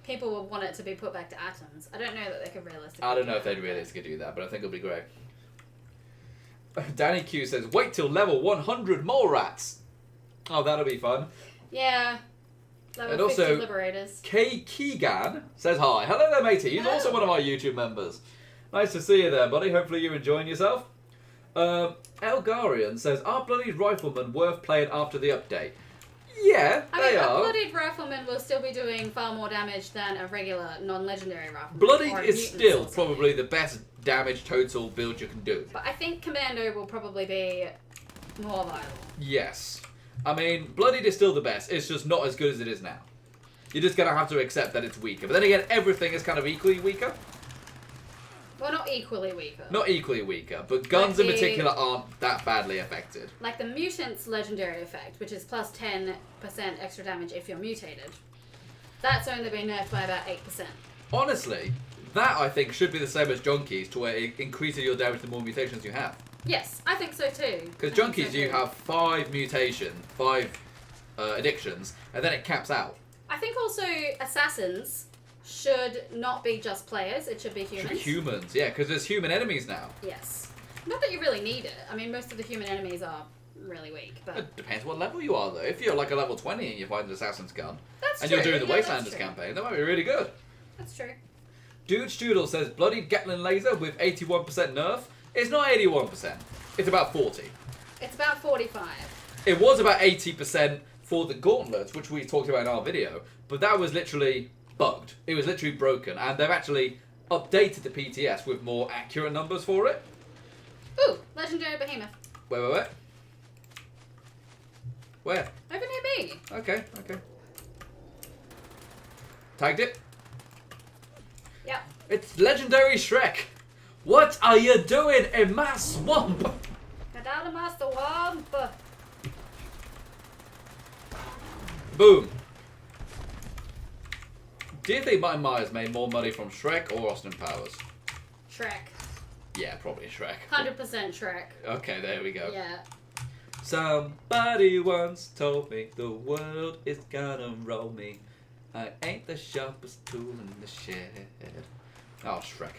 people would want it to be put back to atoms. I don't know that they could realistically. I don't know do if they'd that. realistically do that, but I think it'll be great. Danny Q says, wait till level 100 mole rats. Oh, that'll be fun. Yeah. Level And 50 also- Liberators. K. Keegan says hi. Hello there, matey. He's also one of our YouTube members. Nice to see you there, buddy. Hopefully you're enjoying yourself. Elgarian says, are Bloodied Riflemen worth playing after the update? Yeah, I they mean, a are. Bloodied Rifleman will still be doing far more damage than a regular non-legendary Rifleman. Bloodied or a is mutant still or something. probably the best damage total build you can do. But I think Commando will probably be more viable. Yes. I mean, Bloodied is still the best. It's just not as good as it is now. You're just going to have to accept that it's weaker. But then again, everything is kind of equally weaker. Well, not equally weaker. Not equally weaker, but guns in Like the- particular aren't that badly affected. Like the Mutant's legendary effect, which is plus 10% extra damage if you're mutated. That's only been nerfed by about 8%. Honestly, That, I think, should be the same as Junkies, to where it increases your damage the more mutations you have. Yes, I think so too. Because Junkies, you have 5 addictions, and then it caps out. I think also assassins should not be just players, it should be humans. Humans, yeah, because there's human enemies now. Yes. Not that you really need it. I mean, most of the human enemies are really weak, but... It depends what level you are, though. If you're like a level 20 and you find an assassin's gun, That's and true. you're doing the Yeah, that's Wastelanders true. campaign, that might be really good. That's true. Dude Strudel says, bloody Gatling laser with 81% nerf. It's not 81%. It's about 40. It's about 45. It was about 80% for the gauntlets, which we talked about in our video, but that was literally bugged. It was literally broken, and they've actually updated the PTS with more accurate numbers for it. Ooh, Legendary Behemoth. Where? Where? Over near me. Okay. Tagged it. Yep. It's Legendary Shrek. What are you doing in my swamp? Get out of my swamp. Boom. Do you think Mike Myers made more money from Shrek or Austin Powers? Shrek. Yeah, probably Shrek. 100% Shrek. Okay, there we go. Yeah. Somebody once told me the world is gonna roll me. I ain't the sharpest tool in the shed. Oh, Shrek.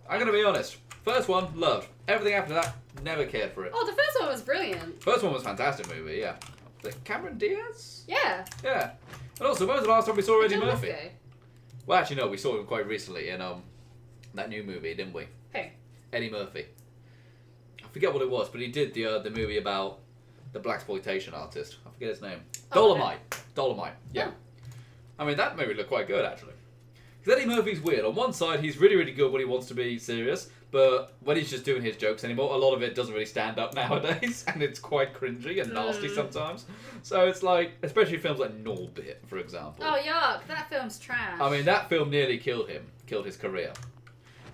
I'm gonna be honest. First one, loved. Everything after that, never cared for it. Oh, the first one was brilliant. First one was a fantastic movie, yeah. The Cameron Diaz? Yeah. Yeah. And also, when was the last time we saw Eddie John Murphy? Lithgow. Well, actually, no, we saw him quite recently in that new movie, didn't we? Who? Eddie Murphy. I forget what it was, but he did the movie about the blaxploitation artist. I forget his name. Oh, Dolomite. Yeah. Oh. I mean, that movie looked quite good, actually. Because Eddie Murphy's weird. On one side, he's really, really good when he wants to be serious, but when he's just doing his jokes anymore, a lot of it doesn't really stand up nowadays, and it's quite cringy and nasty sometimes. So it's like, especially films like Norbit, for example. Oh, yuck. That film's trash. I mean, that film nearly killed his career.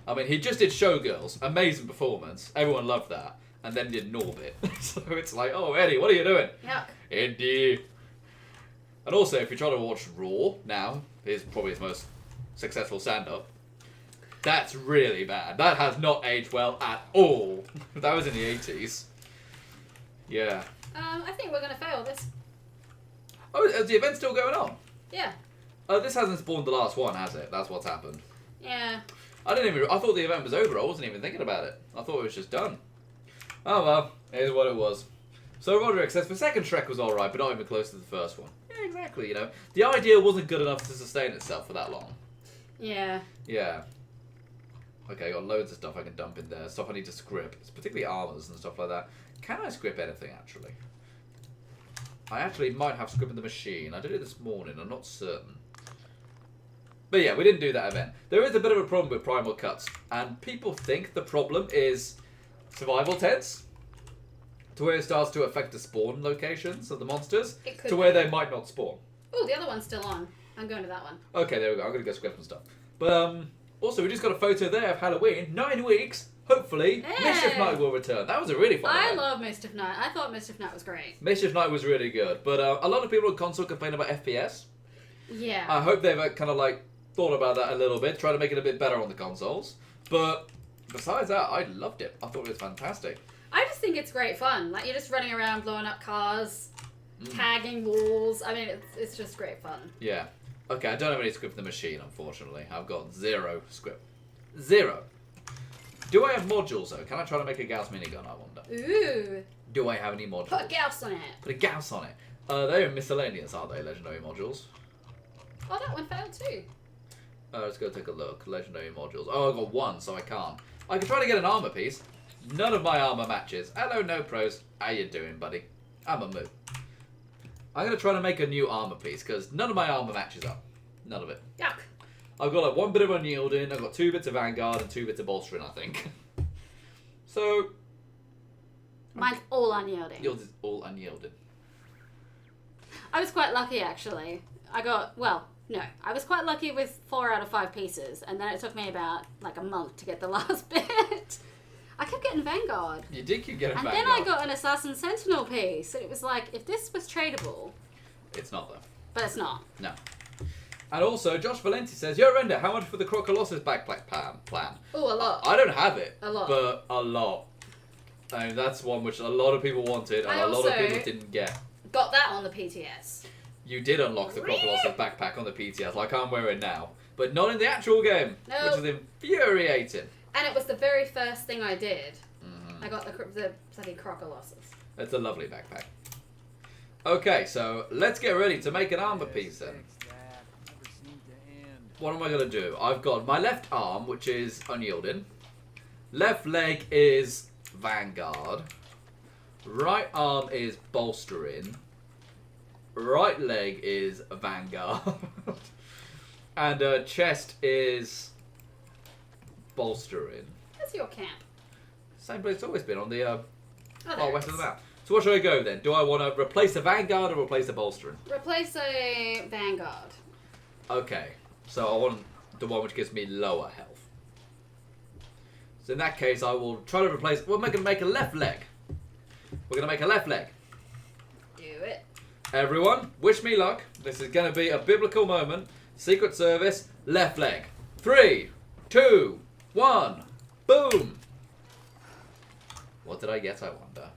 I mean, he just did Showgirls, amazing performance, everyone loved that, and then did Norbit. So it's like, oh, Eddie, what are you doing? Yuck. Eddie. And also, if you try to watch Raw now, is probably his most successful stand-up. That's really bad. That has not aged well at all. That was in the 80s. Yeah. I think we're going to fail this. Oh, is the event still going on? Yeah. Oh, this hasn't spawned the last one, has it? That's what's happened. Yeah. I thought the event was over. I wasn't even thinking about it. I thought it was just done. Oh well, here's what it was. So Roderick says, the second Shrek was alright, but not even close to the first one. Yeah, exactly, you know. The idea wasn't good enough to sustain itself for that long. Yeah. Yeah. Okay, I got loads of stuff I can dump in there. Stuff I need to script. It's particularly armors and stuff like that. Can I script anything, actually? I actually might have scripted the machine. I did it this morning. I'm not certain. But yeah, we didn't do that event. There is a bit of a problem with primal cuts. And people think the problem is survival tents. To where it starts to affect the spawn locations of the monsters. It could To where be. they might not spawn. Oh, the other one's still on. I'm going to that one. Okay, there we go. I'm going to go script and stuff. But also, we just got a photo there of Halloween. 9 weeks. Hopefully, Hey! Mischief Night will return. That was a really fun I event. love Mischief Night. I thought Mischief Night was great. Mischief Night was really good. But a lot of people on console complain about FPS. Yeah. I hope they've kind of like thought about that a little bit, try to make it a bit better on the consoles. But besides that, I loved it. I thought it was fantastic. I just think it's great fun. Like, you're just running around blowing up cars, tagging walls. I mean, it's just great fun. Yeah. Okay, I don't have any script for the machine, unfortunately. I've got 0 script. 0. Do I have modules, though? Can I try to make a Gauss minigun, I wonder? Ooh. Do I have any modules? Put a Gauss on it. Put a Gauss on it. They're miscellaneous, aren't they, legendary modules? Oh, that one failed too. Let's go take a look. Legendary modules. Oh, I've got 1, so I can't. I can try to get an armor piece. None of my armor matches. Hello, NoPros. How you doing, buddy? I'm a moo. I'm going to try to make a new armor piece, because none of my armor matches up. None of it. Yuck. I've got like 1 bit of unyielding, I've got 2 bits of Vanguard, and 2 bits of bolstering, I think. So... Mine's all unyielding. yours is all unyielding. I was quite lucky, actually. I was quite lucky with 4 out of 5 pieces, and then it took me about like a month to get the last bit. I kept getting Vanguard. You did keep getting And Vanguard. then I got an Assassin Sentinel piece, and it was like, if this was tradable, It's not, though. but it's not. No. And also, Josh Valenti says, Yo, Render, how much for the Colossus backpack plan? Oh, a lot. I don't have it. A lot. But a lot. I mean, that's one which a lot of people wanted, and I a lot of also- people didn't get. Got that on the PTS. You did unlock the Colossus backpack on the PTS, like I'm wearing now. But not in the actual game, No. which is infuriating. And it was the very first thing I did. I got the bloody Colossus. It's a lovely backpack. Okay, so let's get ready to make an armor piece then. What am I going to do? I've got my left arm, which is unyielding. Left leg is Vanguard. Right arm is bolstering. Right leg is Vanguard. And chest is bolstering. That's your camp. Same place it's always been, on the Oh, far there west it of is. the map. So what should I go then? Do I want to replace a Vanguard or replace a bolstering? Replace a Vanguard. Okay, so I want the one which gives me lower health. So in that case, I will try to replace... We're going to make a left leg. We're going to make a left leg. Do it. Everyone, wish me luck. This is going to be a biblical moment. Secret Service, left leg. 3, 2, 1, boom! What did I get, I wonder?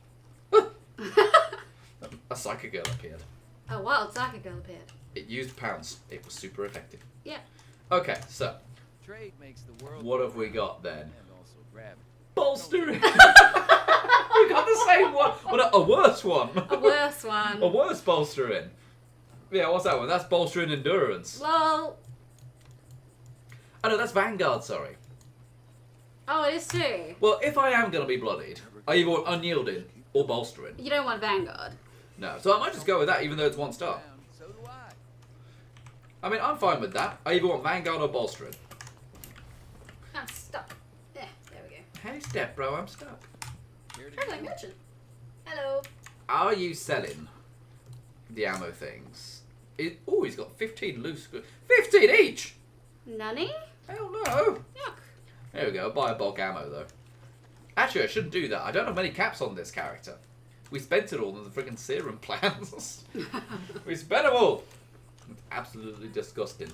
A Psykergirl appeared. A wild Psykergirl appeared. It used pounce. It was super effective. Yeah. Okay, so Trade makes the world what have we got then? and also grab. Bolstering. We got the same one. Well, a worse one. A worse one. A worse bolstering. Yeah, what's that one? That's bolstering endurance. Lol. Oh no, that's Vanguard, sorry. Oh, it is too. Well, if I am going to be bloodied, I either want unyielding or bolstering. You don't want Vanguard. No, so I might just go with that even though it's 1 star. So do I. I mean, I'm fine with that. I either want Vanguard or bolstering. I'm stuck. Yeah, there we go. Hey, step bro, I'm stuck. Here to Traveling go. merchant. Hello. Are you selling the ammo things? Oh, he's got 15 loose. 15 each? Nunny? Hell no. Yuck. There we go. Buy a bulk ammo though. Actually, I shouldn't do that. I don't have many caps on this character. We spent it all on the freaking serum plans. We spent them all. It's absolutely disgusting.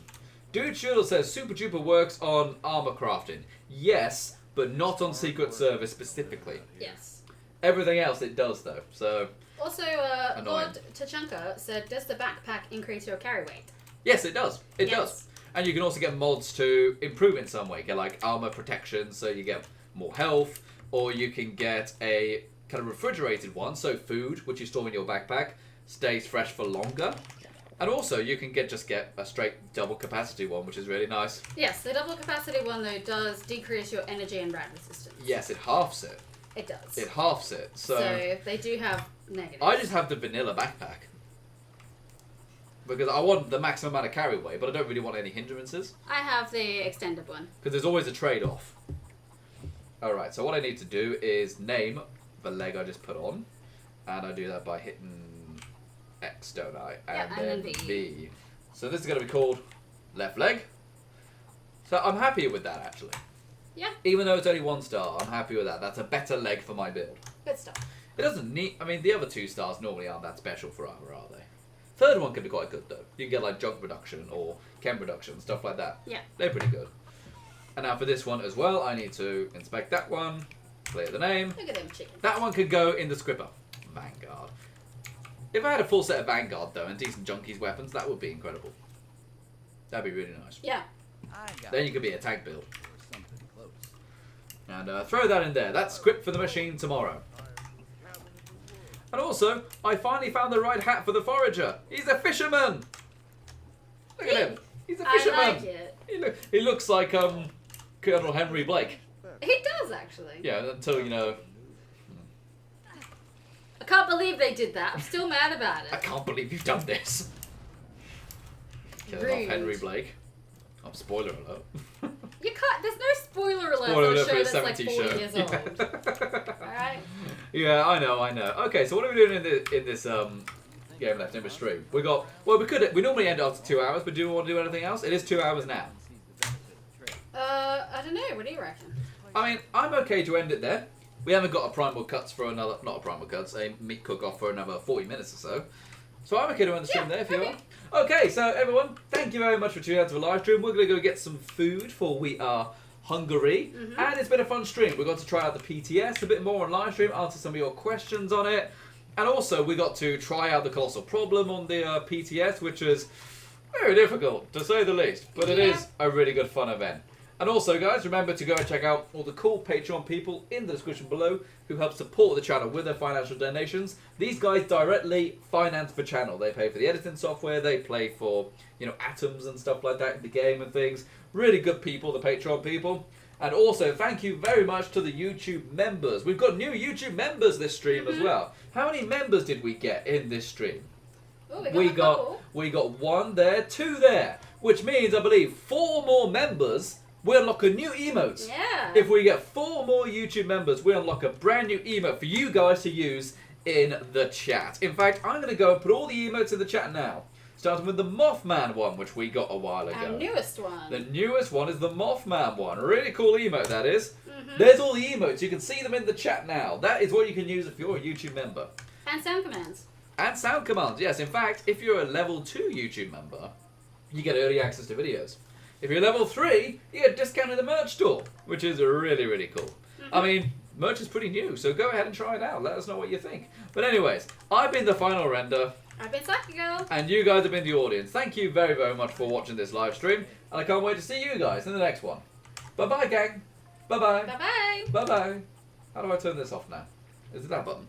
Dude Shuttle says Super Duper works on armor crafting. Yes, but not on Secret Service specifically. Yes. Everything else it does though. So Also, Annoying. Lord Tachanka said, does the backpack increase your carry weight? yes, it does. It Yes. does. And you can also get mods to improve in some way. Get like armor protection, so you get more health, or you can get a kind of refrigerated one, so food, which you store in your backpack, stays fresh for longer. And also, you can get a straight double capacity one, which is really nice. Yes, the double capacity one though does decrease your energy and rad resistance. Yes, it halves it. It does. It halves it. so So they do have negatives. I just have the vanilla backpack. Because I want the maximum amount of carry weight, but I don't really want any hindrances. I have the extended one. Because there's always a trade-off. Alright, so what I need to do is name the leg I just put on. And I do that by hitting X, don't I? Yeah, and then V. So this is going to be called left leg. So I'm happy with that, actually. Yeah, Even though it's only 1 star, I'm happy with that. That's a better leg for my build. good stuff. It doesn't need... I mean, the other 2 stars normally aren't that special for armor, are they? Third one can be quite good, though. You can get, like, junk reduction or chem reduction, stuff like that. Yeah. They're pretty good. And now for this one as well, I need to inspect that one, clear the name. Look at them chickens. That one could go in the scripper. Vanguard. If I had a full set of Vanguard, though, and decent junkies weapons, that would be incredible. That'd be really nice. Yeah. I got Then you could be a tank build. or something close. And throw that in there. That's script for the machine tomorrow. And also, I finally found the right hat for the forager. He's a fisherman. Look at him. He's a fisherman. I like it. He looks like Colonel Henry Blake. He does actually. Yeah, until I can't believe they did that. I'm still mad about I it. can't believe you've done this. Killing off Rude. Henry Blake. Oh, spoiler alert. You can't. There's no spoiler alert Spoiler on a alert show for a that's like 70s 40 show. years old. All right. Yeah, I know. Okay, so what are we doing in this game left in the stream? We normally end after 2 hours, but do we want to do anything else? It is 2 hours now. I don't know. What do you reckon? I mean, I'm okay to end it there. We haven't got a primal cuts for another, not a primal cuts, a meat cook off for another 40 minutes or so. So I'm okay to end the stream Yeah, there if you okay. are. Okay, so everyone, thank you very much for tuning out to the live stream. We're going to go get some food for we are hungry. And it's been a fun stream. We got to try out the PTS a bit more on live stream, answer some of your questions on it. And also we got to try out the Colossal Problem on the PTS, which is very difficult to say the least. But it is a really good fun event. And also, guys, remember to go and check out all the cool Patreon people in the description below who help support the channel with their financial donations. These guys directly finance the channel. They pay for the editing software. They pay for, you know, atoms and stuff like that in the game and things. Really good people, the Patreon people. And also, thank you very much to the YouTube members. We've got new YouTube members this stream as well. How many members did we get in this stream? Ooh, we got We got 1 there, 2 there. Which means, I believe, 4 more members. We unlock a new emote. Yeah. If we get 4 more YouTube members, we unlock a brand new emote for you guys to use in the chat. In fact, I'm going to go and put all the emotes in the chat now. Starting with the Mothman one, which we got a while ago. Our newest one. The newest one is the Mothman one. Really cool emote, that is. There's all the emotes. You can see them in the chat now. That is what you can use if you're a YouTube member. And sound commands. And sound commands, yes. In fact, if you're a level 2 YouTube member, you get early access to videos. If you're level 3, you get a discount in the merch store, which is really, really cool. I mean, merch is pretty new, so go ahead and try it out. Let us know what you think. But anyways, I've been the final render. I've been Psykergirl. And you guys have been the audience. Thank you very, very much for watching this live stream. And I can't wait to see you guys in the next one. Bye-bye, gang. Bye-bye. Bye-bye. Bye-bye. How do I turn this off now? Is it that button?